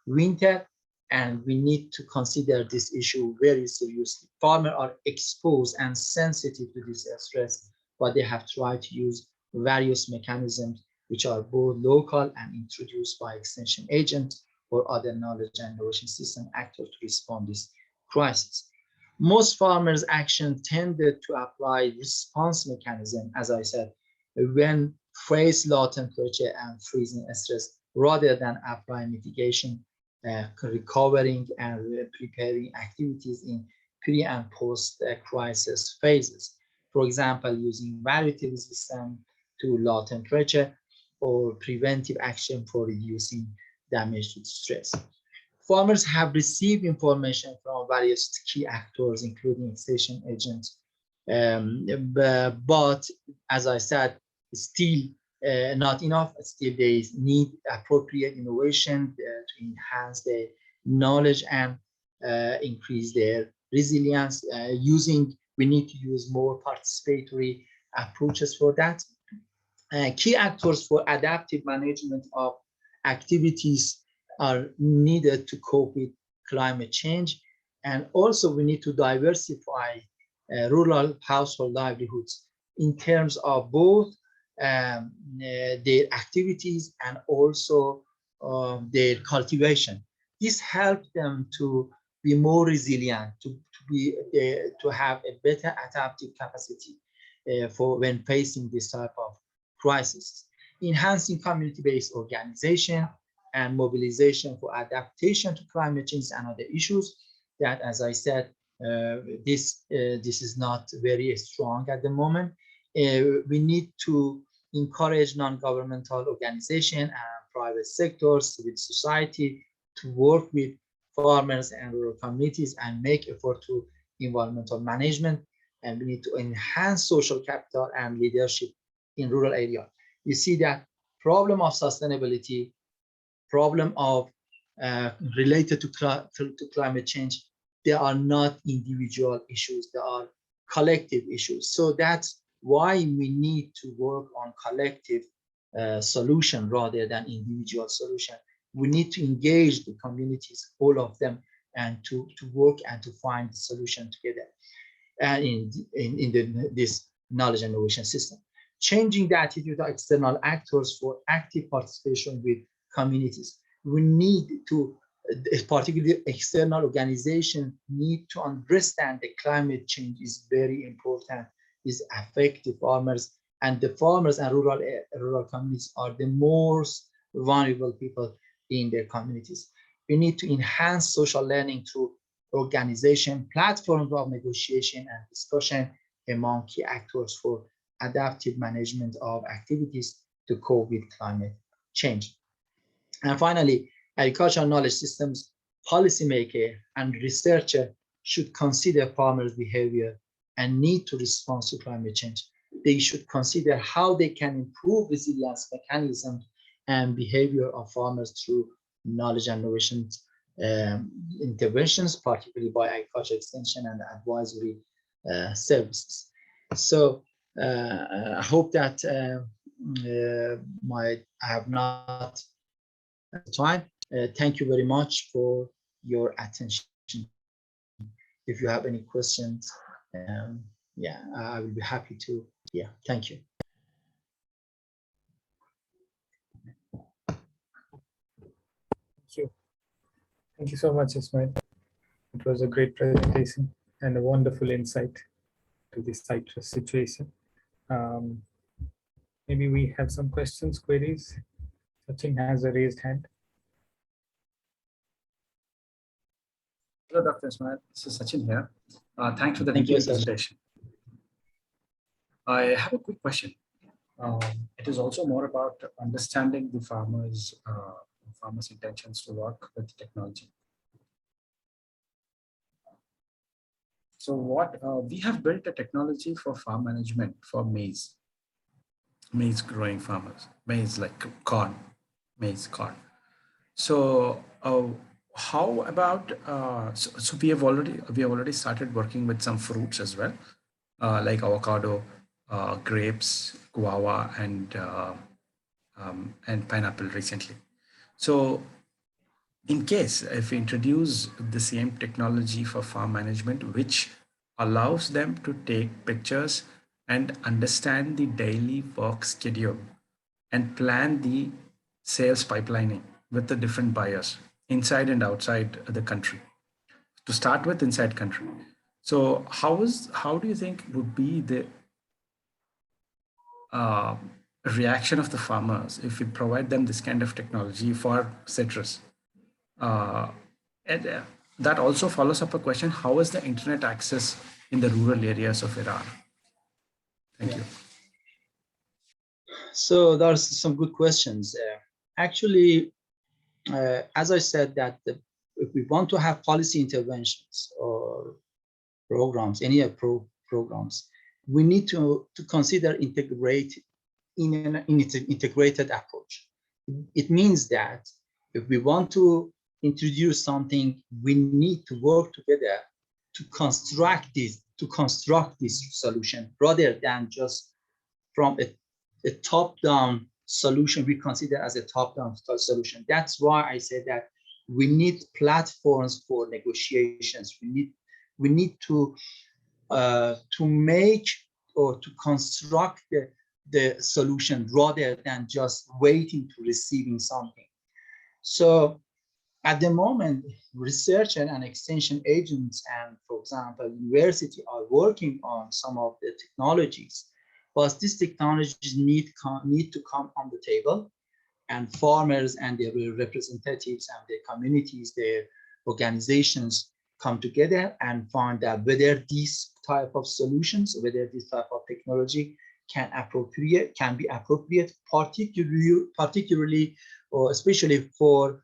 winter, and we need to consider this issue very seriously. Farmers are exposed and sensitive to this stress, but they have tried to use various mechanisms which are both local and introduced by extension agents or other knowledge and innovation system actors to respond to this crisis. Most farmers' action tended to apply response mechanism, as I said, when face low temperature and freezing stress, rather than apply mitigation, recovering and preparing activities in pre and post crisis phases. For example, using variety resistance to low temperature or preventive action for reducing damage to stress. Farmers have received information from various key actors, including extension agents, but as I said, still not enough. Still, they need appropriate innovation to enhance their knowledge and increase their resilience. We need to use more participatory approaches for that. Key actors for adaptive management of activities are needed to cope with climate change. And also we need to diversify rural household livelihoods in terms of both their activities and also their cultivation. This helps them to be more resilient, to have a better adaptive capacity for when facing this type of crisis. Enhancing community-based organization and mobilization for adaptation to climate change and other issues that, as I said, this is not very strong at the moment. We need to encourage non-governmental organization and private sectors, civil society, to work with farmers and rural communities and make effort to environmental management. And we need to enhance social capital and leadership in rural area. You see that problem of sustainability, problem of related to climate change, they are not individual issues, they are collective issues. So that's why we need to work on collective solution rather than individual solution. We need to engage the communities, all of them, and to work and to find the solution together and in this knowledge and innovation system. Changing the attitude of external actors for active participation with communities. We need to, particularly external organizations, need to understand that climate change is very important, is affecting farmers, and the farmers and rural communities are the most vulnerable people in their communities. We need to enhance social learning through organization, platforms of negotiation and discussion among key actors for adaptive management of activities to cope with climate change. And finally, agricultural knowledge systems policymaker and researcher should consider farmers' behavior and need to respond to climate change. They should consider how they can improve resilience mechanisms and behavior of farmers through knowledge and innovation interventions, particularly by agriculture extension and advisory services. So I hope that I have not time. Thank you very much for your attention. If you have any questions, yeah, I will be happy to. Yeah, thank you. Thank you so much, Ismail. It was a great presentation and a wonderful insight to the citrus situation. Maybe we have some questions, queries. Sachin has a raised hand. Hello, Dr. Ismail. This is Sachin here. Thanks for the Thank you, detailed presentation. I have a quick question. It is also more about understanding the farmers' intentions to work with technology. So what we have built a technology for farm management for maize growing farmers, maize like corn, maize corn. So how about so we have already started working with some fruits as well, like avocado, grapes, guava, and pineapple recently. So in case if we introduce the same technology for farm management, which allows them to take pictures and understand the daily work schedule and plan the sales pipelining with the different buyers inside and outside the country. to start with inside country. So how do you think would be the reaction of the farmers if we provide them this kind of technology for citrus? And that also follows up a question: how is the internet access in the rural areas of Iran? Thank you. So there's some good questions. Actually, as I said, that if we want to have policy interventions or programs, any programs, we need to consider integrate in an integrated approach. It means that if we want to introduce something, we need to work together to construct this solution rather than just from a top-down solution we consider as a top-down solution. That's why I said that we need platforms for negotiations. We need to make or to construct the solution rather than just waiting to receiving something. So at the moment, researchers and extension agents and, for example, university are working on some of the technologies, but these technologies need to come on the table, and farmers and their representatives and their communities, their organizations come together and find out whether these type of solutions, whether this type of technology can be appropriate, particularly or especially for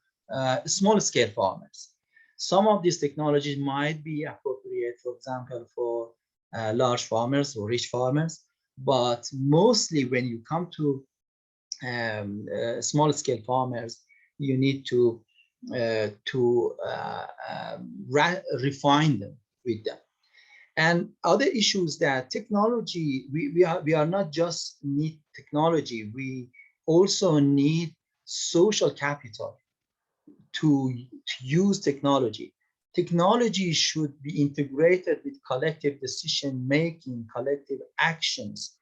small-scale farmers. Some of these technologies might be appropriate, for example, for large farmers or rich farmers, but mostly when you come to small-scale farmers, you need to refine them with them. And other issues that technology, we are not just need technology, we also need social capital to use technology. Technology should be integrated with collective decision-making, collective actions.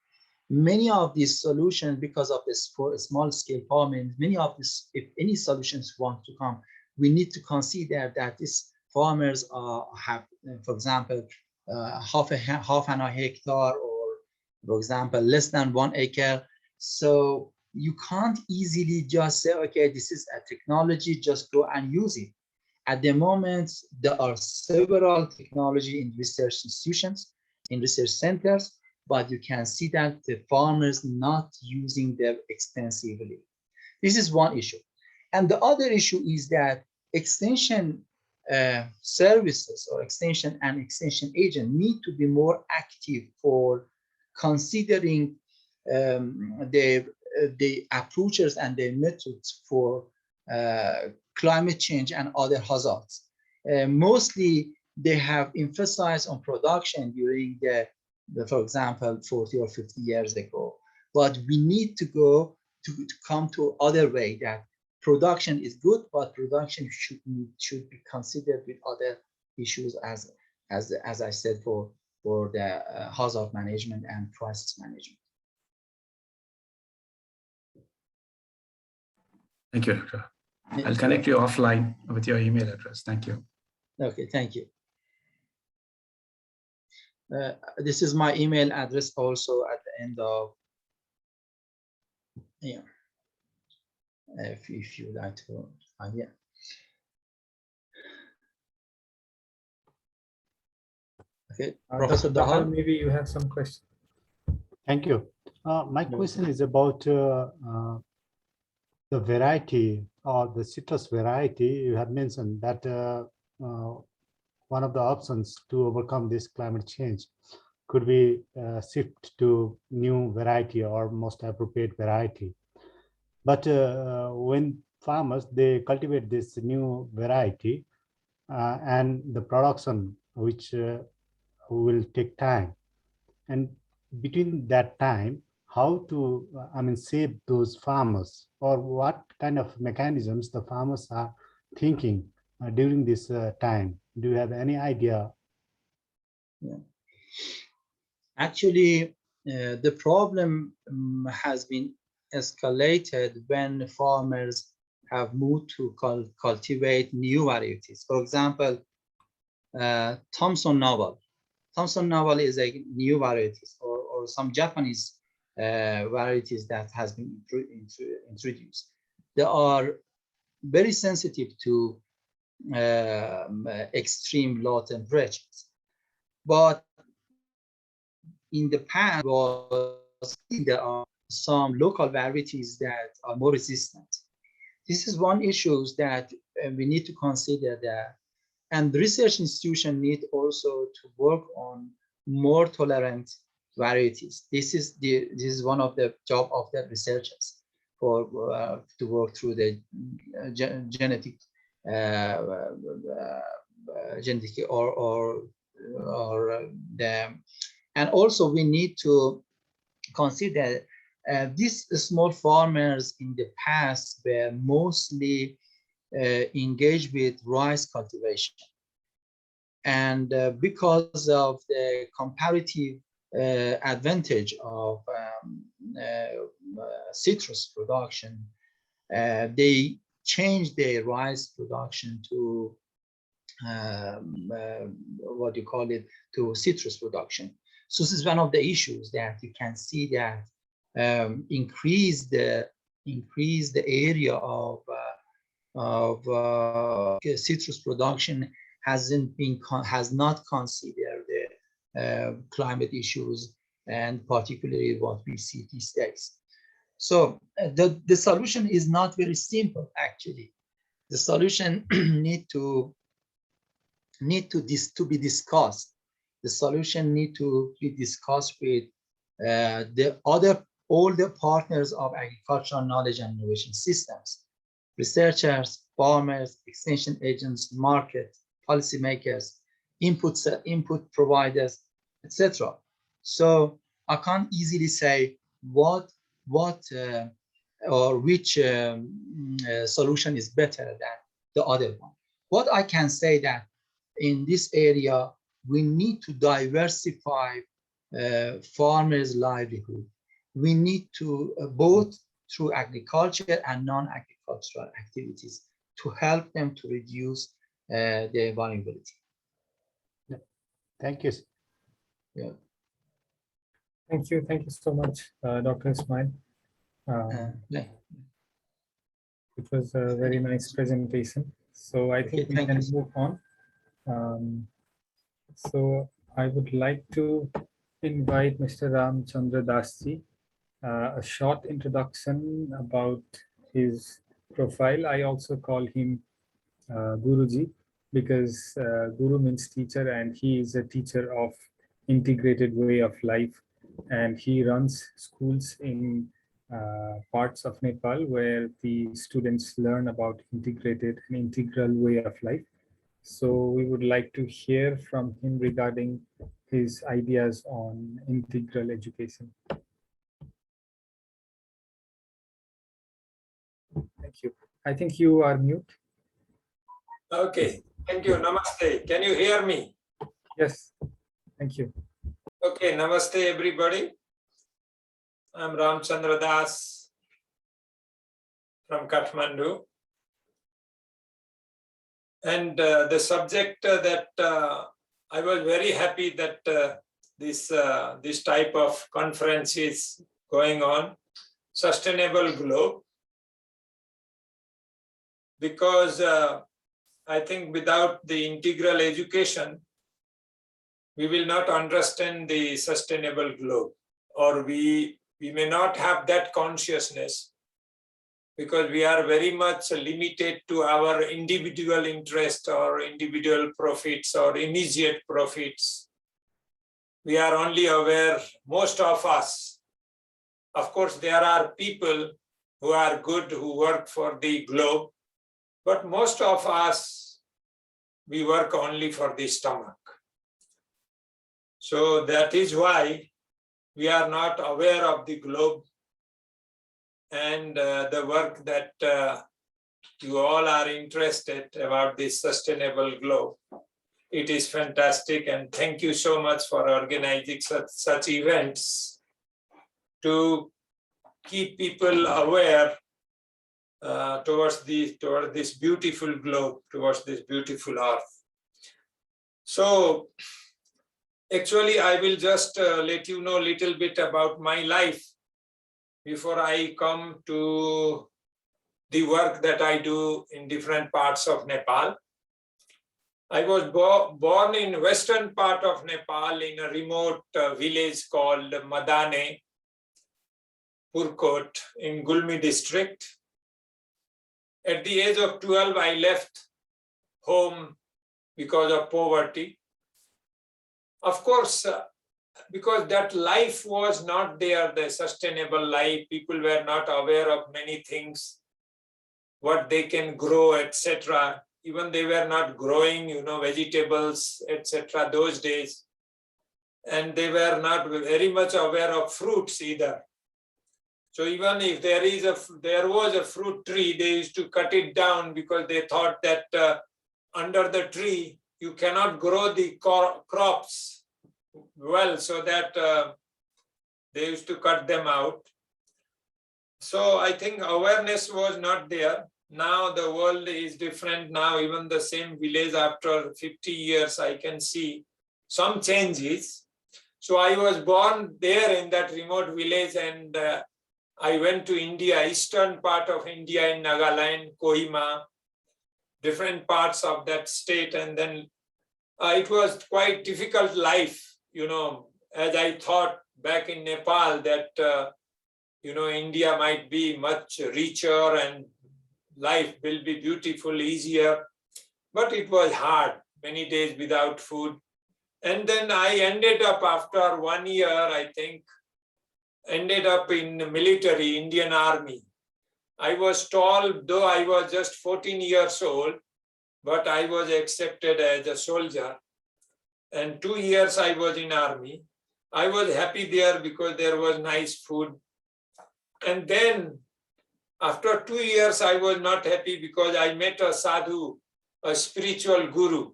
Many of these solutions, because of this for small-scale farming, many of this, if any solutions want to come, we need to consider that these farmers have, for example, half an hectare, or for example, less than 1 acre. So you can't easily just say, okay, this is a technology, just go and use it. At the moment, there are several technology in research institutions, in research centers, but you can see that the farmers not using them extensively. This is one issue. And the other issue is that extension services or extension and extension agent need to be more active for considering the approaches and the methods for climate change and other hazards. Mostly they have emphasized on production during for example, 40 or 50 years ago. But we need to go to come to other way that production is good, but production should be considered with other issues as I said, for the hazard management and crisis management. Thank you, Doctor. I'll connect you offline with your email address. Thank you. Okay, thank you. This is my email address also at the end of, yeah, if you like to find, yeah. Okay, Professor Dahal, maybe you have some questions. Thank you. My question is about the variety or the citrus variety. You have mentioned that one of the options to overcome this climate change could be shift to new variety or most appropriate variety. But when farmers, they cultivate this new variety and the production, which will take time. And between that time, how to, save those farmers, or what kind of mechanisms the farmers are thinking during this time? Do you have any idea? Yeah. Actually, the problem has been escalated when farmers have moved to cultivate new varieties. For example, Thompson Novel. Thompson Novel is a new variety, or some Japanese varieties that has been introduced. They are very sensitive to extreme low temperatures, but in the past there are some local varieties that are more resistant. This is one issue that we need to consider that, and the research institution need also to work on more tolerant varieties. This is one of the job of the researchers for to work through the genetic or the, and also we need to consider these small farmers in the past were mostly engaged with rice cultivation, and because of the comparative advantage of citrus production, they changed their rice production to what do you call it, to citrus production. So this is one of the issues that you can see that increase the area of citrus production has not considered the climate issues, and particularly what we see these days. So the solution is not very simple actually. The solution need to be discussed. The solution need to be discussed with all the partners of agricultural knowledge and innovation systems, researchers, farmers, extension agents, market, policymakers, input providers, etc. So I can't easily say what or which solution is better than the other one. What I can say that in this area, we need to diversify farmers' livelihood. We need to both through agriculture and non-agricultural activities to help them to reduce their vulnerability. Yeah. Thank you. Yeah. Thank you so much, Dr. Ismail. Yeah. It was a very nice presentation. So I think we can move on. So I would like to invite Mr. Ramchandra Dasji, a short introduction about his profile. I also call him Guruji because Guru means teacher, and he is a teacher of integrated way of life, and he runs schools in parts of Nepal where the students learn about integrated and integral way of life. So we would like to hear from him regarding his ideas on integral education. Thank you. I think you are mute. Okay, thank you. Namaste. Can you hear me? Yes, thank you. Okay, namaste everybody. I'm Ramchandra Das from Kathmandu. And the subject that I was very happy that this type of conference is going on, Sustainable Globe, because I think without the integral education, we will not understand the sustainable globe, or we may not have that consciousness, because we are very much limited to our individual interest or individual profits or immediate profits. We are only aware, most of us. Of course, there are people who are good, who work for the globe, but most of us, we work only for the stomach. So that is why we are not aware of the globe and the work that you all are interested about this sustainable globe. It is fantastic, and thank you so much for organizing such events to keep people aware towards this beautiful globe, towards this beautiful earth. So actually, I will just let you know a little bit about my life before I come to the work that I do in different parts of Nepal. I was born in western part of Nepal in a remote village called Madane, Purkot in Gulmi district. At the age of 12, I left home because of poverty. Of course, because that life was not there, the sustainable life, people were not aware of many things, what they can grow, etc. Even they were not growing, vegetables, etc. those days. And they were not very much aware of fruits either. So even if there was a fruit tree, they used to cut it down because they thought that under the tree, you cannot grow the crops well, so that they used to cut them out. So I think awareness was not there. Now the world is different. Now even the same village after 50 years, I can see some changes. So I was born there in that remote village, and I went to India, eastern part of India in Nagaland, Kohima, different parts of that state. And then it was quite difficult life, as I thought back in Nepal that, India might be much richer and life will be beautiful, easier. But it was hard, many days without food. And then I ended up after 1 year, I think, ended up in the military, Indian Army. I was told, though I was just 14 years old, but I was accepted as a soldier. And 2 years I was in army. I was happy there because there was nice food. And then after 2 years, I was not happy because I met a sadhu, a spiritual guru.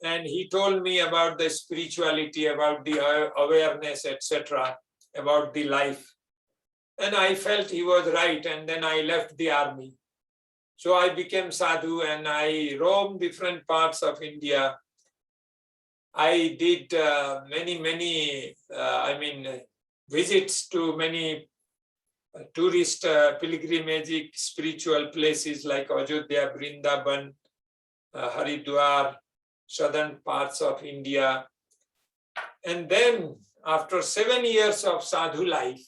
And he told me about the spirituality, about the awareness, etc., about the life. And I felt he was right. And then I left the army. So I became sadhu and I roamed different parts of India. I did many visits to many tourist pilgrimage spiritual places like Ajodhya, Vrindavan, Haridwar, southern parts of India. And then after 7 years of sadhu life,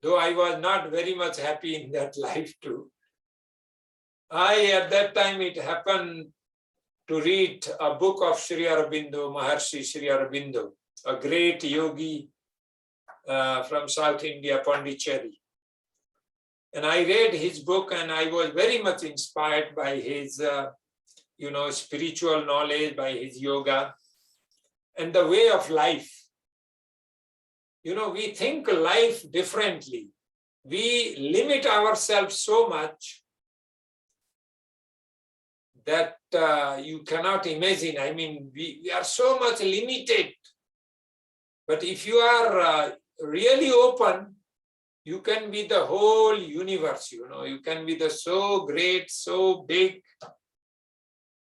though I was not very much happy in that life too, at that time it happened to read a book of Sri Aurobindo, Maharshi Sri Aurobindo, a great yogi from South India, Pondicherry. And I read his book and I was very much inspired by his, spiritual knowledge, by his yoga and the way of life. We think life differently. We limit ourselves so much that you cannot imagine. I mean, we are so much limited. But if you are really open, you can be the whole universe, you can be so great, so big.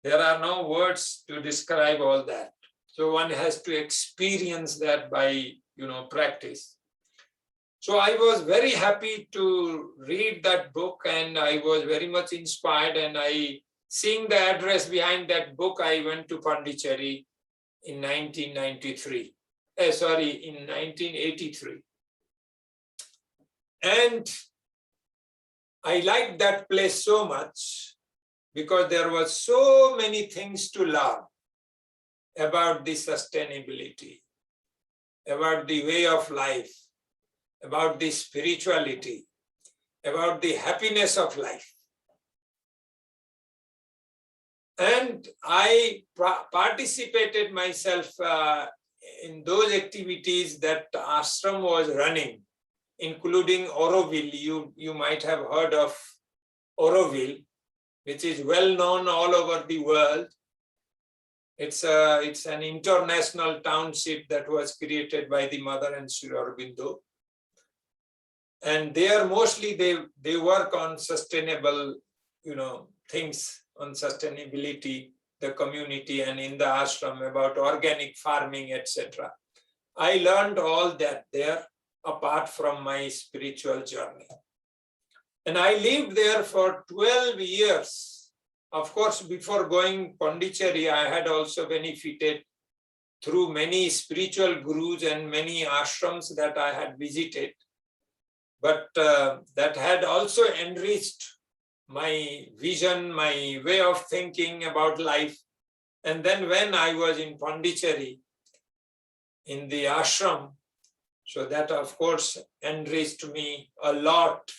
There are no words to describe all that. So one has to experience that by, practice. So I was very happy to read that book and I was very much inspired, and seeing the address behind that book, I went to Pondicherry in 1983. In 1983. And I liked that place so much because there was so many things to learn about the sustainability, about the way of life, about the spirituality, about the happiness of life. And I participated myself in those activities that ashram was running, including Auroville. You might have heard of Auroville, which is well known all over the world. It's an international township that was created by the mother and Sri Aurobindo. And there mostly they work on sustainable, things, on sustainability. the community and in the ashram about organic farming, etc. I learned all that there apart from my spiritual journey. And I lived there for 12 years. Of course, before going Pondicherry, I had also benefited through many spiritual gurus and many ashrams that I had visited. But that had also enriched my vision, my way of thinking about life. And then when I was in Pondicherry, in the ashram, so that of course enriched me a lot,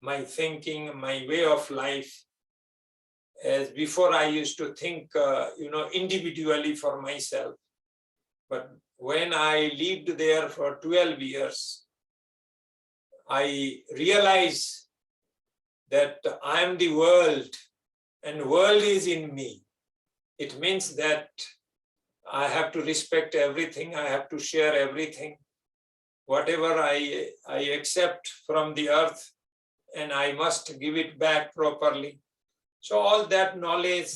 my thinking, my way of life. As before I used to think, individually for myself. But when I lived there for 12 years, I realized that I am the world and world is in me. It means that I have to respect everything. I have to share everything. Whatever I accept from the earth, and I must give it back properly. So all that knowledge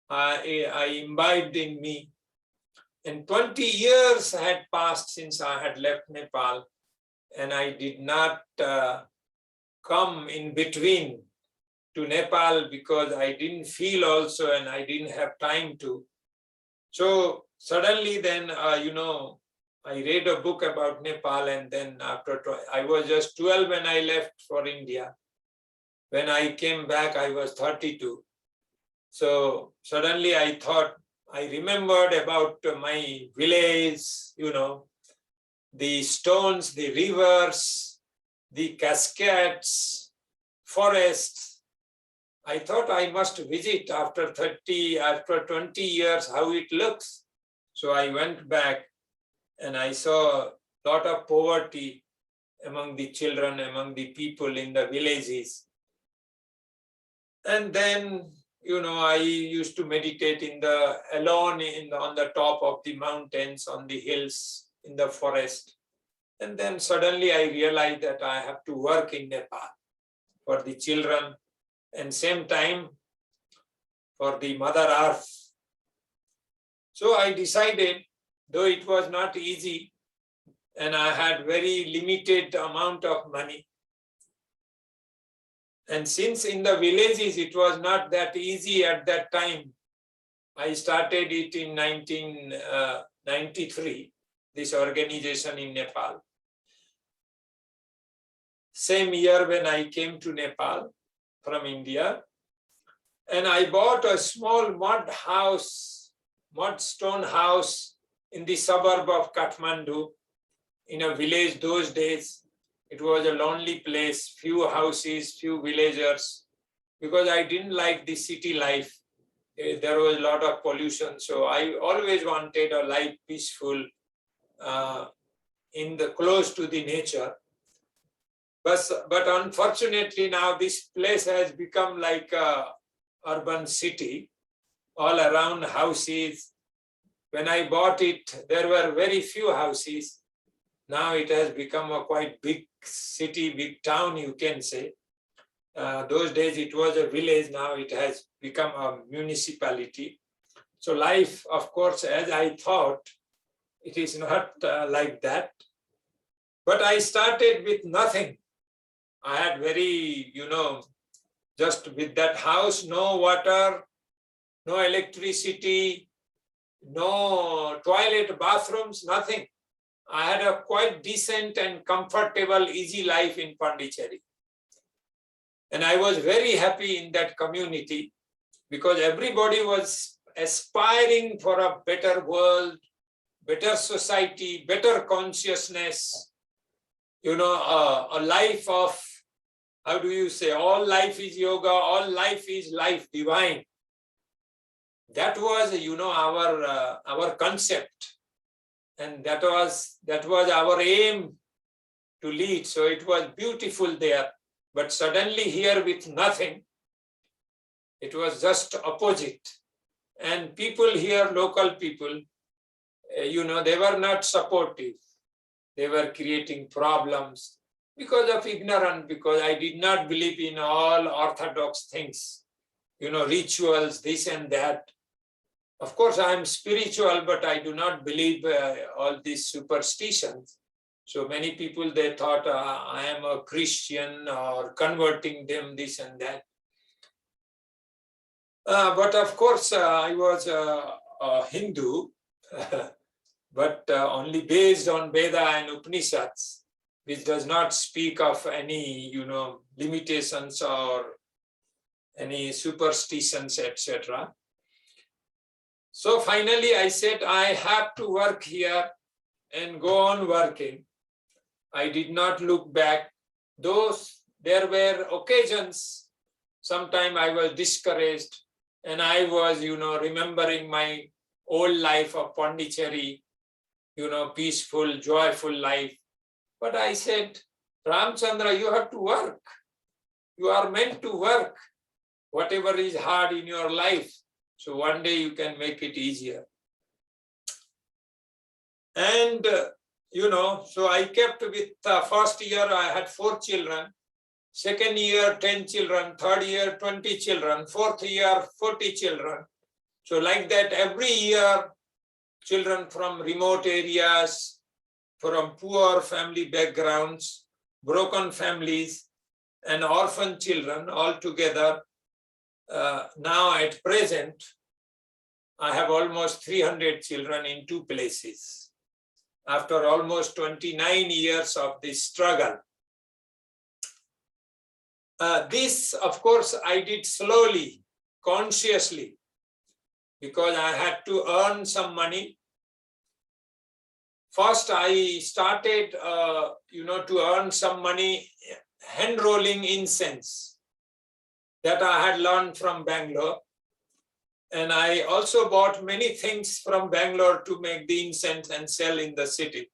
I imbibed in me. And 20 years had passed since I had left Nepal, and I did not come in between to Nepal because I didn't feel also and I didn't have time to. So suddenly then, I read a book about Nepal, and then I was just 12 when I left for India. When I came back, I was 32. So suddenly I remembered about my village, the stones, the rivers, the cascades, forests. I thought I must visit after 20 years how it looks. So I went back and I saw a lot of poverty among the children, among the people in the villages. And then, I used to meditate alone on the top of the mountains, on the hills, in the forest. And then suddenly I realized that I have to work in Nepal for the children and same time for the Mother Earth. So I decided, though it was not easy and I had very limited amount of money, and since in the villages it was not that easy at that time, I started it in 1993, this organization in Nepal. Same year when I came to Nepal from India, and I bought a small mud stone house in the suburb of Kathmandu, in a village those days. It was a lonely place, few houses, few villagers, because I didn't like the city life. There was a lot of pollution. So I always wanted a life peaceful, close to the nature. But unfortunately now this place has become like a urban city, all around houses. When I bought it, there were very few houses. Now it has become a quite big city, big town, you can say. Those days it was a village, now it has become a municipality. So life, of course, as I thought, it is not like that. But I started with nothing. I had very, just with that house, no water, no electricity, no toilet, bathrooms, nothing. I had a quite decent and comfortable, easy life in Pondicherry. And I was very happy in that community because everybody was aspiring for a better world, better society, better consciousness, a life of, how do you say, all life is yoga, all life is life divine. That was, our concept. And that was our aim to lead. So it was beautiful there. But suddenly here with nothing, it was just opposite. And people here, local people, they were not supportive. They were creating problems because of ignorance, because I did not believe in all orthodox things. rituals, this and that. Of course, I am spiritual, but I do not believe all these superstitions. So many people, they thought I am a Christian or converting them, this and that. But of course, I was a Hindu, but only based on Veda and Upanishads, which does not speak of any, limitations or any superstitions, etc. So finally, I said, I have to work here and go on working. I did not look back. There were occasions, sometime I was discouraged, and I was, remembering my old life of Pondicherry, peaceful, joyful life. But I said, Ramchandra, you have to work. You are meant to work, whatever is hard in your life. So one day you can make it easier. And, so I kept with first year, I had 4 children. Second year, 10 children. Third year, 20 children. Fourth year, 40 children. So like that, every year, children from remote areas, from poor family backgrounds, broken families, and orphan children all together. Now at present, I have almost 300 children in 2 places. After almost 29 years of this struggle. This, of course, I did slowly, consciously, because I had to earn some money. First, I started, to earn some money hand rolling incense that I had learned from Bangalore. And I also bought many things from Bangalore to make the incense and sell in the city.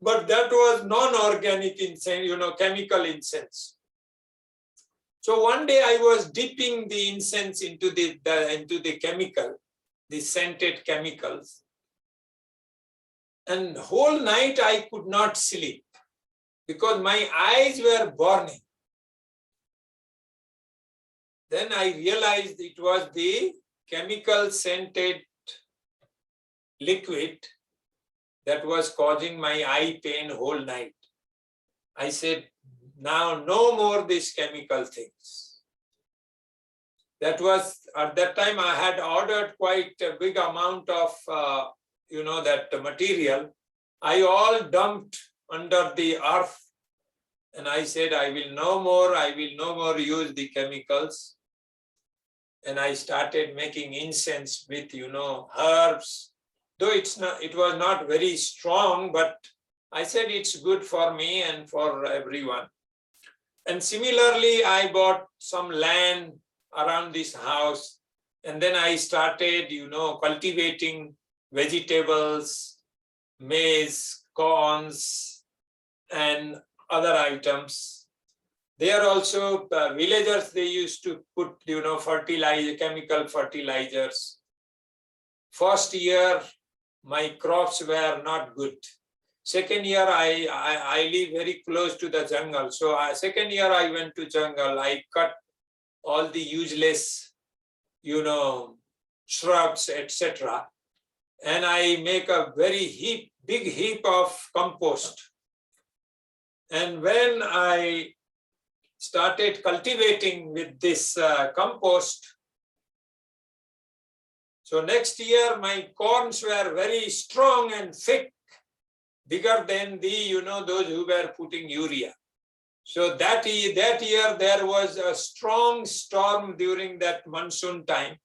But that was non-organic incense, chemical incense. So one day I was dipping the incense into the chemical, the scented chemicals. And whole night I could not sleep because my eyes were burning. Then I realized it was the chemical scented liquid that was causing my eye pain whole night. I said, now no more these chemical things. That was, at that time I had ordered quite a big amount of, that material. I all dumped under the earth. And I said, I will no more use the chemicals. And I started making incense with, herbs. Though it was not very strong, but I said it's good for me and for everyone. And similarly, I bought some land around this house. And then I started, cultivating vegetables, maize, corns, and other items. There also villagers, they used to put, chemical fertilizers. First year, my crops were not good. Second year, I live very close to the jungle. So second year, I went to jungle. I cut all the useless, shrubs, etc. And I make a very big heap of compost. And when I started cultivating with this compost, so next year my corns were very strong and thick, bigger than the, those who were putting urea. So that year there was a strong storm during that monsoon time.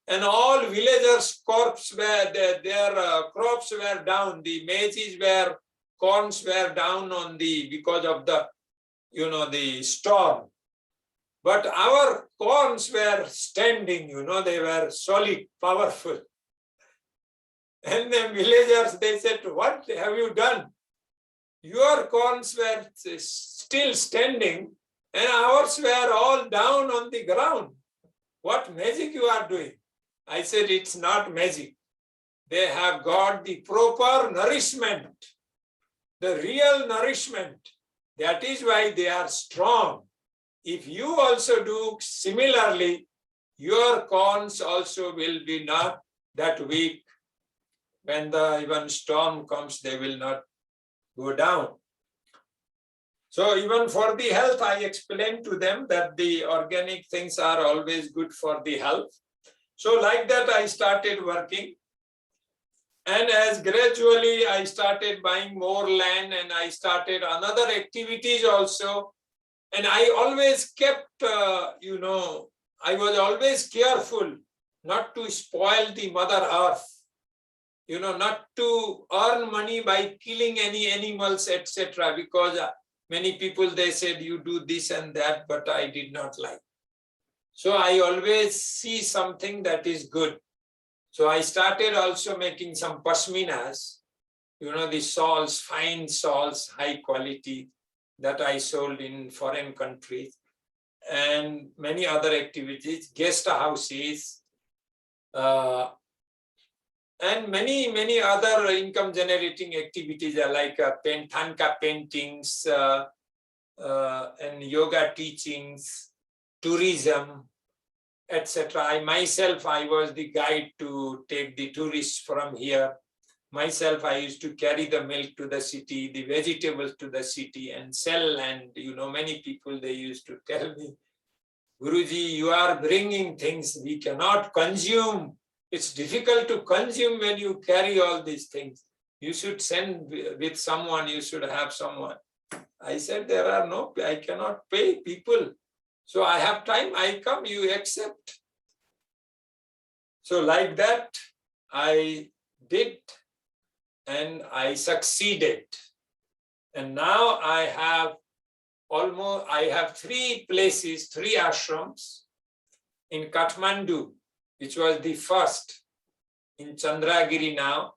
And all villagers' crops were, their crops were down. The maize corns were down because of the, the storm. But our corns were standing, they were solid, powerful. And the villagers, they said, what have you done? Your corns were still standing and ours were all down on the ground. What magic you are doing? I said, it's not magic. They have got the proper nourishment, the real nourishment. That is why they are strong. If you also do similarly, your corns also will be not that weak. When the even storm comes, they will not go down. So even for the health, I explained to them that the organic things are always good for the health. So like that, I started working. And as gradually I started buying more land and I started another activities also. And I always kept, I was always careful not to spoil the Mother Earth, not to earn money by killing any animals, etc. Because many people, they said, you do this and that, but I did not like. So I always see something that is good. So I started also making some pashminas, the shawls, fine shawls, high quality that I sold in foreign countries, and many other activities, guest houses, and many other income generating activities like Thanka paintings and yoga teachings, tourism, etc. I myself was the guide to take the tourists from here. Myself, I used to carry the milk to the city, the vegetables to the city and sell. And, many people, they used to tell me, Guruji, you are bringing things we cannot consume. It's difficult to consume when you carry all these things. You should send with someone, you should have someone. I said, I cannot pay people. So I have time, I come, you accept. So like that, I did, and I succeeded. And now I have 3 places, 3 ashrams in Kathmandu, which was the first in Chandragiri now,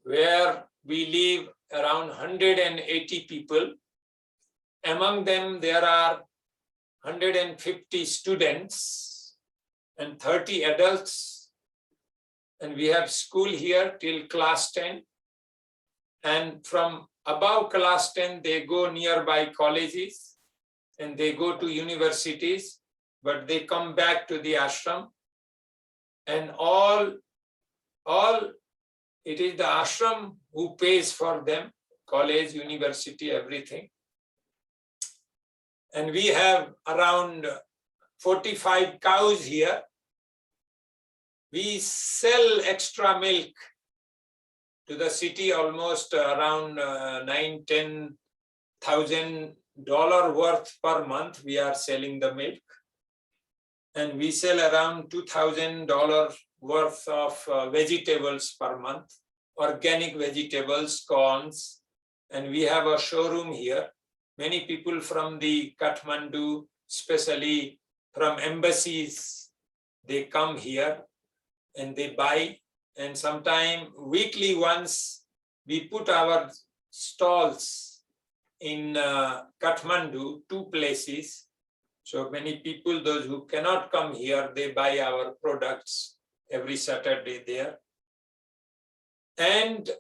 where we live around 180 people. Among them, there are 150 students and 30 adults. And we have school here till class 10. And from above class 10, they go nearby colleges and they go to universities, but they come back to the ashram. And it is the ashram who pays for them, college, university, everything. And we have around 45 cows here. We sell extra milk to the city, almost around $9,000-10,000 worth per month. We are selling the milk. And we sell around $2,000 worth of vegetables per month, organic vegetables, corns. And we have a showroom here. Many people from the Kathmandu, especially from embassies, they come here and they buy. And sometime weekly once, we put our stalls in Kathmandu, 2 places. So many people, those who cannot come here, they buy our products every Saturday there. And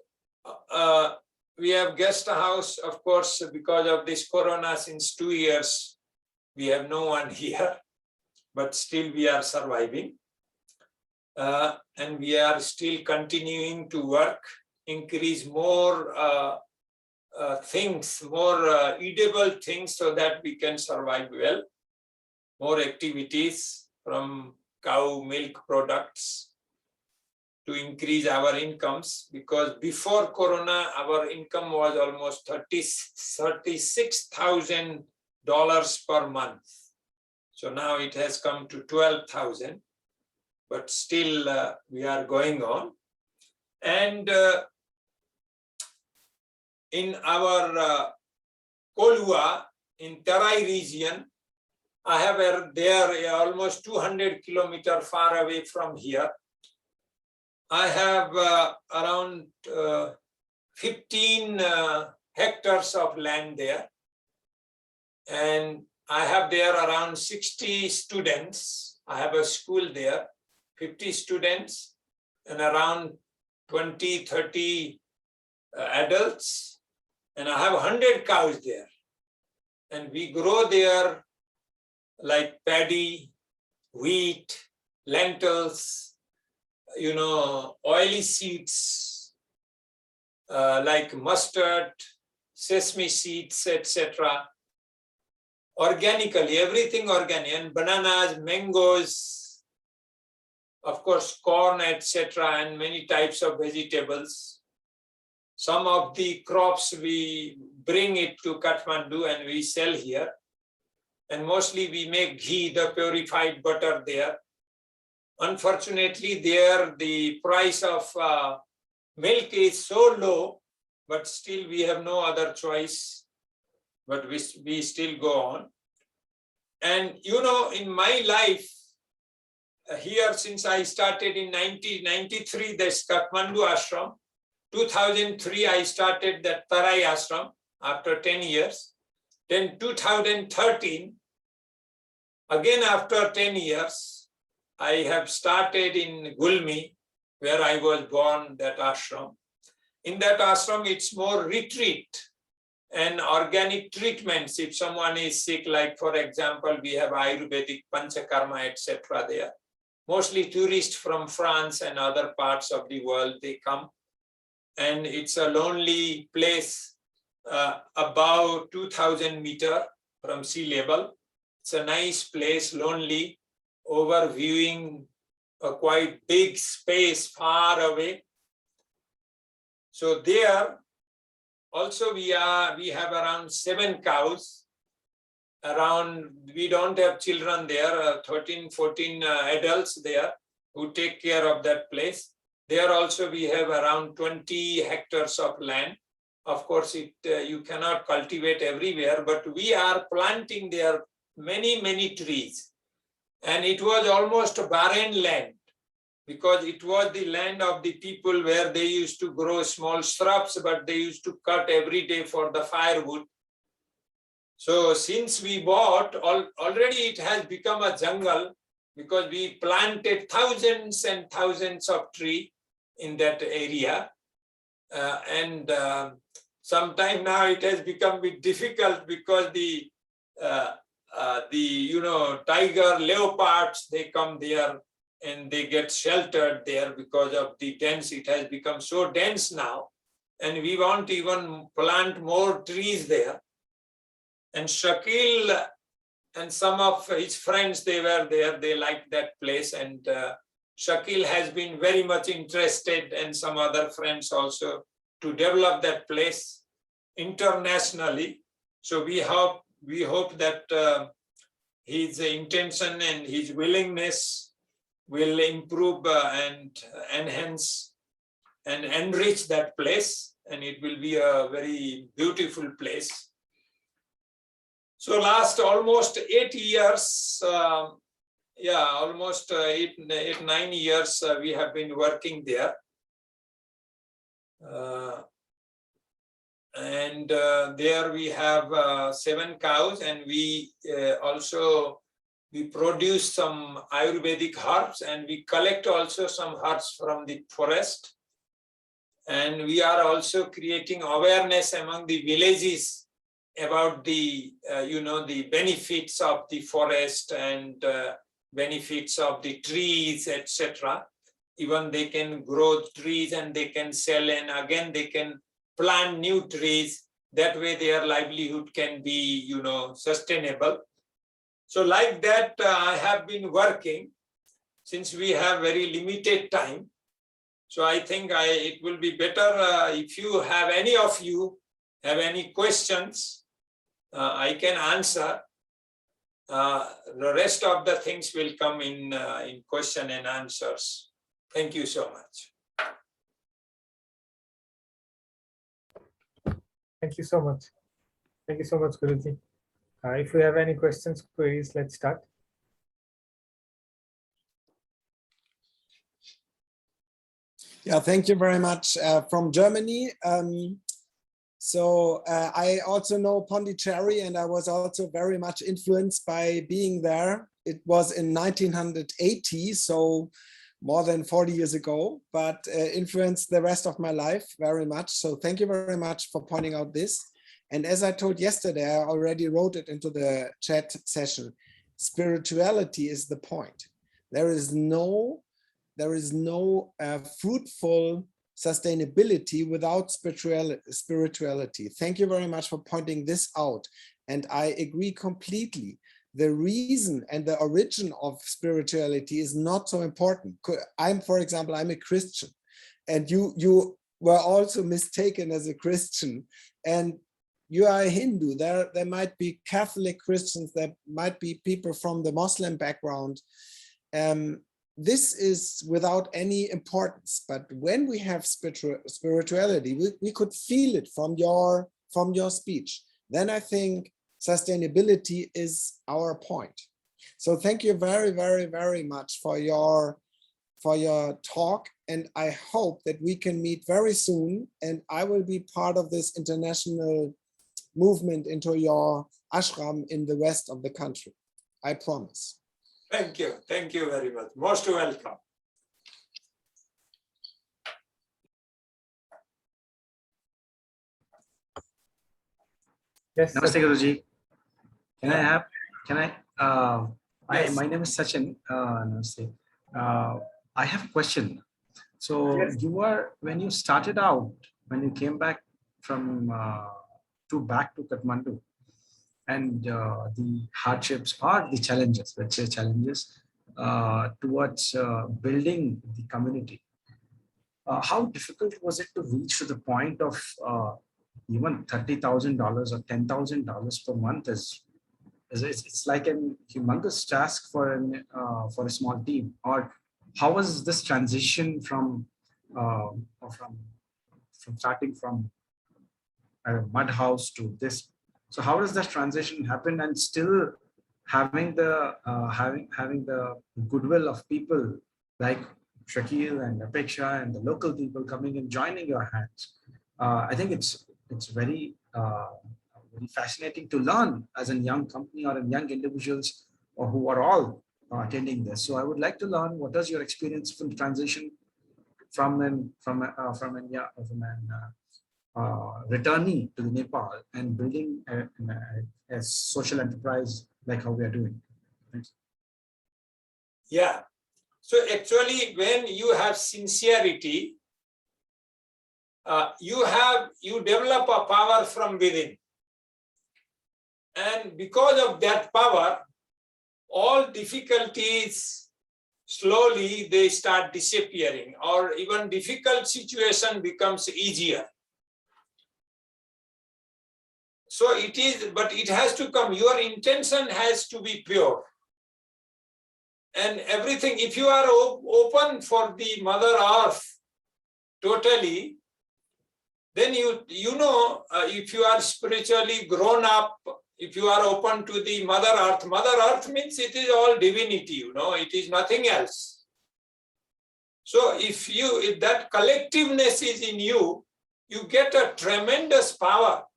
we have guest house, of course, because of this corona since 2 years, we have no one here, but still we are surviving. And we are still continuing to work, increase more things, more eatable things so that we can survive well. More activities from cow milk products to increase our incomes, because before Corona, our income was almost $36,000 per month. So now it has come to 12,000, but still we are going on. And in our Kolua, in Terai region, I have there almost 200 kilometers far away from here. I have around 15 hectares of land there. And I have there around 60 students. I have a school there, 50 students and around 20, 30 adults. And I have 100 cows there. And we grow there like paddy, wheat, lentils, you know, oily seeds like mustard, sesame seeds, etc. Organically, everything organic, and bananas, mangoes, of course, corn, etc., and many types of vegetables. Some of the crops we bring it to Kathmandu and we sell here. And mostly we make ghee, the purified butter there. Unfortunately, there the price of milk is so low, but still we have no other choice, but we still go on. And you know, in my life, here since I started in 1993, this Kathmandu ashram, 2003 I started that Tarai ashram after 10 years. Then 2013, again after 10 years, I have started in Gulmi, where I was born, that ashram. In that ashram, it's more retreat and organic treatments. If someone is sick, like for example, we have Ayurvedic, Panchakarma, etc. there. Mostly tourists from France and other parts of the world, they come. And it's a lonely place, about 2,000 meters from sea level. It's a nice place, lonely, overviewing a quite big space far away. So there, also we have around 7 cows. We don't have children there, 13, 14 adults there who take care of that place. There also we have around 20 hectares of land. Of course, you cannot cultivate everywhere, but we are planting there many, many trees. And it was almost a barren land because it was the land of the people where they used to grow small shrubs, but they used to cut every day for the firewood. So since we bought, already it has become a jungle because we planted thousands and thousands of trees in that area. Sometime now it has become a bit difficult because the you know, tiger, leopards, they come there and they get sheltered there because of the dense. It has become so dense now, and we want to even plant more trees there. And Shakil and some of his friends, they were there, they liked that place, and Shakil has been very much interested, and some other friends also, to develop that place internationally. So we hope that his intention and his willingness will improve and enhance and enrich that place, and it will be a very beautiful place. So last almost 8 years, almost 9 years, we have been working there. There we have 7 cows, and we produce some Ayurvedic herbs, and we collect also some herbs from the forest. And we are also creating awareness among the villages about the the benefits of the forest and benefits of the trees, etc. Even they can grow trees and they can sell, and again they can plant new trees. That way their livelihood can be, sustainable. So like that, I have been working since we have very limited time. So I think it will be better if you have, any of you have any questions, I can answer. The rest of the things will come in question and answers. Thank you so much. Thank you so much. Thank you so much, Guruji. If you have any questions, queries, let's start. Yeah, thank you very much. From Germany. I also know Pondicherry, and I was also very much influenced by being there. It was in 1980, so more than 40 years ago, but influenced the rest of my life very much. So thank you very much for pointing out this. And as I told yesterday, I already wrote it into the chat session. spirituality is the point. There is no fruitful sustainability without spirituality. Thank you very much for pointing this out. And I agree completely. The reason and the origin of spirituality is not so important. For example, I'm a Christian, and you were also mistaken as a Christian, and you are a Hindu. There might be Catholic Christians, there might be people from the Muslim background. This is without any importance, but when we have spirituality, we could feel it from your speech. Then I think sustainability is our point. So thank you very, very, very much for your talk, and I hope that we can meet very soon, and I will be part of this international movement into your ashram in the west of the country. I promise. Thank you very much. Most welcome. Yes. Namaste, Guruji. My name is Sachin. Namaste. I have a question. So Yes. when you started out, when you came back from back to Kathmandu, and the hardships or the challenges, let's say challenges towards building the community, how difficult was it to reach to the point of even $30,000 or $10,000 per month? It's like a humongous task for a small team. Or how was this transition from starting from a mud house to this? So how does that transition happen, and still having the goodwill of people like Shakil and Apeksha and the local people coming and joining your hands? I think it's very very fascinating to learn as a young company or a young individuals or who are all attending this. So I would like to learn what was your experience from the transition from an returnee to Nepal and building a social enterprise like how we are doing. Thanks. Yeah. So actually, when you have sincerity, you develop a power from within. And because of that power, all difficulties slowly they start disappearing, or even difficult situation becomes easier. So it is, but it has to come, your intention has to be pure. And everything, if you are open for the Mother Earth totally, then you know, if you are spiritually grown up, if you are open to the Mother Earth means it is all divinity, you know, it is nothing else. So if that collectiveness is in you, you get a tremendous power.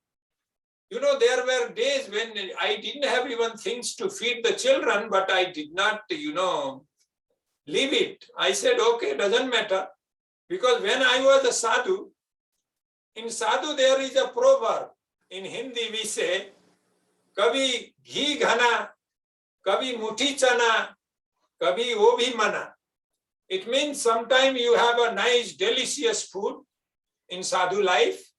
You know, there were days when I didn't have even things to feed the children, but I did not, you know, leave it. I said, okay, doesn't matter. Because when I was a sadhu, in sadhu there is a proverb. In Hindi we say, Kabhi ghee ghana, kabhi muthi chana, kabhi wo bhi mana. It means sometimes you have a nice, delicious food in sadhu life.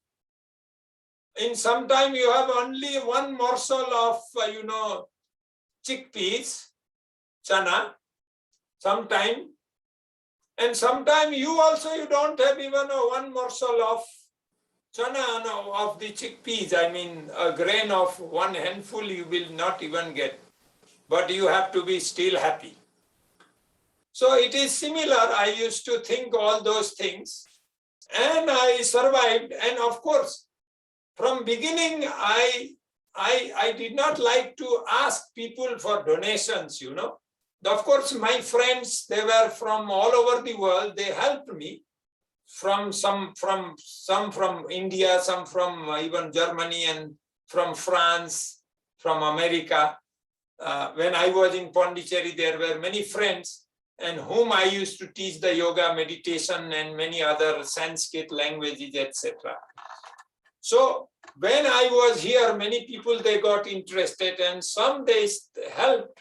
In some time you have only one morsel of, you know, chickpeas, chana, sometime. And sometime you don't have even one morsel of chana, no, of the chickpeas. I mean, a grain of one handful you will not even get, but you have to be still happy. So it is similar. I used to think all those things and I survived. And of course, from beginning, I did not like to ask people for donations, you know. Of course, my friends, they were from all over the world. They helped me, some from India, some from even Germany, and from France, from America. When I was in Pondicherry, there were many friends and whom I used to teach the yoga, meditation, and many other Sanskrit languages, etc. So when I was here, many people, they got interested, and some they helped,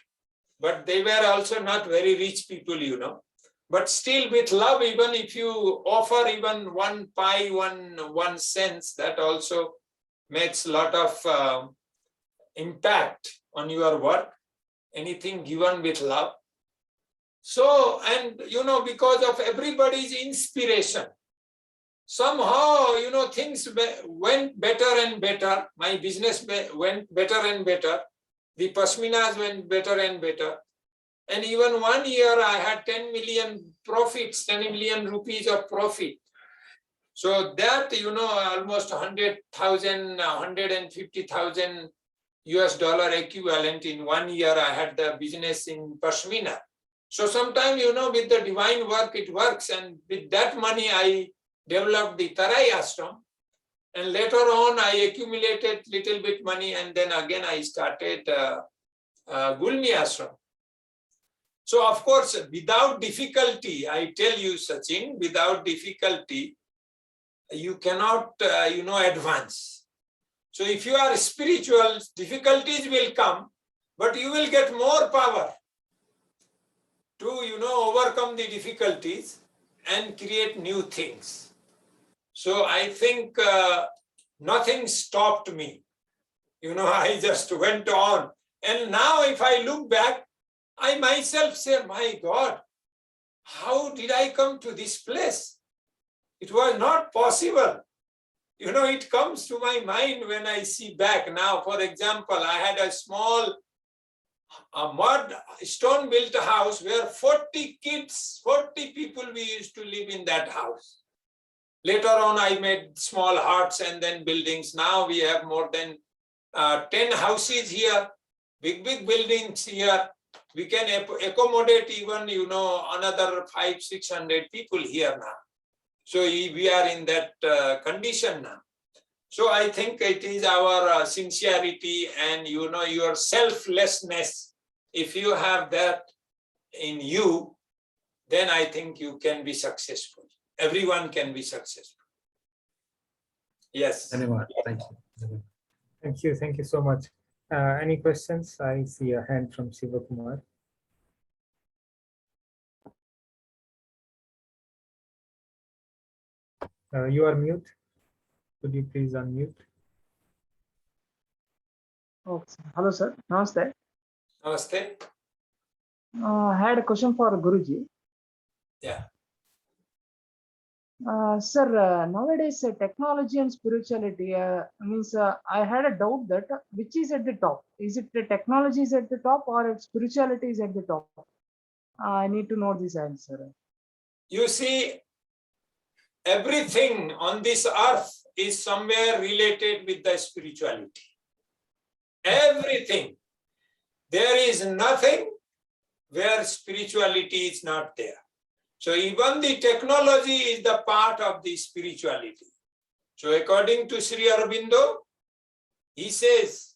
but they were also not very rich people, you know. But still with love, even if you offer even 1 pi, 1 cents, that also makes a lot of impact on your work. Anything given with love. So, and you know, because of everybody's inspiration, somehow, you know, things went better and better. My business went better and better. The pashminas went better and better. And even 1 year I had 10 million profits, 10 million rupees of profit. So that, you know, almost 100,000, 150,000 US dollar equivalent in 1 year I had the business in pashmina. So sometimes, you know, with the divine work, it works. And with that money, I developed the Tarai Ashram. And later on, I accumulated little bit money. And then again, I started Gulmi Ashram. So of course, without difficulty, I tell you, Sachin, without difficulty, you cannot, you know, advance. So if you are spiritual, difficulties will come, but you will get more power to, you know, overcome the difficulties and create new things. So I think nothing stopped me. You know, I just went on. And now if I look back, I myself say, my God, how did I come to this place? It was not possible. You know, it comes to my mind when I see back now. For example, I had a small mud stone built house where 40 kids, 40 people we used to live in that house. Later on, I made small huts and then buildings. Now we have more than 10 houses here, big buildings here. We can accommodate even, you know, another 500-600 people here now. So we are in that condition now. So I think it is our sincerity and, you know, your selflessness. If you have that in you, then I think you can be successful. Everyone can be successful. Yes. Anyone? Thank you. Thank you. Thank you so much. Any questions? I see a hand from Shiva Kumar. You are mute. Could you please unmute? Oh, hello, sir. Namaste. Namaste. I had a question for Guruji. Yeah. Sir, nowadays technology and spirituality means I had a doubt that which is at the top? Is it the technology is at the top or spirituality is at the top? I need to know this answer. You see, everything on this earth is somewhere related with the spirituality. Everything. There is nothing where spirituality is not there. So even the technology is the part of the spirituality. So according to Sri Aurobindo, he says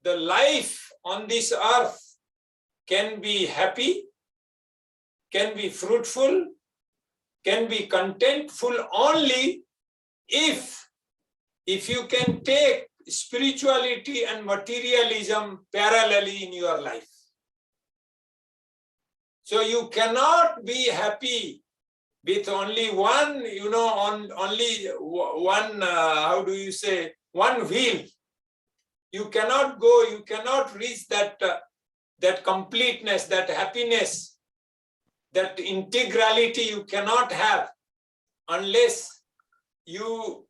the life on this earth can be happy, can be fruitful, can be contentful only if you can take spirituality and materialism parallelly in your life. So you cannot be happy with only one, you know, on only one, how do you say, one wheel. You cannot go, you cannot reach that, that completeness, that happiness, that integrality you cannot have unless you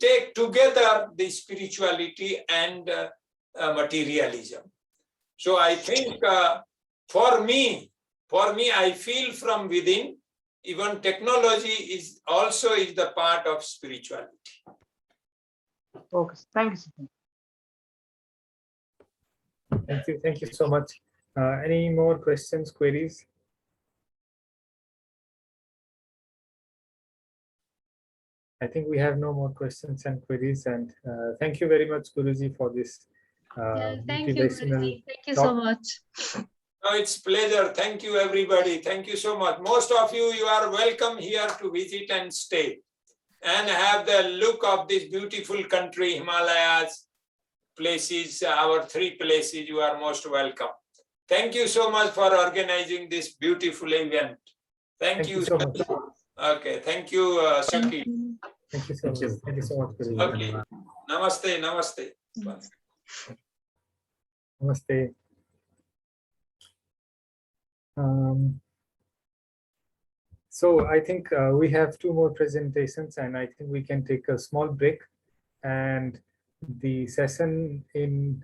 take together the spirituality and materialism. So I think for me, I feel from within, even technology is also the part of spirituality. Okay, thank you, sir. Thank you so much. Any more questions, queries? I think we have no more questions and queries. And thank you very much, Guruji, for this. Thank you, Guruji. Thank you so much. No, it's pleasure. Thank you, everybody. Thank you so much. Most of you are welcome here to visit and stay and have the look of this beautiful country, Himalayas, places, our 3 places, you are most welcome. Thank you so much for organizing this beautiful event. Thank you so much. Okay, thank you, Shaki. Thank you so much. Thank you so much. Guru. Okay. Namaste, namaste. Namaste. So I think we have 2 more presentations, and I think we can take a small break. And the session in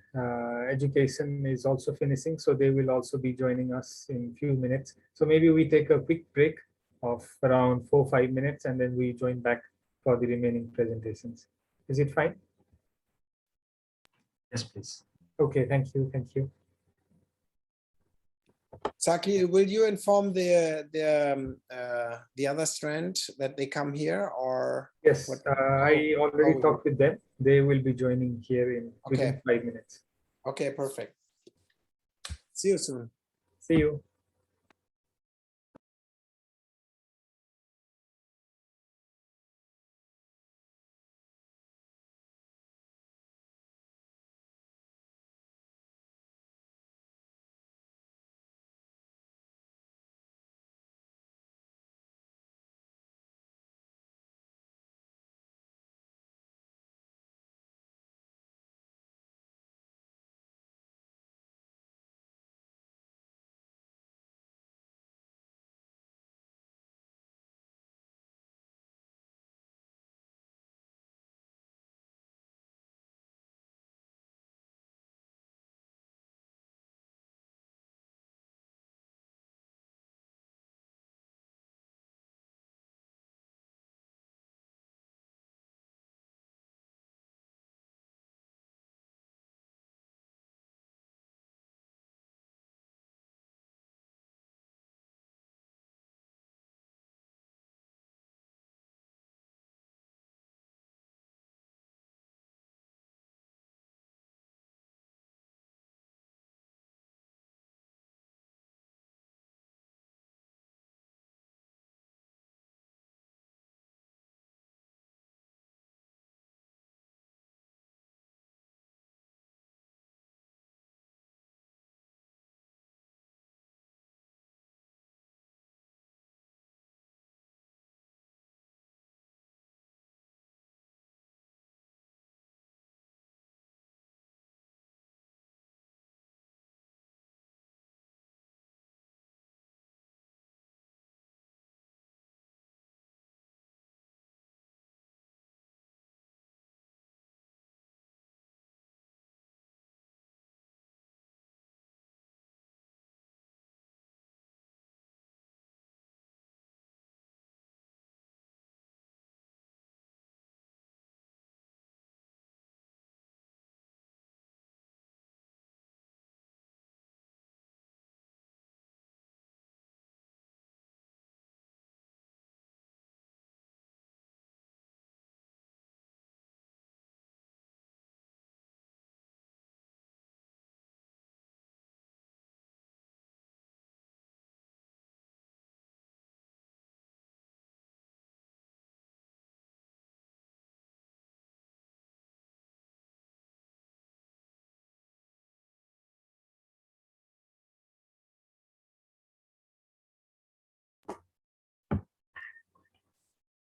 education is also finishing, so they will also be joining us in few minutes. So maybe we take a quick break of around 4-5 minutes, and then we join back for the remaining presentations. Is it fine? Yes, please. Okay, thank you. Thank you. Saki, will you inform the other strand that they come here, or? Yes, I already we talked with them. They will be joining here in within Okay. 5 minutes. Okay, perfect. See you soon. See you.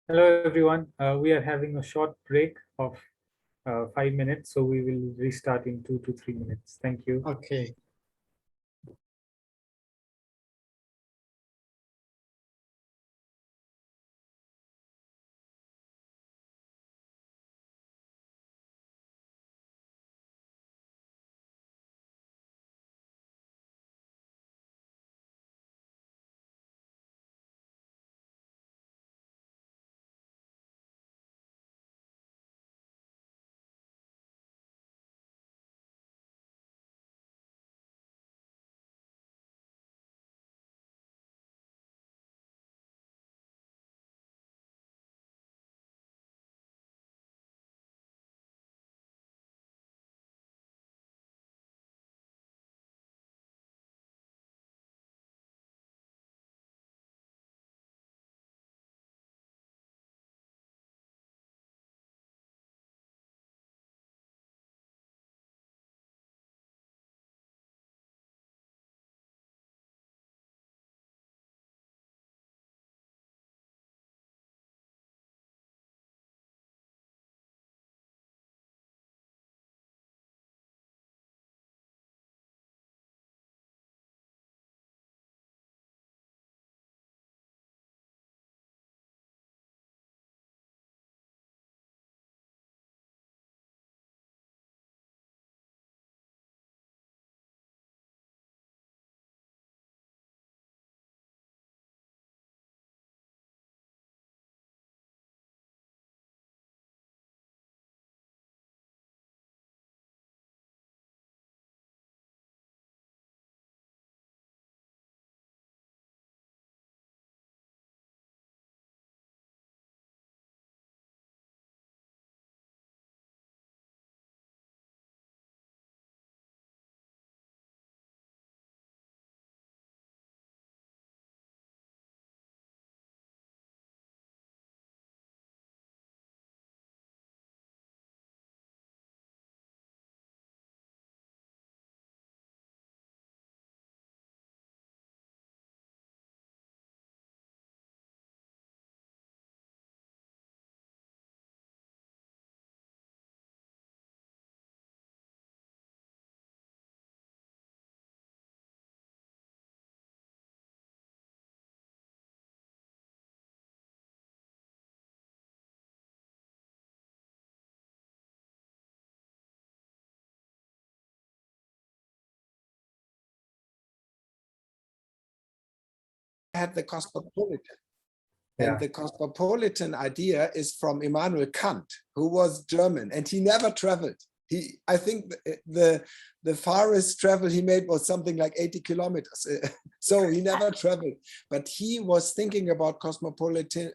Hello, everyone. We are having a short break of 5 minutes, so we will restart in 2 to 3 minutes. Thank you. Okay. had the cosmopolitan. Yeah. And the cosmopolitan idea is from Immanuel Kant, who was German, and he never traveled. I think the farthest travel he made was something like 80 kilometers. So he never traveled, but he was thinking about cosmopolitan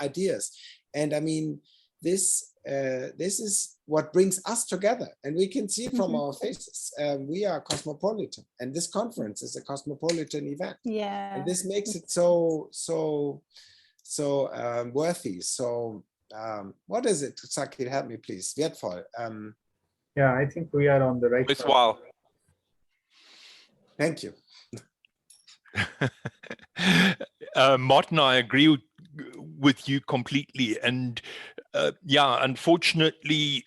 ideas. And I mean, this is what brings us together, and we can see from our faces. We are cosmopolitan, and this conference is a cosmopolitan event. Yeah. And this makes it so worthy. So what is it, Sakir? Help me, please. Wertvoll. Yeah, I think we are on the right path. Worthwhile. Thank you. Martin, I agree with you completely. And yeah, unfortunately,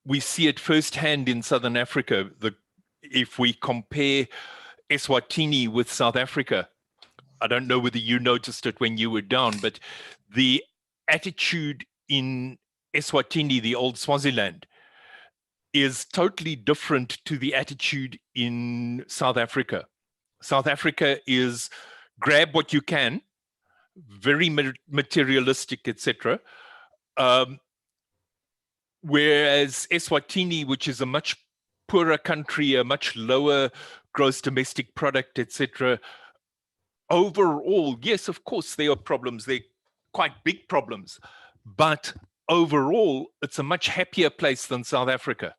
we see it firsthand in Southern Africa. If we compare Eswatini with South Africa, I don't know whether you noticed it when you were down, but the attitude in Eswatini, the old Swaziland, is totally different to the attitude in South Africa. South Africa is grab what you can, very materialistic, etc. Whereas Eswatini, which is a much poorer country, a much lower gross domestic product, etc. Overall, yes, of course, there are problems. They're quite big problems. But overall, it's a much happier place than South Africa.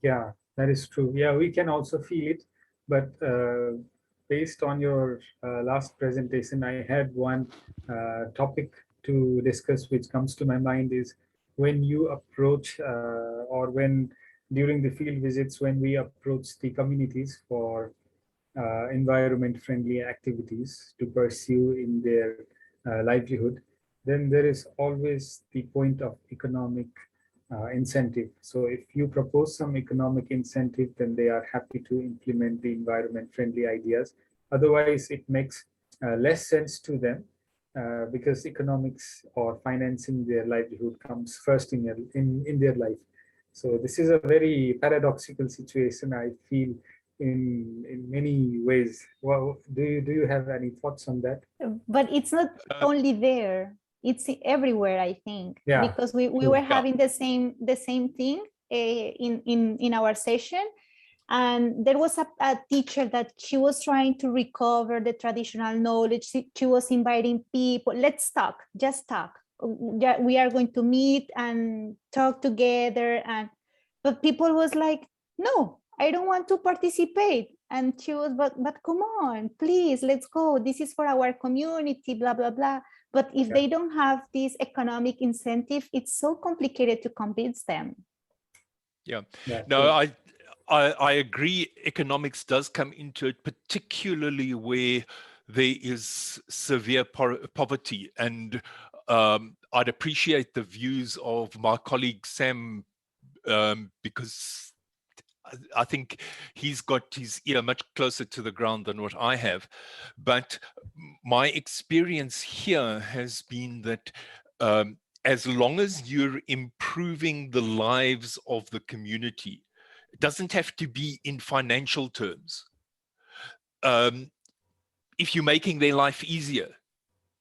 Yeah, that is true. Yeah, we can also feel it. But based on your last presentation, I had one topic to discuss, which comes to my mind is when you approach or when during the field visits, when we approach the communities for environment-friendly activities to pursue in their livelihood, then there is always the point of economic incentive. So if you propose some economic incentive, then they are happy to implement the environment-friendly ideas. Otherwise, it makes less sense to them because economics or financing their livelihood comes first in their life. So this is a very paradoxical situation, I feel, in many ways. Well, do you have any thoughts on that? But it's not only there, it's everywhere, I think. Yeah, because we were having the same thing in our session, and there was a teacher that she was trying to recover the traditional knowledge. She was inviting people, let's talk, just talk. We are going to meet and talk together, but people was like, no, I don't want to participate. And she was, but come on, please, let's go. This is for our community, blah, blah, blah. But if they don't have this economic incentive, it's so complicated to convince them. Yeah, no, I agree. Economics does come into it, particularly where there is severe poverty. And I'd appreciate the views of my colleague Sam, because I think he's got his ear much closer to the ground than what I have. But my experience here has been that as long as you're improving the lives of the community, it doesn't have to be in financial terms. If you're making their life easier,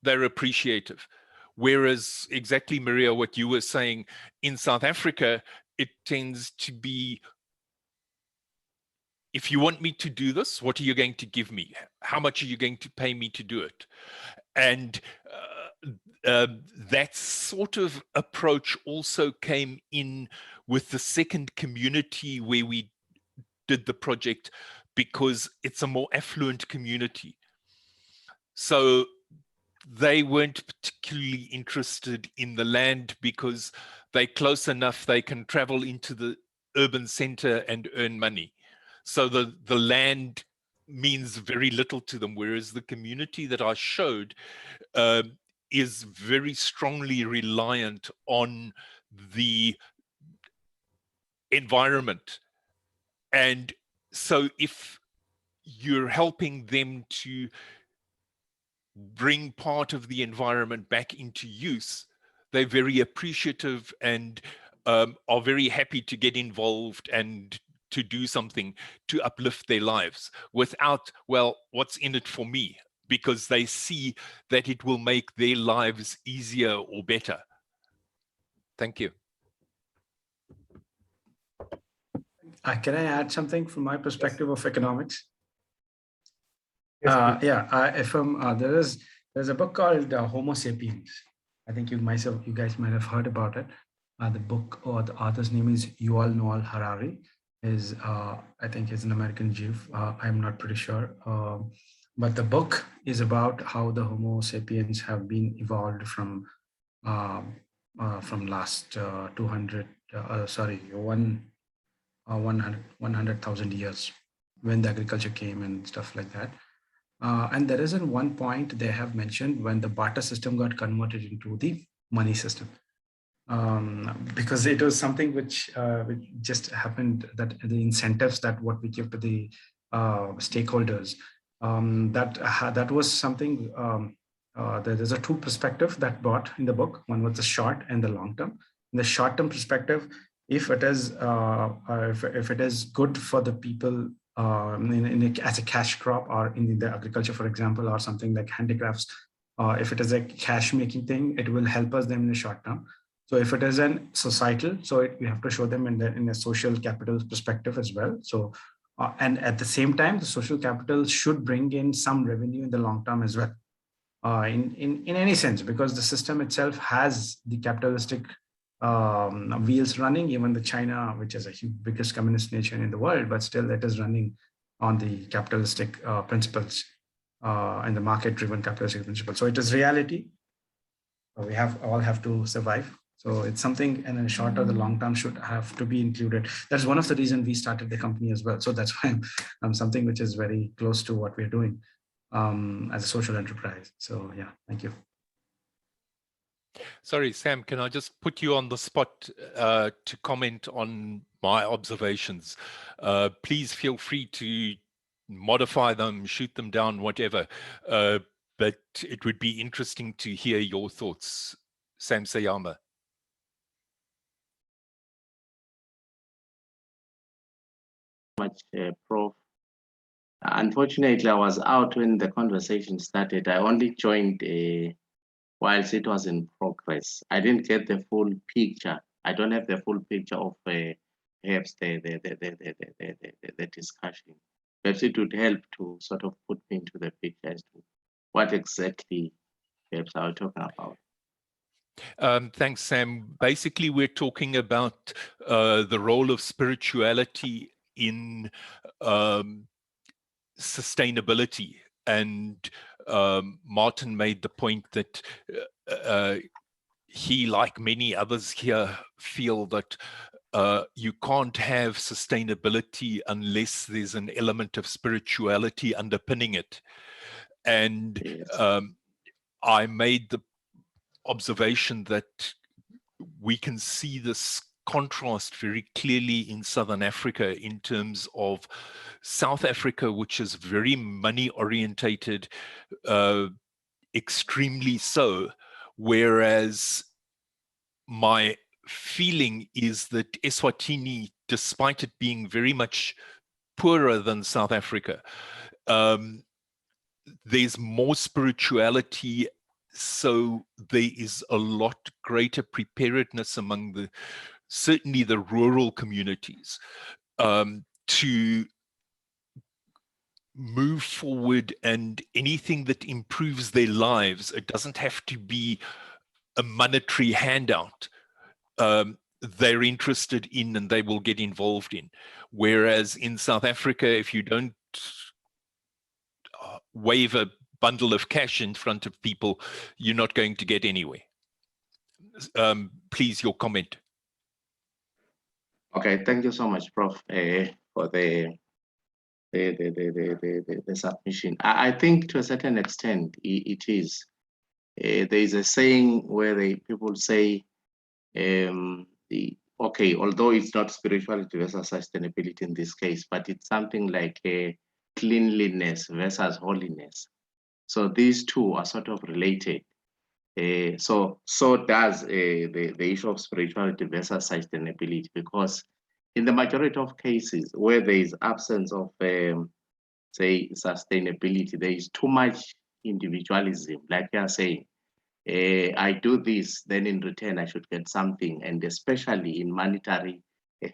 they're appreciative. Whereas exactly, Maria, what you were saying, in South Africa, it tends to be, if you want me to do this, what are you going to give me? How much are you going to pay me to do it? And that sort of approach also came in with the second community where we did the project, because it's a more affluent community. So they weren't particularly interested in the land because they're close enough, they can travel into the urban center and earn money. So the land means very little to them, whereas the community that I showed is very strongly reliant on the environment. And so if you're helping them to bring part of the environment back into use, they're very appreciative and are very happy to get involved and to do something to uplift their lives without, well, what's in it for me? Because they see that it will make their lives easier or better. Thank you. Can I add something from my perspective of economics? Yes, There's a book called Homo Sapiens. I think you guys might have heard about it. The book, or the author's name is Yuval Noah Harari. I think he's an American Jew. I'm not pretty sure. But the book is about how the Homo sapiens have been evolved from last 100,000 years, when the agriculture came and stuff like that. And there is one point they have mentioned when the barter system got converted into the money system. Because it was something which just happened, that the incentives that what we give to the stakeholders, that was something, there's a two perspective that brought in the book. One was the short and the long term. In the short term perspective, if it is good for the people as a cash crop, or in the agriculture, for example, or something like handicrafts, if it is a cash making thing, it will help us them in the short term. So if it is an societal, so we have to show them in a social capital perspective as well. So and at the same time, the social capital should bring in some revenue in the long term as well. In any sense, because the system itself has the capitalistic wheels running. Even the China, which is a biggest communist nation in the world, but still it is running on the capitalistic principles and the market-driven capitalistic principles. So it is reality. We all have to survive. So it's something, and in the short or the long term should have to be included. That's one of the reasons we started the company as well. So that's why I'm something which is very close to what we're doing as a social enterprise. So yeah, thank you. Sorry, Sam, can I just put you on the spot to comment on my observations? Please feel free to modify them, shoot them down, whatever. But it would be interesting to hear your thoughts. Sam Sayama. Much, Prof. Unfortunately, I was out when the conversation started. I only joined whilst it was in progress. I didn't get the full picture. I don't have the full picture of perhaps the discussion. Perhaps it would help to sort of put me into the picture as to what exactly perhaps I was talking about. Thanks, Sam. Basically, we're talking about the role of spirituality in sustainability. And Martin made the point that he, like many others here, feel that you can't have sustainability unless there's an element of spirituality underpinning it. And I made the observation that we can see this contrast very clearly in Southern Africa in terms of South Africa, which is very money orientated, extremely so, whereas my feeling is that Eswatini, despite it being very much poorer than South Africa, there's more spirituality. So there is a lot greater preparedness among certainly the rural communities to move forward, and anything that improves their lives, it doesn't have to be a monetary handout. They're interested in and they will get involved in. Whereas in South Africa, if you don't wave a bundle of cash in front of people, you're not going to get anywhere. Please, your comment. Okay, thank you so much, Prof, for the submission. I think to a certain extent it is. There is a saying where people say, okay, although it's not spirituality versus sustainability in this case, but it's something like cleanliness versus holiness. So these two are sort of related. So does the issue of spirituality versus sustainability, because in the majority of cases where there is absence of, say, sustainability, there is too much individualism, like you are saying. I do this, then in return I should get something, and especially in monetary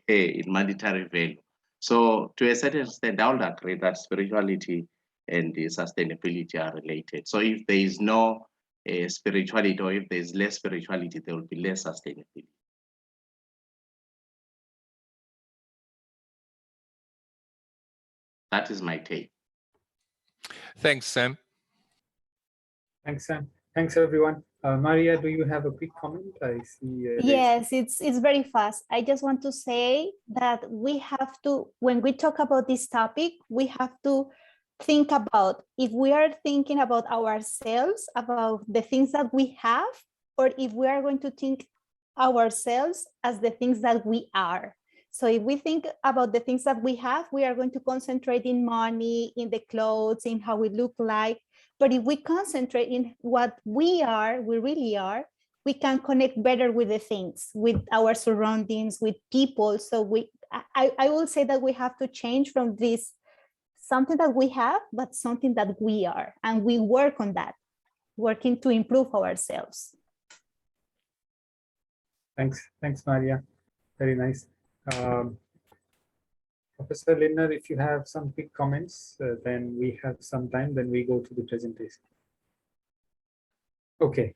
value. So to a certain extent, I would agree that spirituality and the sustainability are related. So if there is no spirituality, or if there is less spirituality, there will be less sustainability. That is my take. Thanks, Sam. Thanks, Sam. Thanks, everyone. Maria, do you have a quick comment? I see. Yes, it's very fast. I just want to say that we have to, when we talk about this topic, we have to think about if we are thinking about ourselves, about the things that we have, or if we are going to think ourselves as the things that we are. So if we think about the things that we have, we are going to concentrate in money, in the clothes, in how we look like. But if we concentrate in what we are, we really are, we can connect better with the things, with our surroundings, with people. So I will say that we have to change from this, something that we have, but something that we are. And we work on that, working to improve ourselves. Thanks, Maria. Very nice. Professor Linner, if you have some quick comments, then we have some time, then we go to the presentation. Okay,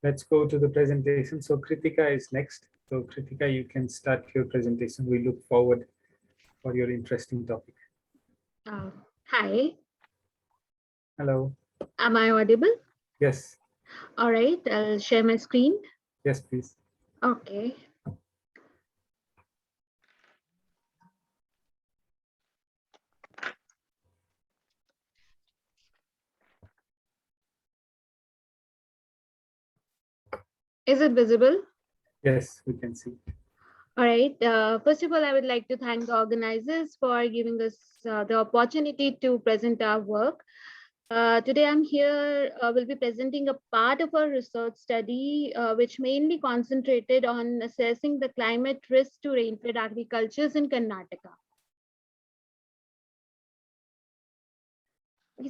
let's go to the presentation. So Kritika is next. So Kritika, you can start your presentation. We look forward for your interesting topic. Hi. Hello. Am I audible? Yes. All right, I'll share my screen. Yes, please. Okay. Is it visible? Yes, we can see. All right. First of all, I would like to thank the organizers for giving us the opportunity to present our work. Today I'm here, will be presenting a part of our research study, which mainly concentrated on assessing the climate risk to rainfed agricultures in Karnataka.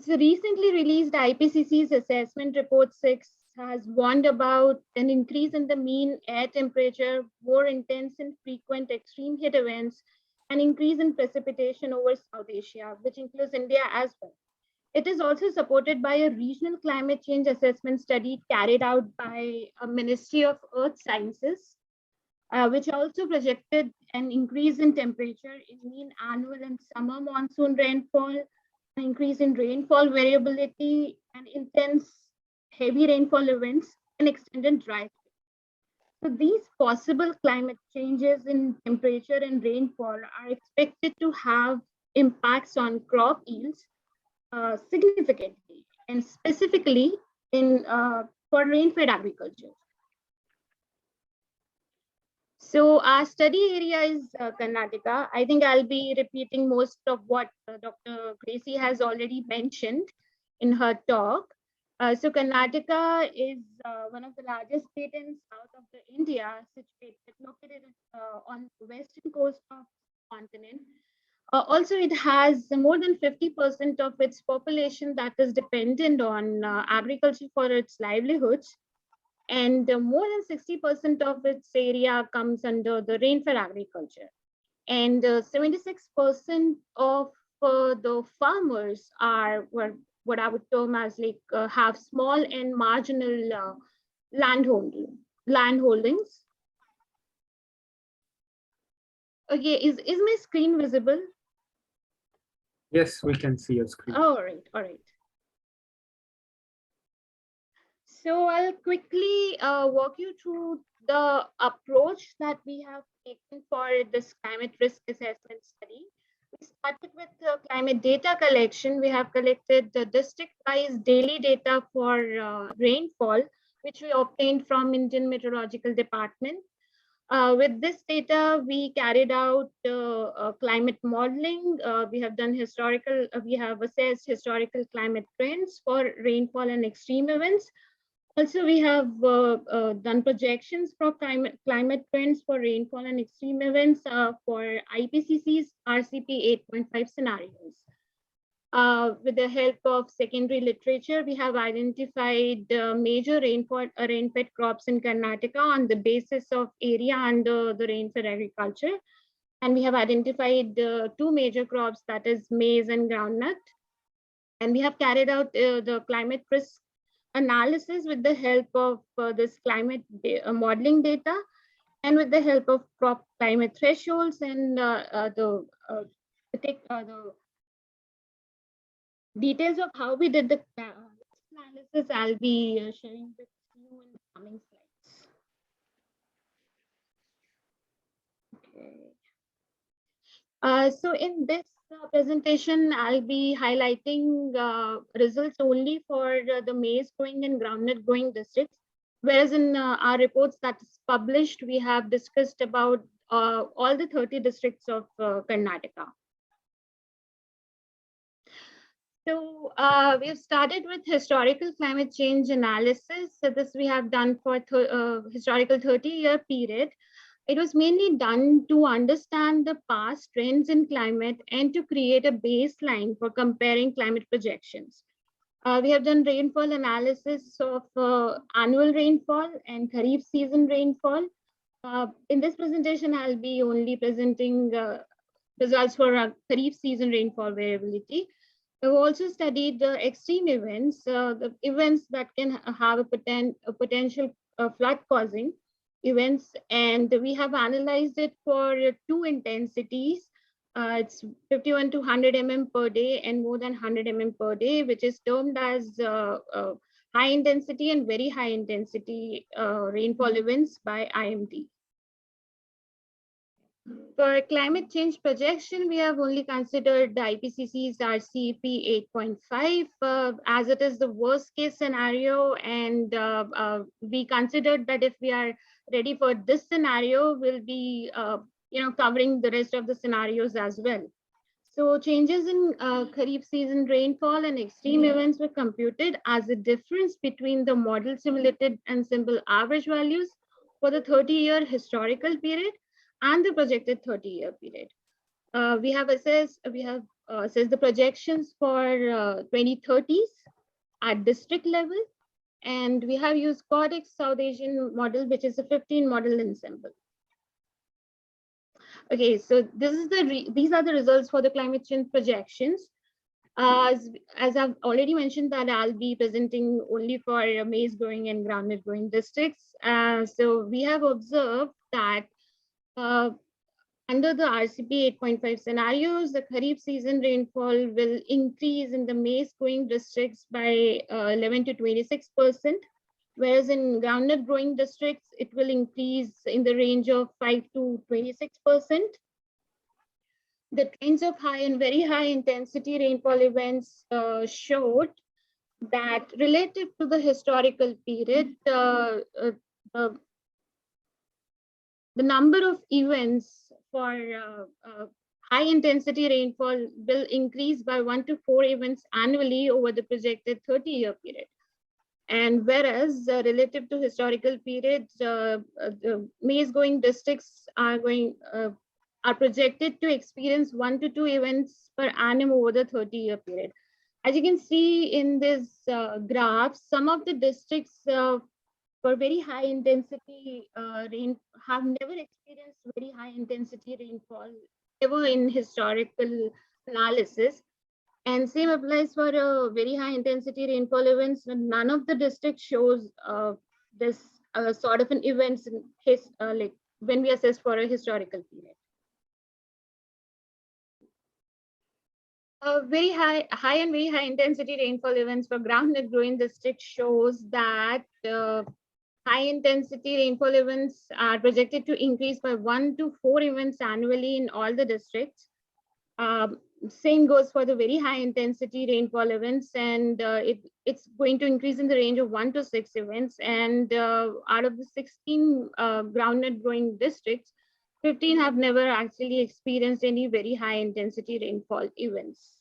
So recently released IPCC's assessment report 6 has warned about an increase in the mean air temperature, more intense and frequent extreme heat events, and increase in precipitation over South Asia, which includes India as well. It is also supported by a regional climate change assessment study carried out by a Ministry of Earth Sciences, which also projected an increase in temperature in mean annual and summer monsoon rainfall, an increase in rainfall variability, and intense heavy rainfall events, and extended dry spells. So these possible climate changes in temperature and rainfall are expected to have impacts on crop yields significantly, and specifically in for rain-fed agriculture. So our study area is Karnataka. I think I'll be repeating most of what Dr. Gracie has already mentioned in her talk. So Karnataka is one of the largest states in south of India, located on the western coast of the continent. Also, it has more than 50% of its population that is dependent on agriculture for its livelihoods. And more than 60% of its area comes under the rain-fed agriculture. And 76% of the farmers are what I would term as have small and marginal land holdings. Okay, is my screen visible? Yes, we can see your screen. All right. So I'll quickly walk you through the approach that we have taken for this climate risk assessment study. We started with the climate data collection. We have collected the district-wise daily data for rainfall, which we obtained from Indian Meteorological Department. With this data, we carried out climate modeling. We have done we have assessed historical climate trends for rainfall and extreme events. Also, we have done projections for climate trends for rainfall and extreme events for IPCC's RCP 8.5 scenarios. With the help of secondary literature, we have identified major rainfed crops in Karnataka on the basis of area under the rainfed agriculture. And we have identified two major crops, that is maize and groundnut. And we have carried out the climate risk analysis with the help of this climate modeling data and with the help of crop climate thresholds and the details of how we did the analysis. I'll be sharing with you in the coming slides. Okay. So in this presentation, I'll be highlighting results only for the maize growing and groundnut growing districts, whereas in our reports that is published, we have discussed about all the 30 districts of Karnataka. So we have started with historical climate change analysis. So this we have done for historical 30-year period. It was mainly done to understand the past trends in climate and to create a baseline for comparing climate projections. We have done rainfall analysis of annual rainfall and Kharif season rainfall. In this presentation, I'll be only presenting results for Kharif season rainfall variability. We've also studied the extreme events, the events that can have a potential flood causing events, and we have analyzed it for two intensities. It's 51 to 100 mm per day and more than 100 mm per day, which is termed as high intensity and very high intensity rainfall events by IMD. For climate change projection, we have only considered the IPCC's RCP 8.5 as it is the worst case scenario, and we considered that if we are ready for this scenario, we'll be covering the rest of the scenarios as well. So changes in Kharif season rainfall and extreme events were computed as a difference between the model simulated and simple average values for the 30-year historical period and the projected 30-year period. We have assessed the projections for 2030s at district level, and we have used Codex South Asian model, which is a 15 model ensemble. Okay, so these are the results for the climate change projections. As I've already mentioned that I'll be presenting only for maize growing and groundnut growing districts. So we have observed that under the RCP 8.5 scenarios, the Kharif season rainfall will increase in the maize growing districts by 11 to 26%, whereas in groundnut growing districts, it will increase in the range of 5 to 26%. The trends of high and very high intensity rainfall events showed that relative to the historical period, the number of events for high intensity rainfall will increase by 1 to 4 events annually over the projected 30-year period. And whereas relative to historical periods, the maize growing districts are projected to experience 1 to 2 events per annum over the 30-year period. As you can see in this graph, some of the districts for very high intensity rain have never experienced very high intensity rainfall ever in historical analysis. And same applies for very high intensity rainfall events. None of the districts shows this sort of an events in like when we assess for a historical period. Very high and very high intensity rainfall events for groundnut growing district shows that high intensity rainfall events are projected to increase by 1 to 4 events annually in all the districts. Same goes for the very high intensity rainfall events, and it's going to increase in the range of 1 to 6 events. And out of the 16 groundnut growing districts, 15 have never actually experienced any very high intensity rainfall events.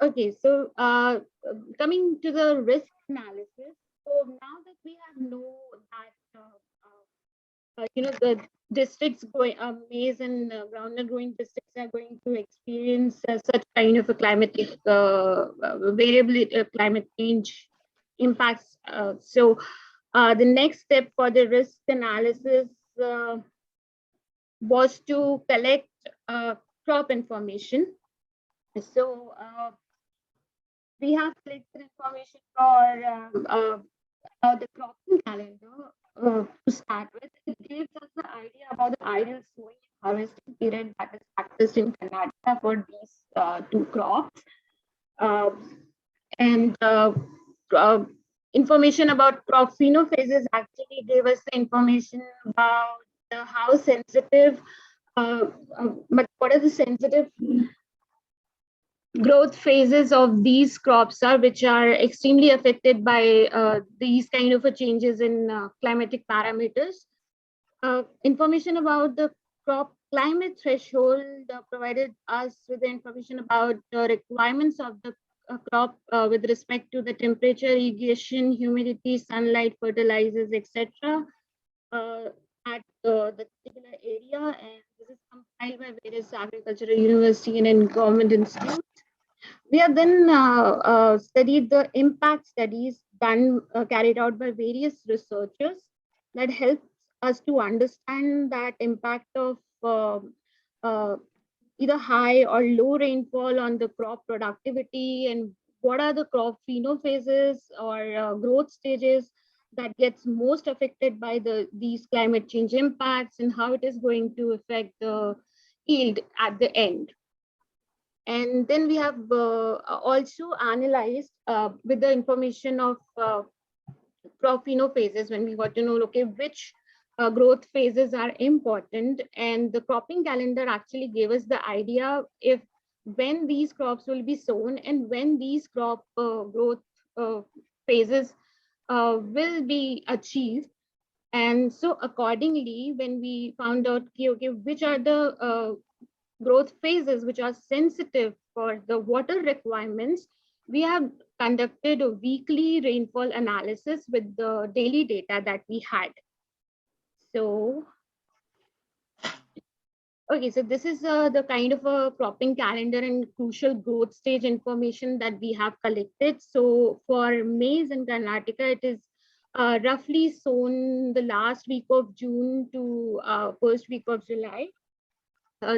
Okay, so coming to the risk analysis. So now that we have know that the districts going, maize and groundnut growing districts are going to experience such kind of a climatic variability, climate change impacts. So the next step for the risk analysis was to collect crop information. So we have collected information for the cropping calendar to start with. It gives us the idea about the ideal sowing and harvesting period that is practiced in Karnataka for these two crops. And information about crop phenophases actually gave us the information about how sensitive, but what are the sensitive growth phases of these crops are, which are extremely affected by these kind of changes in climatic parameters. Information about the crop climate threshold provided us with the information about the requirements of the crop with respect to the temperature, irrigation, humidity, sunlight, fertilizers, etc. At the particular area, and this is compiled by various agricultural university and government institutes. We have then studied the impact studies done carried out by various researchers that helps us to understand that impact of either high or low rainfall on the crop productivity, and what are the crop phenophases or growth stages that gets most affected by these climate change impacts, and how it is going to affect the yield at the end. And then we have also analyzed with the information of crop phenophases, when we got to know, okay, which growth phases are important, and the cropping calendar actually gave us the idea if when these crops will be sown and when these crop growth phases will be achieved. And so accordingly, when we found out, okay, which are the growth phases which are sensitive for the water requirements, we have conducted a weekly rainfall analysis with the daily data that we had. So, okay, so this is the kind of a cropping calendar and crucial growth stage information that we have collected. So for maize in Karnataka, it is roughly sown the last week of June to first week of July.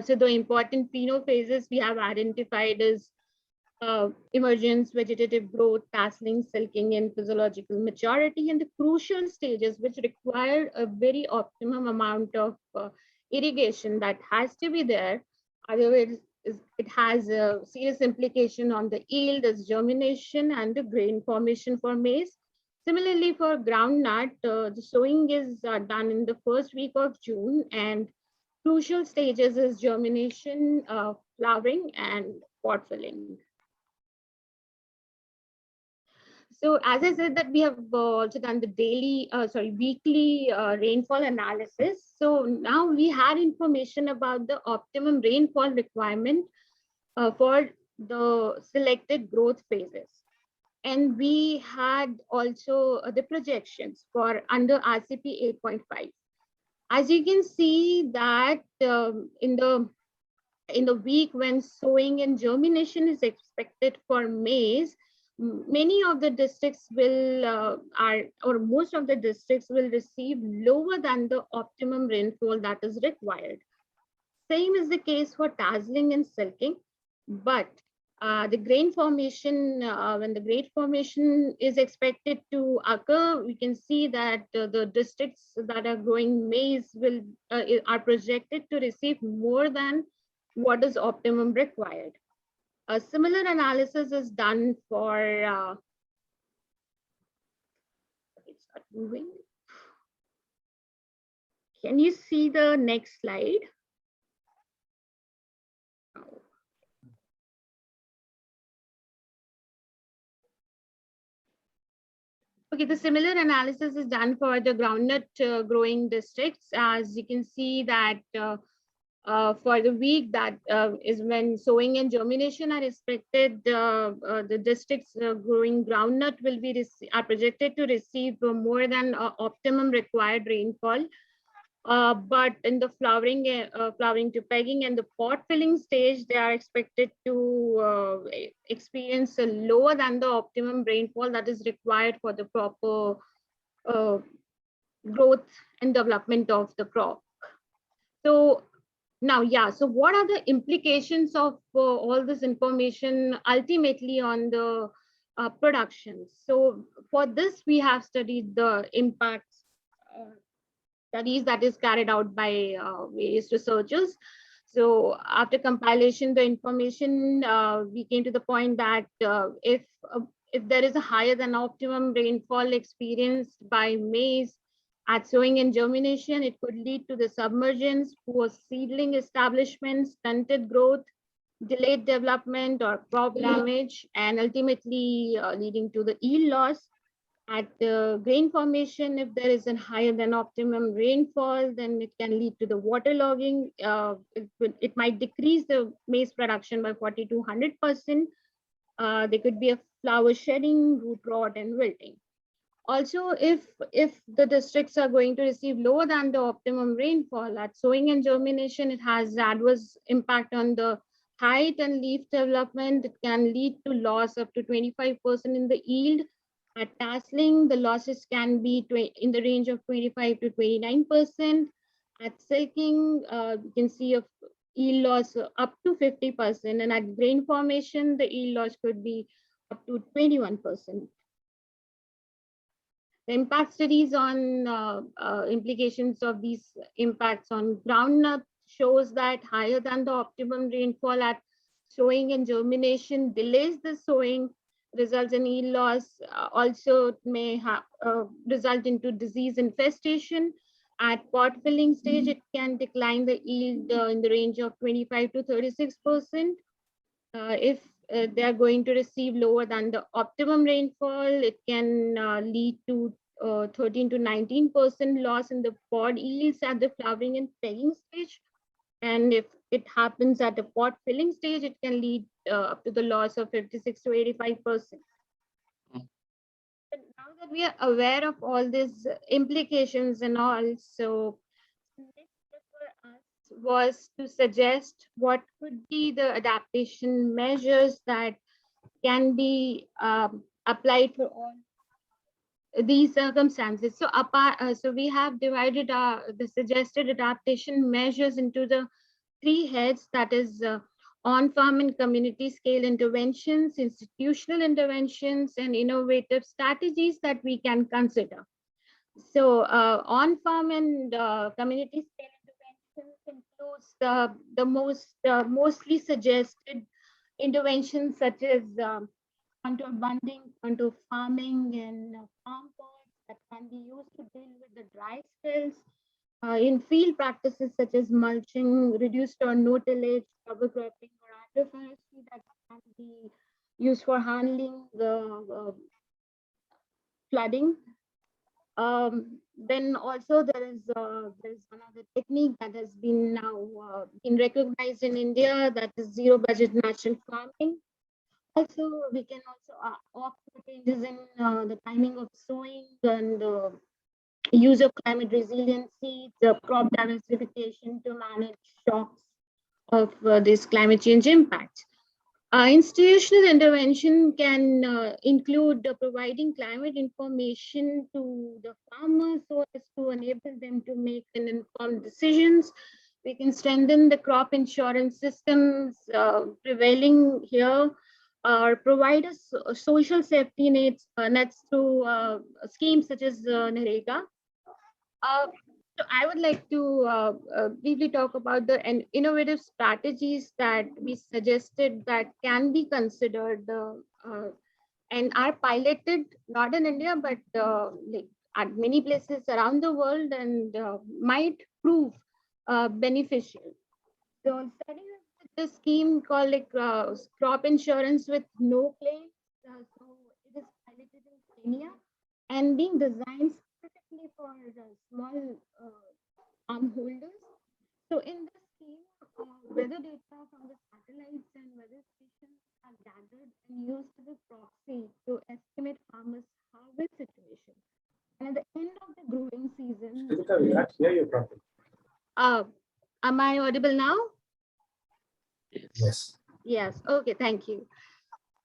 So the important phenophases we have identified is emergence, vegetative growth, tasseling, silking, and physiological maturity, and the crucial stages which require a very optimum amount of irrigation that has to be there. Otherwise, it has a serious implication on the yield as germination and the grain formation for maize. Similarly, for groundnut, the sowing is done in the first week of June, and crucial stages is germination, flowering, and pod filling. So as I said that we have also done the weekly rainfall analysis. So now we had information about the optimum rainfall requirement for the selected growth phases. And we had also the projections for under RCP 8.5. As you can see that in the week when sowing and germination is expected for maize, many of the districts will or most of the districts will receive lower than the optimum rainfall that is required. Same is the case for tasseling and silking, but the grain formation, when the grain formation is expected to occur, we can see that the districts that are growing maize are projected to receive more than what is optimum required. A similar analysis is done for, let's start moving. Can you see the next slide? Okay, the similar analysis is done for the groundnut growing districts. As you can see that for the week that is when sowing and germination are expected. The districts growing groundnut will be are projected to receive more than optimum required rainfall. But in the flowering to pegging and the pot filling stage, they are expected to experience a lower than the optimum rainfall that is required for the proper growth and development of the crop. So now, so what are the implications of all this information ultimately on the production? So for this, we have studied the impacts studies that is carried out by various researchers. So after compilation, the information, we came to the point that if there is a higher than optimum rainfall experienced by maize at sowing and germination, it could lead to the submergence, poor seedling establishment, stunted growth, delayed development or crop damage, and ultimately leading to the yield loss. At the grain formation, if there is a higher than optimum rainfall, then it can lead to the waterlogging. It might decrease the maize production by 40 to 100%. There could be a flower shedding, root rot, and wilting. Also, if the districts are going to receive lower than the optimum rainfall at sowing and germination, it has adverse impact on the height and leaf development. It can lead to loss up to 25% in the yield. At tasseling, the losses can be in the range of 25 to 29%. At silking, you can see a yield loss up to 50%. And at grain formation, the yield loss could be up to 21%. The impact studies on implications of these impacts on groundnut shows that higher than the optimum rainfall at sowing and germination delays the sowing, results in yield loss. Also may result into disease infestation. At pot filling stage, it can decline the yield in the range of 25 to 36%. If they are going to receive lower than the optimum rainfall, it can lead to 13 to 19% loss in the pod yields at the flowering and pegging stage. And if it happens at the pot filling stage, it can lead up to the loss of 56 to 85%. But now that we are aware of all these implications and all, so next step for us was to suggest what could be the adaptation measures that can be applied for all these circumstances. So so we have divided the suggested adaptation measures into the 3 heads, that is on-farm and community scale interventions, institutional interventions, and innovative strategies that we can consider. So on-farm and community scale interventions includes the mostly suggested interventions such as contour bunding, contour farming, and farm pods that can be used to deal with the dry spells. In field practices such as mulching, reduced or no tillage, cover cropping, or agroforestry that can be used for handling the flooding. Then also there's another technique that has been now been recognized in India, that is zero budget natural farming. Also, we can also opt for changes in the timing of sowing and use of climate resiliency, the crop diversification to manage shocks of this climate change impact. Institutional intervention can include providing climate information to the farmers so as to enable them to make an informed decisions. We can strengthen the crop insurance systems prevailing here, or provide us social safety nets through schemes such as NREGA. So I would like to briefly talk about the innovative strategies that we suggested that can be considered and are piloted, not in India, but like at many places around the world, and might prove beneficial. So starting with the scheme called like crop insurance with no claim. So it is piloted in Kenya and being designed specifically for small farm holders. So in this scheme, Kritika, we can't hear you properly. Am I audible now? Yes. Yes. Okay. Thank you.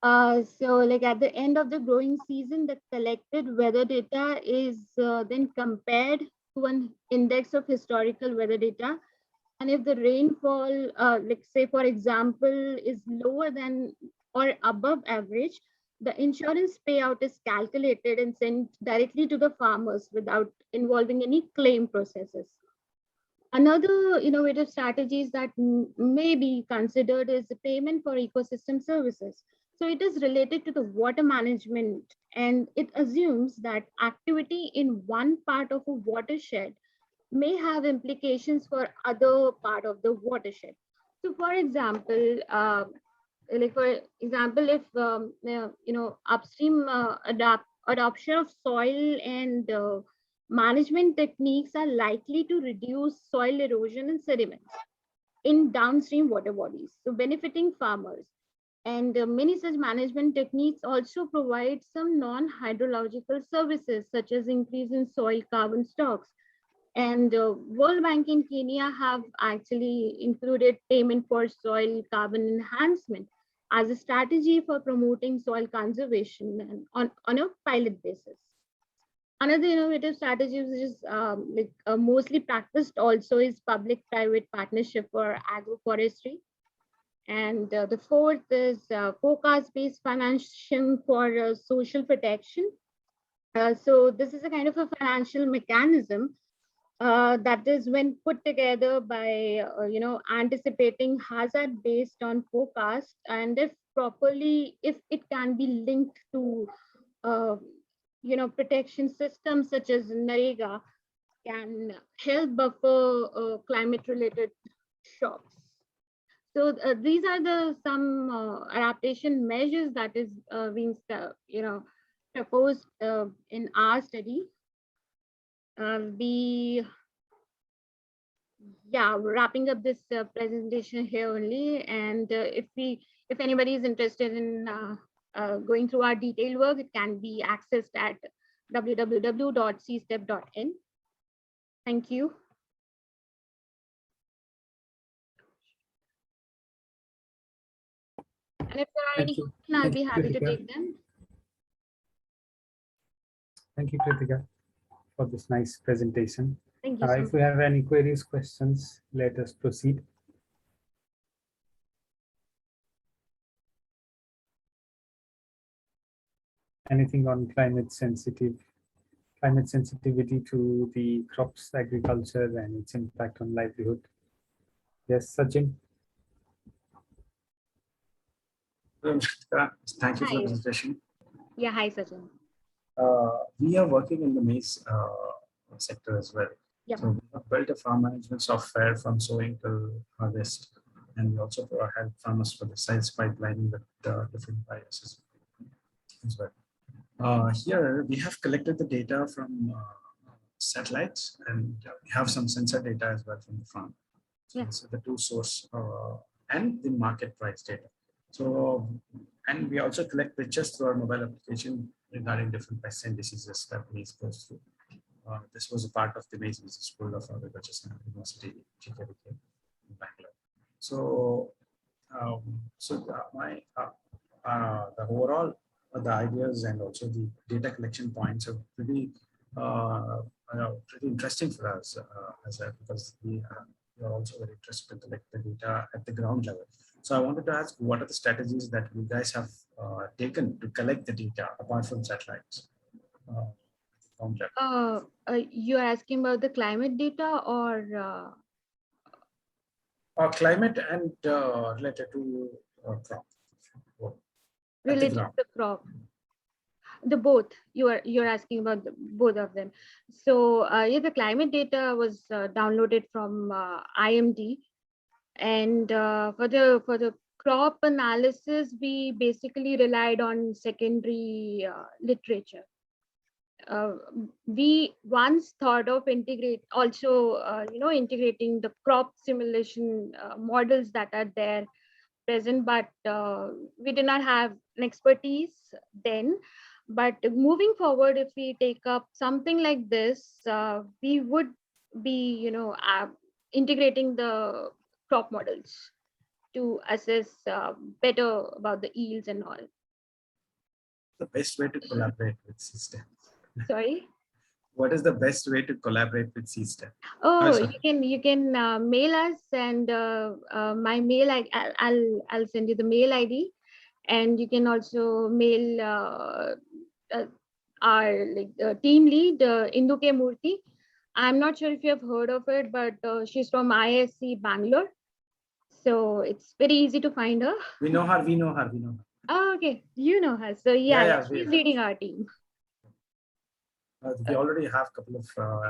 So like at the end of the growing season, the collected weather data is then compared to an index of historical weather data. And if the rainfall, like say, for example, is lower than or above average, the insurance payout is calculated and sent directly to the farmers without involving any claim processes. Another innovative strategies that may be considered is the payment for ecosystem services. So it is related to the water management, and it assumes that activity in one part of a watershed may have implications for other part of the watershed. So for example, if upstream adoption of soil and management techniques are likely to reduce soil erosion and sediments in downstream water bodies, so benefiting farmers. And many such management techniques also provide some non-hydrological services, such as increase in soil carbon stocks. And World Bank in Kenya have actually included payment for soil carbon enhancement as a strategy for promoting soil conservation and on a pilot basis. Another innovative strategy, which is mostly practiced also, is public-private partnership for agroforestry. And the fourth is forecast-based financing for social protection. So this is a kind of a financial mechanism that is when put together by anticipating hazard based on forecast, and if properly, if it can be linked to protection systems such as NREGA, can help buffer climate related shocks. So these are the some adaptation measures that is being proposed in our study. Wrapping up this presentation here only, and if anybody is interested in going through our detailed work, it can be accessed at www.cstep.in. Thank you. And if there are any questions, I'll be happy to take them. Thank you, Kritika, for this nice presentation. Thank you so If we have any queries, questions, let us proceed. Anything on climate sensitivity to the crops, agriculture, and its impact on livelihood? Yes, Sachin. Thank you for the Hi. presentation. Yeah, hi, Sachin. We are working in the maize sector as well. Yeah. So we have built a farm management software from sowing till harvest, and we also help farmers for the science pipelining with different biases as well. Here we have collected the data from satellites, and we have some sensor data as well from the farm. Yeah. So the two source and the market price data. So, and we also collect pictures through our mobile application regarding different pests and diseases that maize goes through. This was a part of the Maize Business School of Agriculture University, GKVK, in Bangalore. So, the overall the ideas and also the data collection points are pretty interesting for us because we are also very interested to collect the data at the ground level. So I wanted to ask, what are the strategies that you guys have taken to collect the data apart from satellites? You are asking about the climate data or? Climate and related to crop. Related to the crop. The both. You're asking about both of them. So yeah, the climate data was downloaded from IMD, and for the crop analysis, we basically relied on secondary literature. We once thought of integrating the crop simulation models that are there present, but we did not have an expertise then. But moving forward, if we take up something like this, we would be, integrating the crop models to assess better about the yields and all. The best way to collaborate with CSTEM? Sorry. What is the best way to collaborate with CSTEM? Oh, sorry. you can mail us, and my mail I'll send you the mail ID, and you can also mail our team lead Induke Murthy. I'm not sure if you have heard of it, but she's from ISC Bangalore, so it's very easy to find her. We know her. Oh, okay, you know her. So Yeah, she's leading our team. We already have a couple of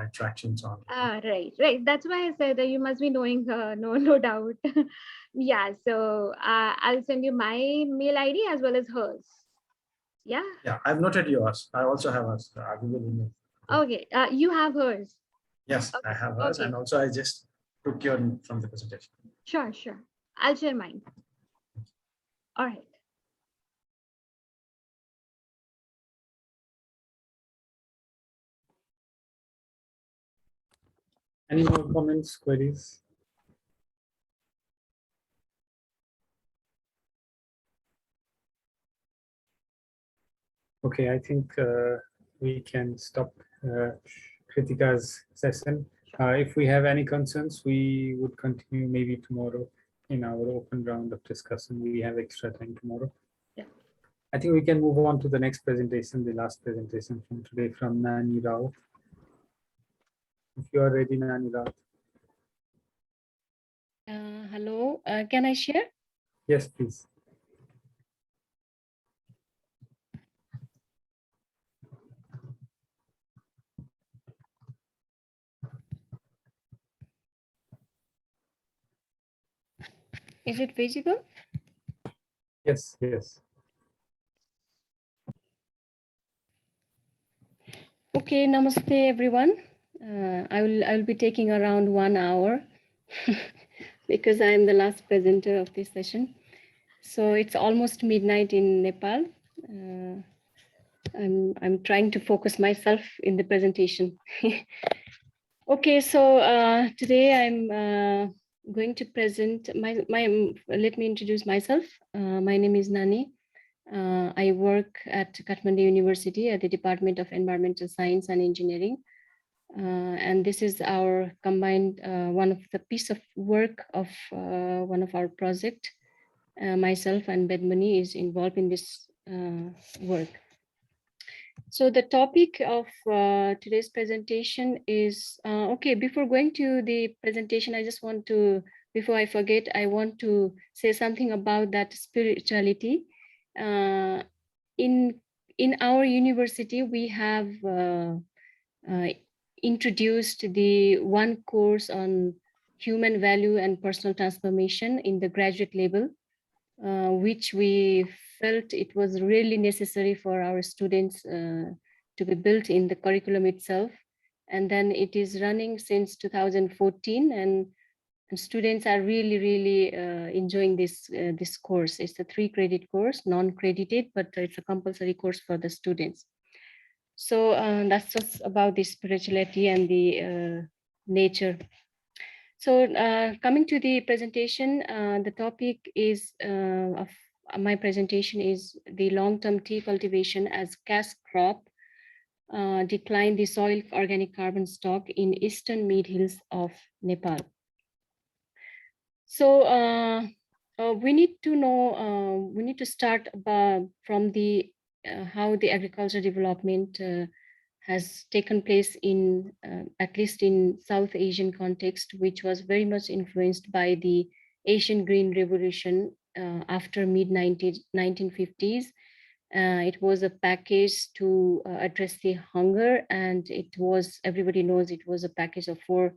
attractions on. Right. That's why I said you must be knowing her. No doubt. Yeah. So I'll send you my mail ID as well as hers. Yeah. Yeah, I've noted yours. I also have hers. We will email. Okay. You have hers. Yes, I have hers, Okay. and also I just took your from the presentation. Sure. I'll share mine. All right. Any more comments, queries? Okay, I think we can stop Kritika's session. If we have any concerns, we would continue maybe tomorrow in our open round of discussion. We have extra time tomorrow. Yeah. I think we can move on to the next presentation, the last presentation from today from Nani Rao. If you are ready, Nani Rao. Hello, can I share? Yes, please. Is it visible? Yes. Okay, namaste everyone. I will be taking around 1 hour because I am the last presenter of this session. So it's almost midnight in Nepal. I'm trying to focus myself in the presentation. Okay, so today I'm going to present let me introduce myself. My name is Nani. I work at Kathmandu University at the Department of Environmental Science and Engineering. And this is our combined, one of the piece of work of one of our project. Myself and Bedmani is involved in this work. So the topic of today's presentation is, okay, before going to the presentation, I just want to, before I forget, I want to say something about that spirituality. In our university, we have introduced the one course on human value and personal transformation in the graduate level, which we felt it was really necessary for our students to be built in the curriculum itself. And then it is running since 2014, and students are really enjoying this course. It's a 3-credit course, non-credited, but it's a compulsory course for the students. So that's just about the spirituality and the nature. So coming to the presentation, the topic is of my presentation is the long-term tea cultivation as cash crop decline the soil organic carbon stock in eastern mid hills of Nepal. So we need to know, we need to start from the how the agriculture development has taken place in, at least in South Asian context, which was very much influenced by the Asian Green Revolution after mid-1950s. It was a package to address the hunger, and it was, everybody knows it was a package of four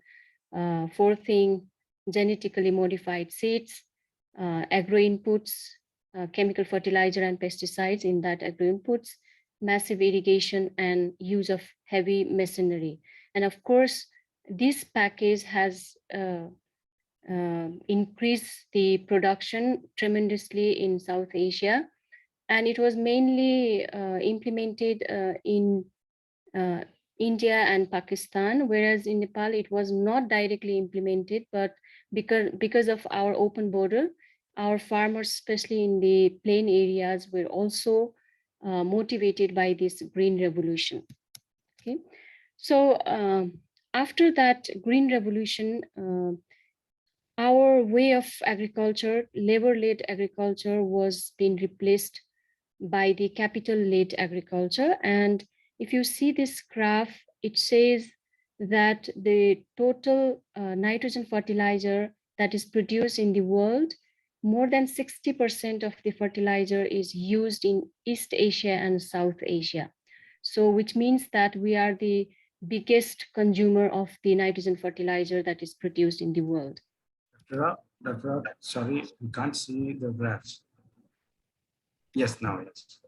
things: genetically modified seeds, agro inputs, chemical fertilizer and pesticides in that agro inputs, massive irrigation, and use of heavy machinery. And of course, this package has increased the production tremendously in South Asia. And it was mainly implemented in India and Pakistan, whereas in Nepal it was not directly implemented, but because of our open border, our farmers, especially in the plain areas, were also motivated by this green revolution. Okay, so after that green revolution, our way of agriculture, labor-led agriculture, was being replaced by the capital-led agriculture. And if you see this graph, it says that the total nitrogen fertilizer that is produced in the world, more than 60% of the fertilizer is used in East Asia and South Asia. So which means that we are the biggest consumer of the nitrogen fertilizer that is produced in the world. Dr. Rao, sorry, we can't see the graphs. Yes, now, yes.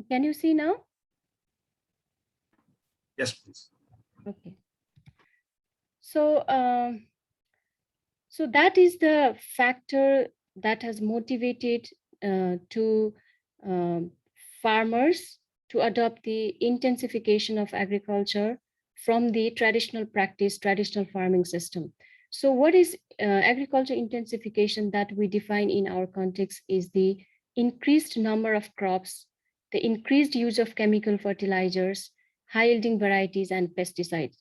Can you see now? Yes, please. Okay. So, so that is the factor that has motivated farmers to adopt the intensification of agriculture from the traditional practice, traditional farming system. So what is agriculture intensification that we define in our context is the increased number of crops, the increased use of chemical fertilizers, high-yielding varieties, and pesticides.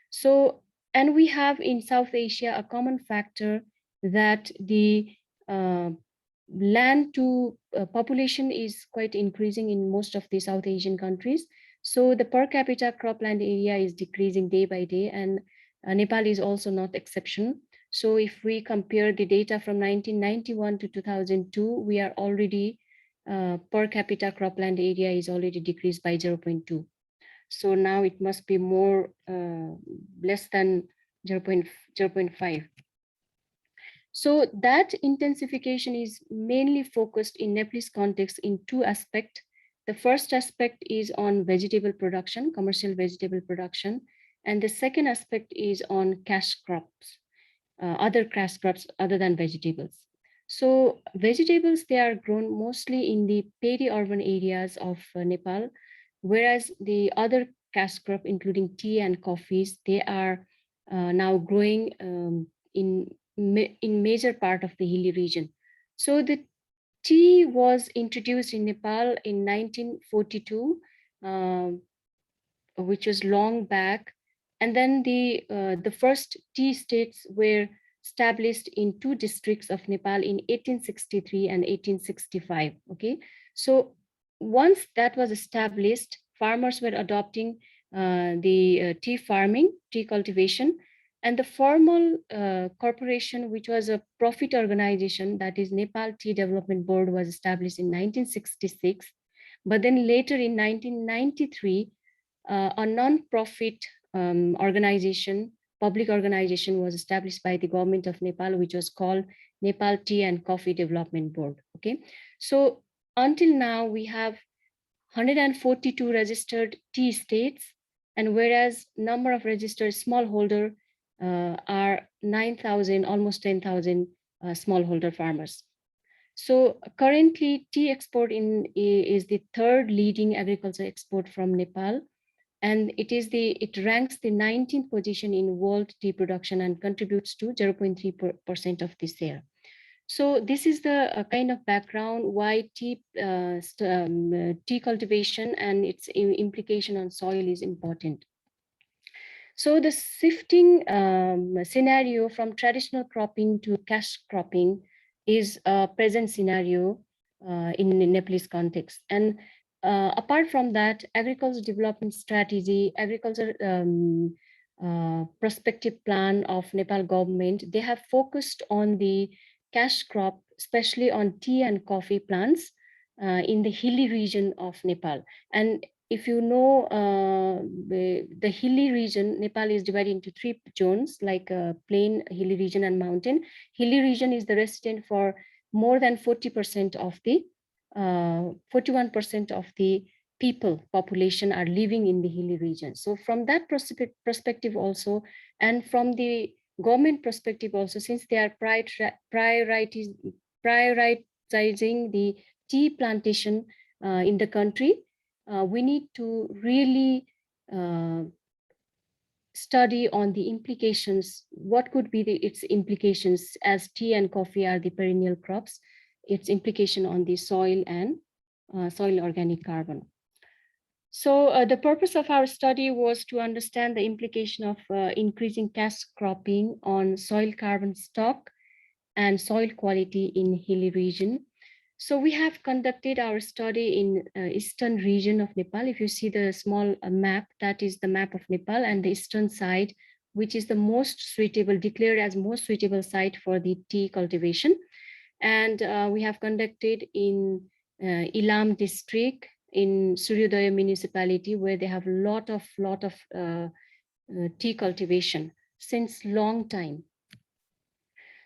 So, and we have in South Asia a common factor that the land to population is quite increasing in most of the South Asian countries. So the per capita cropland area is decreasing day by day, and Nepal is also not exception. So if we compare the data from 1991 to 2002, we are already per capita cropland area is already decreased by 0.2. So now it must be more less than 0.5. So that intensification is mainly focused in Nepalese context in two aspects. The first aspect is on vegetable production, commercial vegetable production. And the second aspect is on cash crops, other cash crops other than vegetables. So vegetables, they are grown mostly in the peri-urban areas of Nepal, whereas the other cash crop, including tea and coffees, they are now growing in major part of the hilly region. So the tea was introduced in Nepal in 1942, which was long back. And then the first tea estates were established in two districts of Nepal in 1863 and 1865. Okay, so once that was established, farmers were adopting the tea farming, tea cultivation, and the formal corporation, which was a profit organization, that is Nepal Tea Development Board, was established in 1966. But then later in 1993, a non-profit organization, public organization, was established by the government of Nepal, which was called Nepal Tea and Coffee Development Board. Okay, so until now we have 142 registered tea estates, and whereas number of registered smallholder are 9,000, almost 10,000 smallholder farmers. So currently tea export is the third leading agriculture export from Nepal. And it ranks the 19th position in world tea production and contributes to 0.3% of this share. So this is the kind of background why tea cultivation and its implication on soil is important. So the shifting scenario from traditional cropping to cash cropping is a present scenario in the Nepalese context. And apart from that, agriculture development strategy, agriculture prospective plan of Nepal government, they have focused on the cash crop, especially on tea and coffee plants in the hilly region of Nepal. And if you know the hilly region, Nepal is divided into three zones, like plain, hilly region, and mountain. Hilly region is the resident for more than 40% of the 41% of the population are living in the hilly region. So from that perspective also, and from the government perspective also, since they are prioritizing the tea plantation in the country, we need to really study on the implications, what could be its implications, as tea and coffee are the perennial crops, its implication on the soil and soil organic carbon. So the purpose of our study was to understand the implication of increasing cash cropping on soil carbon stock and soil quality in hilly region. So we have conducted our study in eastern region of Nepal. If you see the small map, that is the map of Nepal, and the eastern side, which is the most suitable, declared as most suitable site for the tea cultivation. And we have conducted in Ilam district, in Suryodaya municipality, where they have a lot of tea cultivation since long time.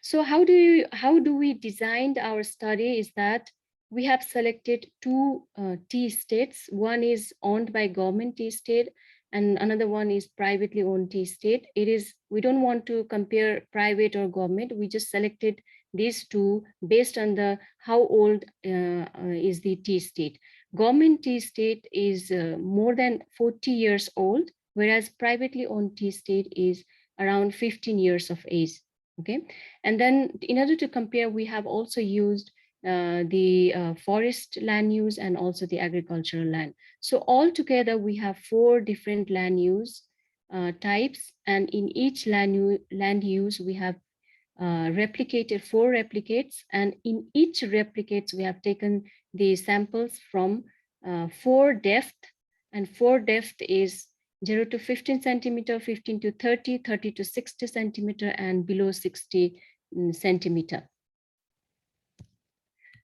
So how do we designed our study is that we have selected two tea estates. One is owned by government tea estate and another one is privately owned tea estate. We don't want to compare private or government. We just selected these two based on how old is the tea estate. Government tea estate is more than 40 years old, whereas privately owned tea estate is around 15 years of age. Okay, and then in order to compare, we have also used the forest land use and also the agricultural land. So altogether, we have 4 different land use types, and in each land use, we have replicated 4 replicates, and in each replicates, we have taken the samples from 4 depth, and 4 depth is 0 to 15 centimeter, 15 to 30, 30 to 60 centimeter, and below 60 centimeter.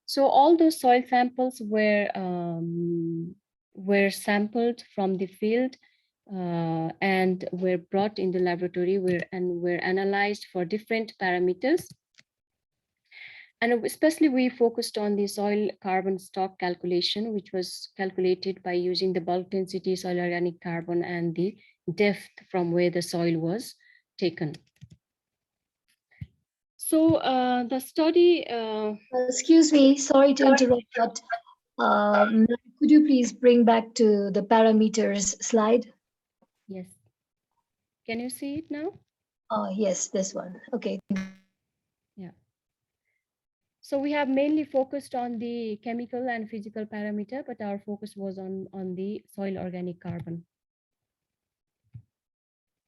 So all those soil samples were sampled from the field and were brought in the laboratory and were analyzed for different parameters. And especially we focused on the soil carbon stock calculation, which was calculated by using the bulk density, soil organic carbon, and the depth from where the soil was taken. So the study... Excuse me, sorry to interrupt, but could you please bring back to the parameters slide? Yes. Can you see it now? Yes, this one. Okay. Yeah. So we have mainly focused on the chemical and physical parameter, but our focus was on the soil organic carbon.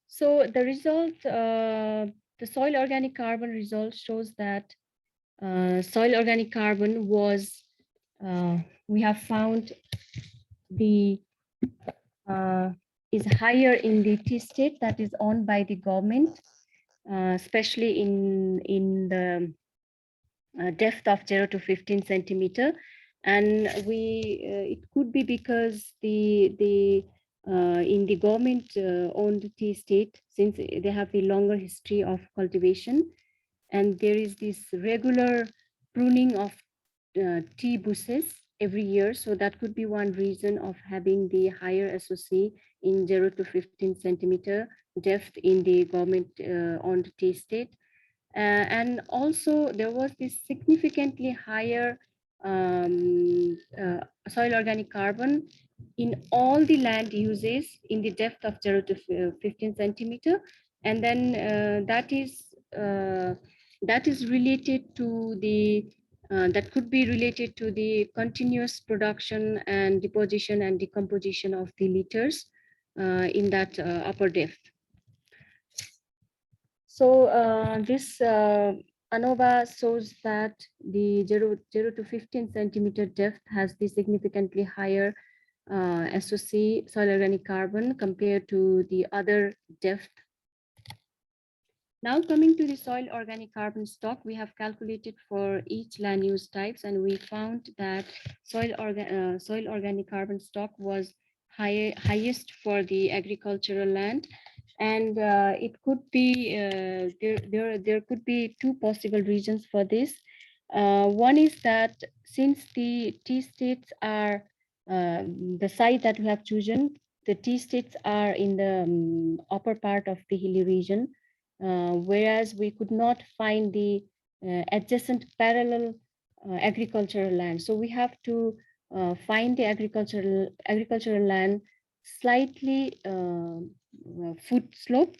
So the result, the soil organic carbon result shows that soil organic carbon was, we have found is higher in the tea estate that is owned by the government, especially in the depth of 0 to 15 centimeter, and it could be because in the government owned tea estate, since they have a longer history of cultivation, and there is this regular pruning of tea bushes every year, so that could be one reason of having the higher SOC in 0 to 15 centimeter depth in the government owned tea estate. And also there was this significantly higher soil organic carbon in all the land uses in the depth of 0 to 15 centimeter. And then that is related to the, that could be related to the continuous production and deposition and decomposition of the litters in that upper depth. So this ANOVA shows that the 0 to 15 centimeter depth has the significantly higher SOC, soil organic carbon, compared to the other depth. Now coming to the soil organic carbon stock, we have calculated for each land use types, and we found that soil organic carbon stock was highest for the agricultural land. And it could be, there could be 2 possible reasons for this. One is that since the tea estates are, the site that we have chosen, the tea estates are in the upper part of the hilly region, whereas we could not find the adjacent parallel agricultural land. So we have to find the agricultural land slightly foot slope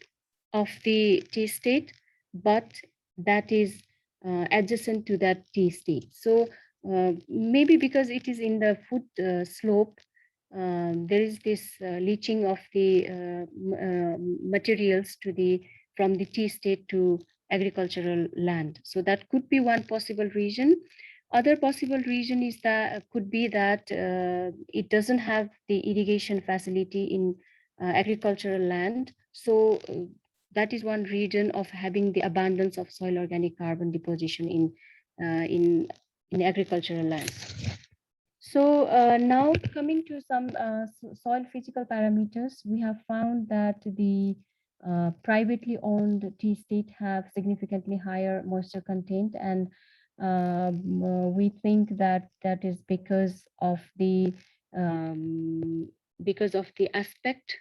of the T state, but that is adjacent to that T state. So maybe because it is in the foot slope, there is this leaching of the materials to the from the T state to agricultural land. So that could be one possible reason. Other possible reason is that could be that it doesn't have the irrigation facility in agricultural land. So that is one reason of having the abundance of soil organic carbon deposition in agricultural land. So now coming to some soil physical parameters, we have found that the privately owned tea state have significantly higher moisture content, and we think that that is because of the aspect,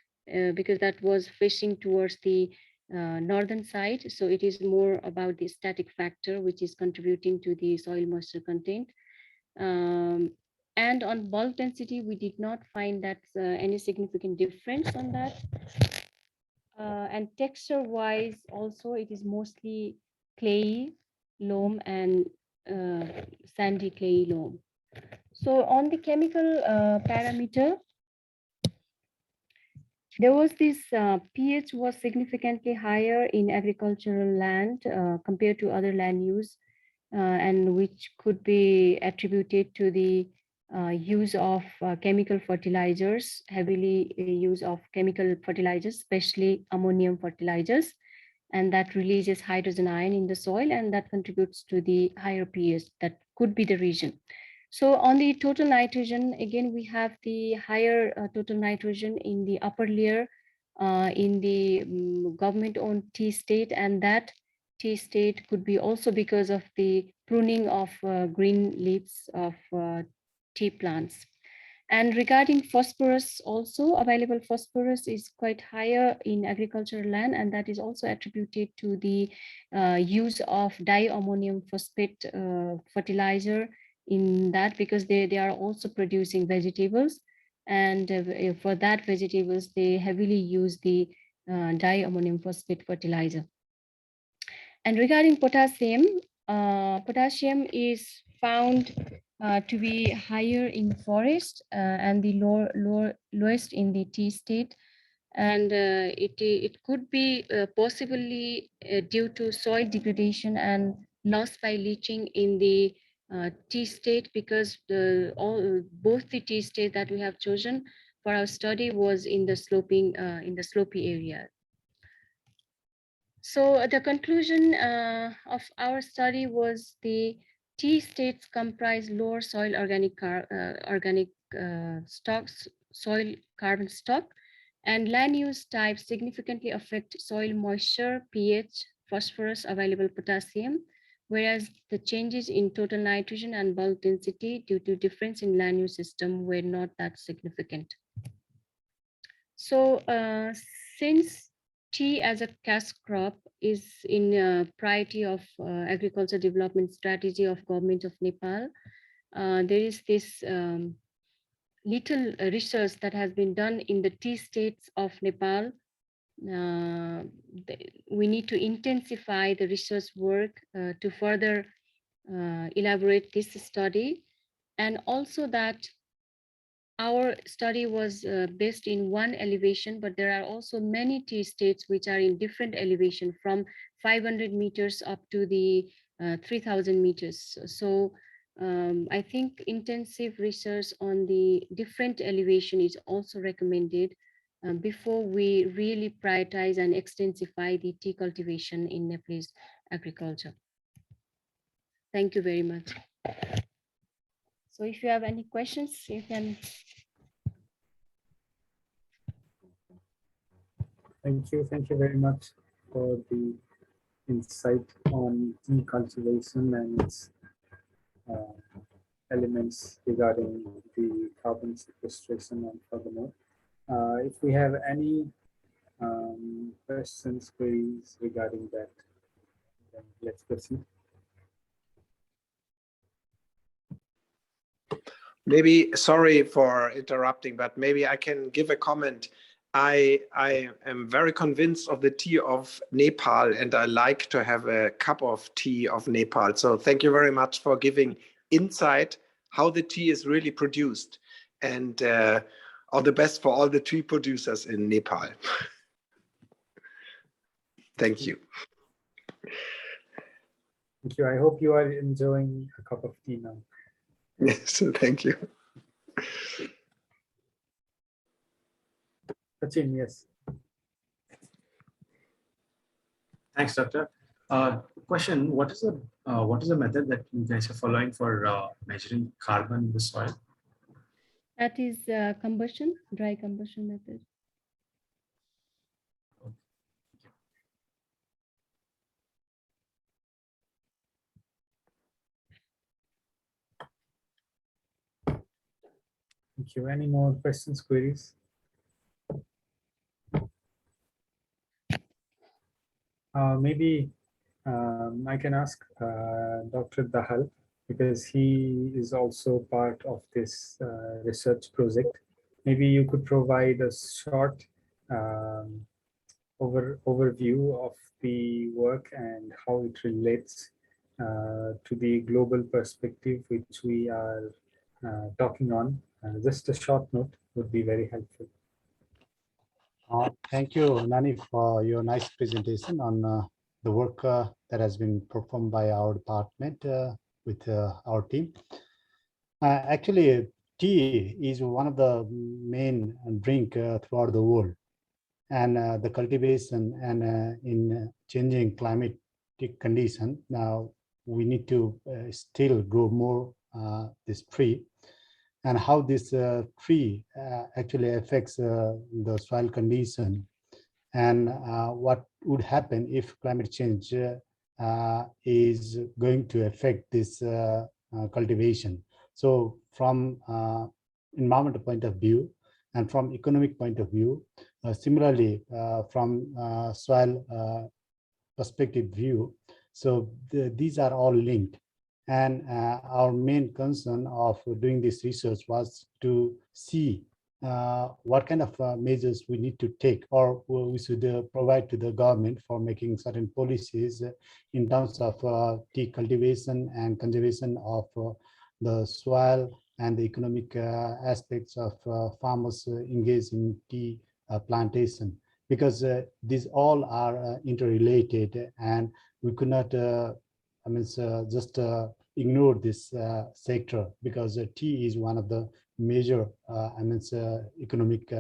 because that was facing towards the northern side. So it is more about the static factor, which is contributing to the soil moisture content. And on bulk density, we did not find that any significant difference on that. And texture-wise, also, it is mostly clayey loam and sandy clayey loam. So on the chemical parameter, there was this pH was significantly higher in agricultural land compared to other land use, and which could be attributed to the use of chemical fertilizers, heavily use of chemical fertilizers, especially ammonium fertilizers, and that releases hydrogen ion in the soil, and that contributes to the higher pH. That could be the reason. So on the total nitrogen, again, we have the higher total nitrogen in the upper layer in the government-owned tea state, and that tea state could be also because of the pruning of green leaves of tea plants. And regarding phosphorus, also available phosphorus is quite higher in agricultural land, and that is also attributed to the use of diammonium phosphate fertilizer in that, because they are also producing vegetables, and for that vegetables they heavily use the diammonium phosphate fertilizer. And regarding potassium, potassium is found to be higher in forest and the lowest in the tea state, and it could be possibly due to soil degradation and loss by leaching in the tea state, because both the tea state that we have chosen for our study was in the sloping slopy area. So the conclusion of our study was the tea states comprise lower soil organic stocks, soil carbon stock, and land use types significantly affect soil moisture, pH, phosphorus, available potassium, whereas the changes in total nitrogen and bulk density due to difference in land use system were not that significant. So since tea as a cash crop is in priority of agriculture development strategy of government of Nepal, there is this little research that has been done in the tea states of Nepal. We need to intensify the research work to further elaborate this study, and also that our study was based in one elevation, but there are also many tea states which are in different elevation from 500 meters up to the 3000 meters. So I think intensive research on the different elevation is also recommended before we really prioritize and extensify the tea cultivation in Nepalese agriculture. Thank you very much. So if you have any questions, you can. Thank you very much for the insight on tea cultivation and its elements regarding the carbon sequestration and furthermore. If we have any questions, queries regarding that, then let's proceed. Maybe, sorry for interrupting, but maybe I can give a comment. I am very convinced of the tea of Nepal, and I like to have a cup of tea of Nepal. So thank you very much for giving insight how the tea is really produced, and all the best for all the tea producers in Nepal. Thank you. Thank you. I hope you are enjoying a cup of tea now. Yes, thank you. Sachin, yes. Thanks, Doctor. Question: What is the method that you guys are following for measuring carbon in the soil? That is combustion, dry combustion method. Thank you. Any more questions, queries? Maybe I can ask Dr. Dahal, because he is also part of this research project. Maybe you could provide a short overview of the work and how it relates to the global perspective which we are talking on. Just a short note would be very helpful. Thank you, Nani, for your nice presentation on the work that has been performed by our department with our team. Actually, tea is one of the main drink throughout the world, and the cultivation and in changing climatic condition, now we need to still grow more this tree, and how this tree actually affects the soil condition, and what would happen if climate change is going to affect this cultivation. So from environmental point of view and from economic point of view, similarly from soil perspective view, so these are all linked. And our main concern of doing this research was to see what kind of measures we need to take, or we should provide to the government for making certain policies in terms of tea cultivation and conservation of the soil and the economic aspects of farmers engaged in tea plantation, because these all are interrelated, and we could not just ignore this sector, because tea is one of the major economic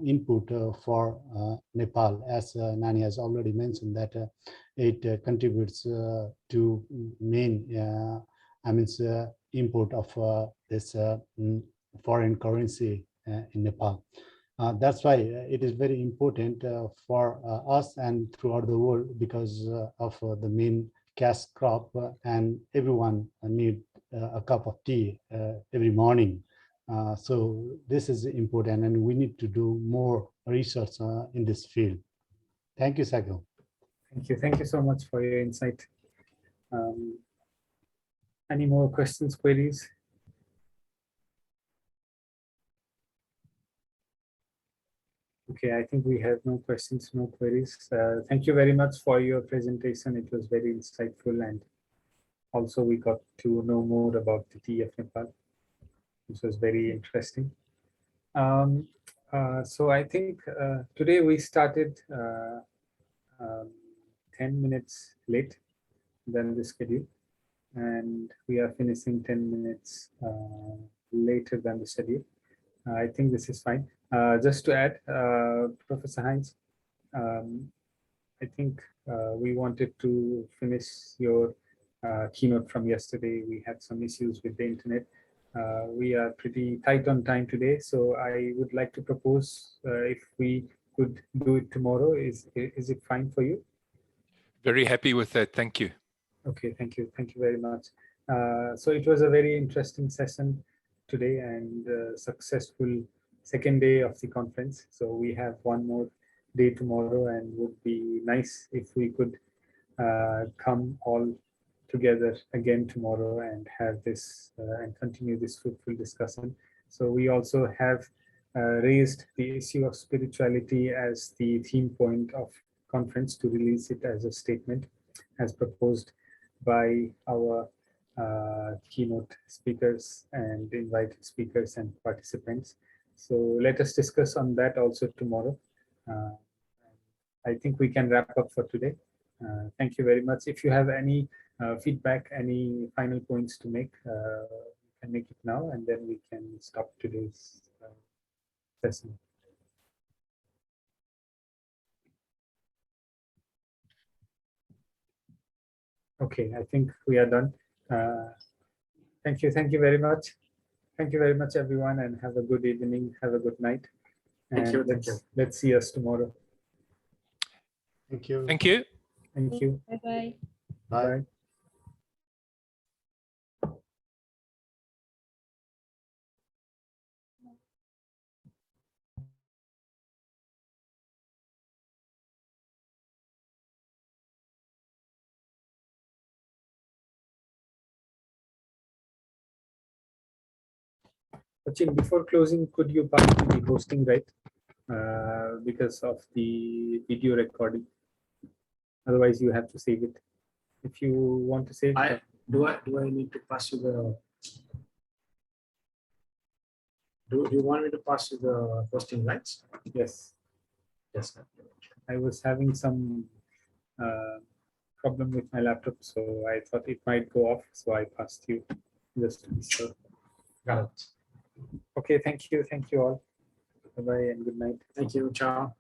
input for Nepal, as Nani has already mentioned, that it contributes to main import of this foreign currency in Nepal. That's why it is very important for us and throughout the world, because of the main cash crop, and everyone need a cup of tea every morning. So this is important, and we need to do more research in this field. Thank you, Sakil. Thank you. Thank you so much for your insight. Any more questions, queries? Okay, I think we have no questions, no queries. Thank you very much for your presentation. It was very insightful, and also we got to know more about the tea of Nepal. This was very interesting. So I think today we started 10 minutes late than the schedule, and we are finishing 10 minutes later than the schedule. I think this is fine. Just to add, Professor Heinz, I think we wanted to finish your keynote from yesterday. We had some issues with the internet. We are pretty tight on time today, so I would like to propose if we could do it tomorrow. Is it fine for you? Very happy with that. Thank you. Okay, thank you. Thank you very much. So it was a very interesting session today, and successful second day of the conference. So we have one more day tomorrow, and would be nice if we could come all together again tomorrow and have this and continue this fruitful discussion. So we also have raised the issue of spirituality as the theme point of conference to release it as a statement as proposed by our keynote speakers and invited speakers and participants. So let us discuss on that also tomorrow. I think we can wrap up for today. Thank you very much. If you have any feedback, any final points to make, you can make it now, and then we can stop today's session. Okay, I think we are done. Thank you very much. Thank you very much, everyone, and have a good evening. Have a good night. Thank you. Let's see us tomorrow. Thank you. Thank you. Thank you. Bye-bye. Bye. Bye. Sachin, before closing, could you pass me the hosting right? Because of the video recording. Otherwise, you have to save it. If you want to save it. Do I need to pass you the? Do you want me to pass you the hosting rights? Yes. Yes. I was having some problem with my laptop, so I thought it might go off, so I passed you just to be sure. Got it. Okay, thank you all. Bye-bye and good night. Thank you. Ciao.